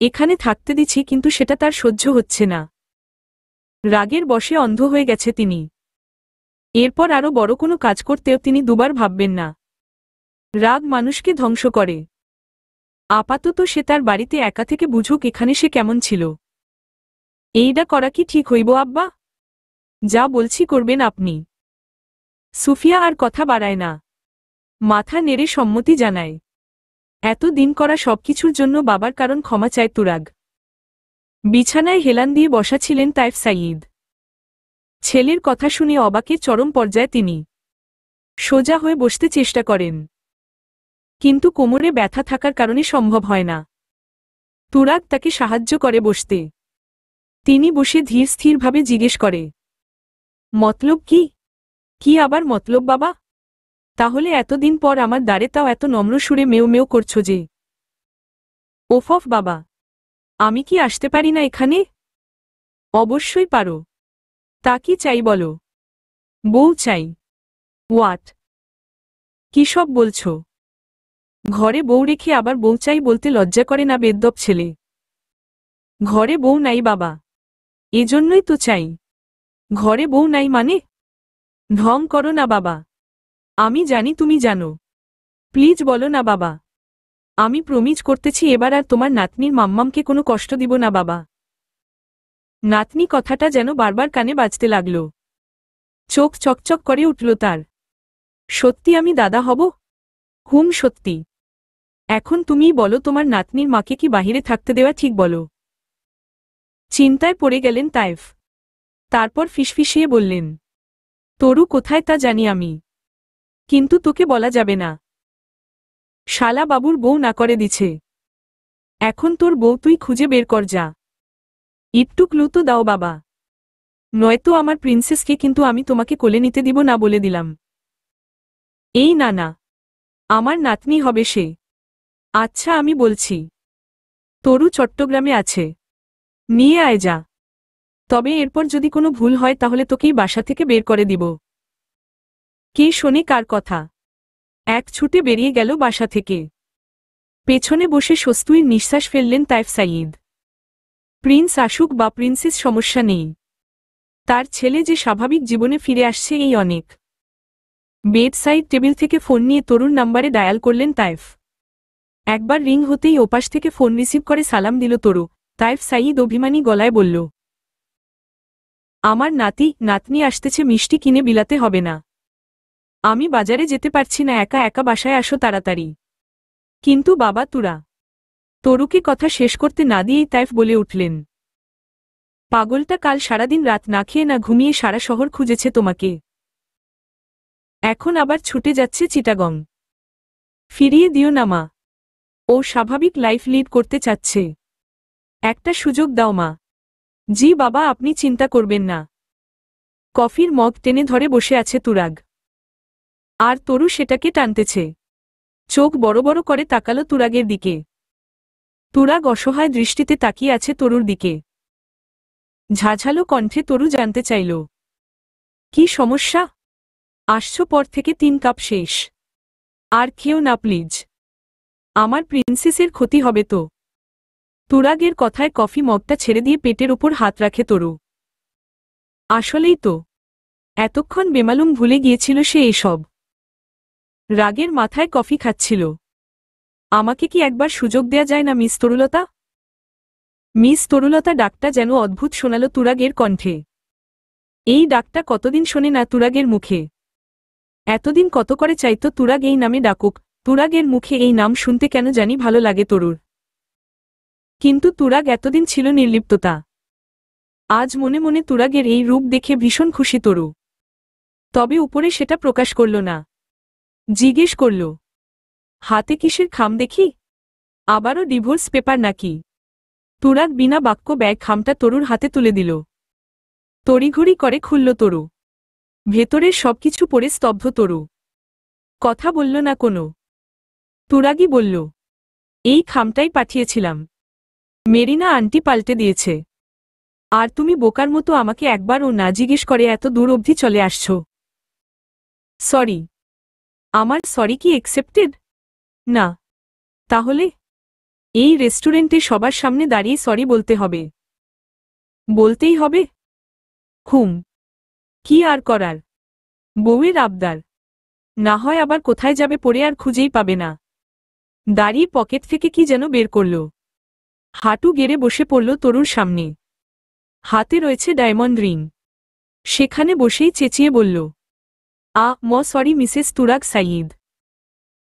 এখানে থাকতে দিছি, কিন্তু সেটা তার সহ্য হচ্ছে না। রাগের বশে অন্ধ হয়ে গেছে তিনি। এরপর আরও বড় কোনো কাজ করতেও তিনি দুবার ভাববেন না। রাগ মানুষকে ধ্বংস করে। আপাতত সে তার বাড়িতে একা থেকে বুঝুক এখানে সে কেমন ছিল। এইটা করা কি ঠিক হইব আব্বা? যা বলছি করবেন আপনি। সুফিয়া আর কথা বাড়ায় না, মাথা নেড়ে সম্মতি জানায়। এত দিন করা সবকিছুর জন্য বাবার কারণ ক্ষমা চায় তুরাগ। বিছানায় হেলান দিয়ে বসা ছিলেন তাইফ সাঈদ। ছেলের কথা শুনে অবাকের চরম পর্যায়ে তিনি। সোজা হয়ে বসতে চেষ্টা করেন, কিন্তু কোমরে ব্যথা থাকার কারণে সম্ভব হয় না। তুরাগ তাকে সাহায্য করে বসতে। তিনি বসে ধীর স্থিরভাবে জিজ্ঞেস করে, মতলব কি? কি আবার মতলব বাবা? তাহলে এতদিন পর আমার দ্বারে তাও এত নম্র সুরে মেও মেও করছো যে? ওফ বাবা, আমি কি আসতে পারি না এখানে? অবশ্যই পারো। তা কি চাই বলো? বউ চাই। হোয়াট? কি সব বলছো? ঘরে বউ রেখে আবার বউ চাই বলতে লজ্জা করে না বেদ্যপ ছেলে? ঘরে বউ নাই বাবা, এজন্যই তো চাই। ঘরে বউ নাই মানে? ঢং করো না বাবা, আমি জানি তুমি জানো। প্লিজ বলো না বাবা। আমি প্রমিজ করতেছি এবার আর তোমার নাতনির মাম্মামকে কোনো কষ্ট দিব না বাবা। নাতনি কথাটা যেন বারবার কানে বাজতে লাগল। চোখ চকচক করে উঠল তার। সত্যি আমি দাদা হব? হুম সত্যি। এখন তুমিই বলো তোমার নাতনির মাকে কি বাহিরে থাকতে দেওয়া ঠিক বলো? চিন্তায় পড়ে গেলেন তায়েফ। তারপর ফিসফিসিয়ে বললেন, তরু কোথায় তা জানি আমি, কিন্তু তোকে বলা যাবে না। শালা বাবুর বউ না করে দিছে। এখন তোর বউ তুই খুঁজে বের কর যা। একটু ক্লু তো দাও বাবা, নয়তো আমার প্রিন্সেসকে কিন্তু আমি তোমাকে কোলে নিতে দিব না বলে দিলাম। এই না না, আমার নাতনি হবে সে। আচ্ছা আমি বলছি। তরু চট্টগ্রামে আছে, নিয়ে আয় যা। তবে এরপর যদি কোনো ভুল হয় তাহলে তোকেই বাসা থেকে বের করে দিব। কে শোনে কার কথা? এক ছুটে বেরিয়ে গেল বাসা থেকে। পেছনে বসে স্বস্তির নিঃশ্বাস ফেললেন তায়েফ সাঈদ। প্রিন্স আসুক বা প্রিন্সেস সমস্যা নেই, তার ছেলে যে স্বাভাবিক জীবনে ফিরে আসছে এই অনেক। বেড সাইড টেবিল থেকে ফোন নিয়ে তরুণ নাম্বারে ডায়াল করলেন তায়েফ। একবার রিং হতেই ওপাশ থেকে ফোন রিসিভ করে সালাম দিল তরু। তায়েফ সাঈদ অভিমানী গলায় বলল, আমার নাতনি আসতেছে, মিষ্টি কিনে বিলাতে হবে না। আমি বাজারে যেতে পারছি না, একা একা বাসায় আসো তাড়াতাড়ি। কিন্তু বাবা তুরা। তরুকে কথা শেষ করতে না দিয়েই তায়েফ বলে উঠলেন, পাগলটা কাল সারাদিন রাত না খেয়ে না ঘুমিয়ে সারা শহর খুঁজেছে তোমাকে। এখন আবার ছুটে যাচ্ছে চিটাগং। ফিরিয়ে দিও না মা, ও স্বাভাবিক লাইফ লিড করতে চাচ্ছে। একটা সুযোগ দাও মা। জি বাবা আপনি চিন্তা করবেন না। কফির মগ টেনে ধরে বসে আছে তুরাগ। আর তরু সেটাকে টানতেছে। চোখ বড় বড় করে তাকালো তুরাগের দিকে। তুরাগ অসহায় দৃষ্টিতে তাকিয়ে আছে তরুর দিকে। ঝাঝালো কণ্ঠে তরু জানতে চাইল, কি সমস্যা? আসছো পর থেকে 3 কাপ শেষ। আর খেও না প্লিজ, আমার প্রিন্সেসের ক্ষতি হবে তো। তুরাগের কথায় কফি মগটা ছেড়ে দিয়ে পেটের উপর হাত রাখে তরু। আসলেই তো, এতক্ষণ বেমালুম ভুলে গিয়েছিল সে এসব। রাগের মাথায় কফি খাচ্ছিল। আমাকে কি একবার সুযোগ দেয়া যায় না মিস তরুলতা? মিস তরুলতা ডাকটা যেন অদ্ভুত শোনাল তুরাগের কণ্ঠে। এই ডাকটা কতদিন শোনে না তুরাগের মুখে। এতদিন কত করে চাইতো তুরাগ এই নামে ডাকুক। তুরাগের মুখে এই নাম শুনতে কেন জানি ভালো লাগে তরুর। কিন্তু তুরাগ এতদিন ছিল নির্লিপ্ততা। আজ মনে মনে তুরাগের এই রূপ দেখে ভীষণ খুশি তরু। তবে উপরে সেটা প্রকাশ করল না। জিজ্ঞেস করল, হাতে কিসের খাম দেখি? আবারও ডিভোর্স পেপার নাকি? তুরাগ বিনা বাক্য ব্যাগ খামটা তরুর হাতে তুলে দিল। তড়িঘড়ি করে খুলল তরু। ভেতরের সবকিছু পড়ে স্তব্ধ তরু। কথা বলল না কোনো। তুরাগই বলল, এই খামটাই পাঠিয়েছিলাম, মেরিনা আন্টি পাল্টে দিয়েছে। আর তুমি বোকার মতো আমাকে একবারও না জিজ্ঞেস করে এত দূর অবধি চলে আসছ। সরি। আমার সরি কি একসেপ্টেড? না। তাহলে? এই রেস্টুরেন্টে সবার সামনে দাঁড়িয়ে সরি বলতে হবে। বলতেই হবে? হুম। কি আর করার? বউয়ের আবদার। না হয় আবার কোথায় যাবে পড়ে আর খুঁজেই পাবে না। দাঁড়িয়ে পকেট থেকে কি যেন বের করল। হাঁটু গেড়ে বসে পড়ল তরুর সামনে। হাতে রয়েছে ডায়মন্ড রিং। সেখানে বসেই চেঁচিয়ে বলল, সরি মিসেস তুরাগ সাঈদ।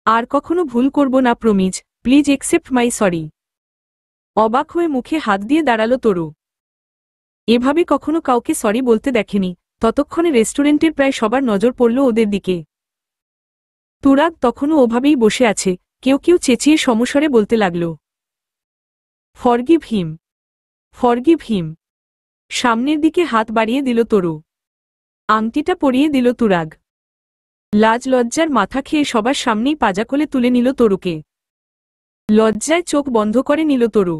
আর কখনো ভুল করব না promise, please accept my sorry. অবাক হয়ে মুখে হাত দিয়ে দাঁড়ালো তরু। এভাবে কখনো কাউকে সরি বলতে দেখেনি। ততক্ষণে রেস্টুরেন্টের প্রায় সবার নজর পড়ল ওদের দিকে। তুরাগ তখনও ওভাবেই বসে আছে, কেউ কেউ চেঁচিয়ে সমস্বরে বলতে লাগল, ফরগিভ হিম, ফরগিভ হিম। সামনের দিকে হাত বাড়িয়ে দিল তরু। আংটিটা পরিয়ে দিল তুরাগ। লাজ লজ্জার মাথা খেয়ে সবার সামনেই পাজা কোলে তুলে নিল তরুকে। লজ্জায় চোখ বন্ধ করে নিল তরু।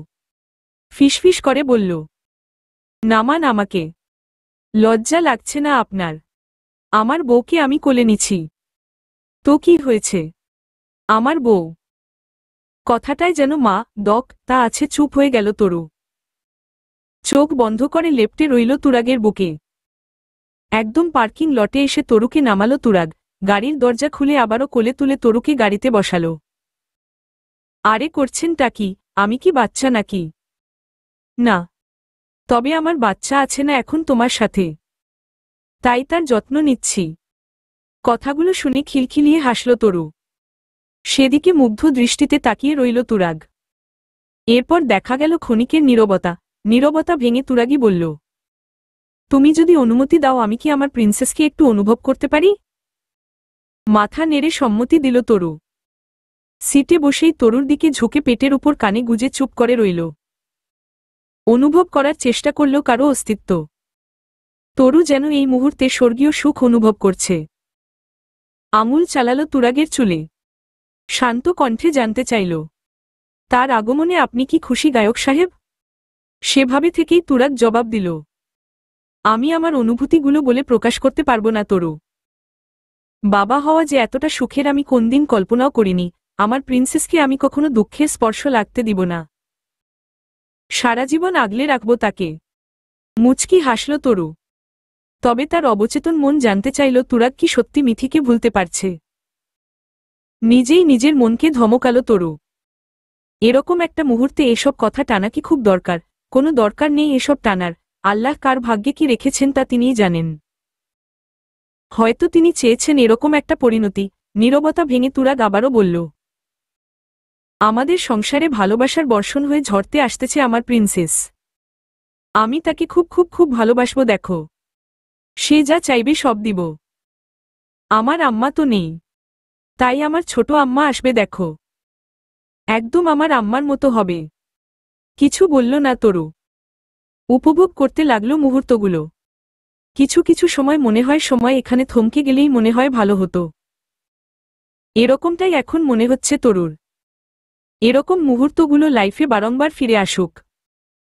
ফিসফিস করে বলল, নামান আমাকে। লজ্জা লাগছে না আপনার? আমার বউকে আমি কোলে নিছি। তো কি হয়েছে? আমার বউ। কথাটায় যেন মা দক তা আছে। চুপ হয়ে গেল তরু। চোখ বন্ধ করে লেপ্টে রইল তুরাগের বুকে। একদম পার্কিং লটে এসে তরুকে নামালো তুরাগ। গাড়ির দরজা খুলে আবারও কোলে তুলে তরুকে গাড়িতে বসাল। আরে করছেনটা কি? আমি কি বাচ্চা নাকি? না। তবে আমার বাচ্চা আছে না এখন তোমার সাথে? তাই তার যত্ন নিচ্ছি। কথাগুলো শুনে খিলখিলিয়ে হাসল তরু। সেদিকে মুগ্ধ দৃষ্টিতে তাকিয়ে রইল তুরাগ। এরপর দেখা গেল ক্ষণিকের নীরবতা। নীরবতা ভেঙে তুরাগই বলল, তুমি যদি অনুমতি দাও আমি কি আমার প্রিন্সেসকে একটু অনুভব করতে পারি? মাথা নেড়ে সম্মতি দিল তরু। সিটে বসেই তরুর দিকে ঝুঁকে পেটের উপর কানে গুজে চুপ করে রইল। অনুভব করার চেষ্টা করল কারো অস্তিত্ব। তরু যেন এই মুহূর্তে স্বর্গীয় সুখ অনুভব করছে। আঙুল চালাল তুরাগের চুলে। শান্ত কণ্ঠে জানতে চাইল, তার আগমনে আপনি কি খুশি গায়ক সাহেব? সেভাবে থেকেই তুরাগ জবাব দিল, আমি আমার অনুভূতিগুলো বলে প্রকাশ করতে পারব না তরু। বাবা হওয়া যে এতটা সুখের আমি কোনদিন কল্পনাও করিনি। আমার প্রিন্সেসকে আমি কখনো দুঃখের স্পর্শ লাগতে দিব না। সারা জীবন আগলে রাখব তাকে। মুচকি হাসল তরু। তবে তার অবচেতন মন জানতে চাইল তুরাগ কি সত্যি মিথিকে ভুলতে পারছে। নিজেই নিজের মনকে ধমকালো তরু। এরকম একটা মুহূর্তে এসব কথা টানা কি খুব দরকার? কোনো দরকার নেই এসব টানার। আল্লাহ কার ভাগ্যে কি রেখেছেন তা তিনিই জানেন। হয়তো তিনি চেয়েছেন এরকম একটা পরিণতি। নীরবতা ভেঙে তুরাগ আবারও বলল, আমাদের সংসারে ভালোবাসার বর্ষণ হয়ে ঝরতে আসতেছে আমার প্রিন্সেস। আমি তাকে খুব খুব খুব ভালোবাসব। দেখো, সে যা চাইবে সব দিব। আমার আম্মা তো নেই, তাই আমার ছোট আম্মা আসবে। দেখো, একদম আমার আম্মার মতো হবে। কিছু বলল না তরু। উপভোগ করতে লাগল মুহূর্তগুলো। কিছু কিছু সময় মনে হয় সময় এখানে থমকে গেলেই মনে হয় ভালো হতো। এরকমটাই এখন মনে হচ্ছে তরুর। এরকম মুহূর্তগুলো লাইফে বারংবার ফিরে আসুক।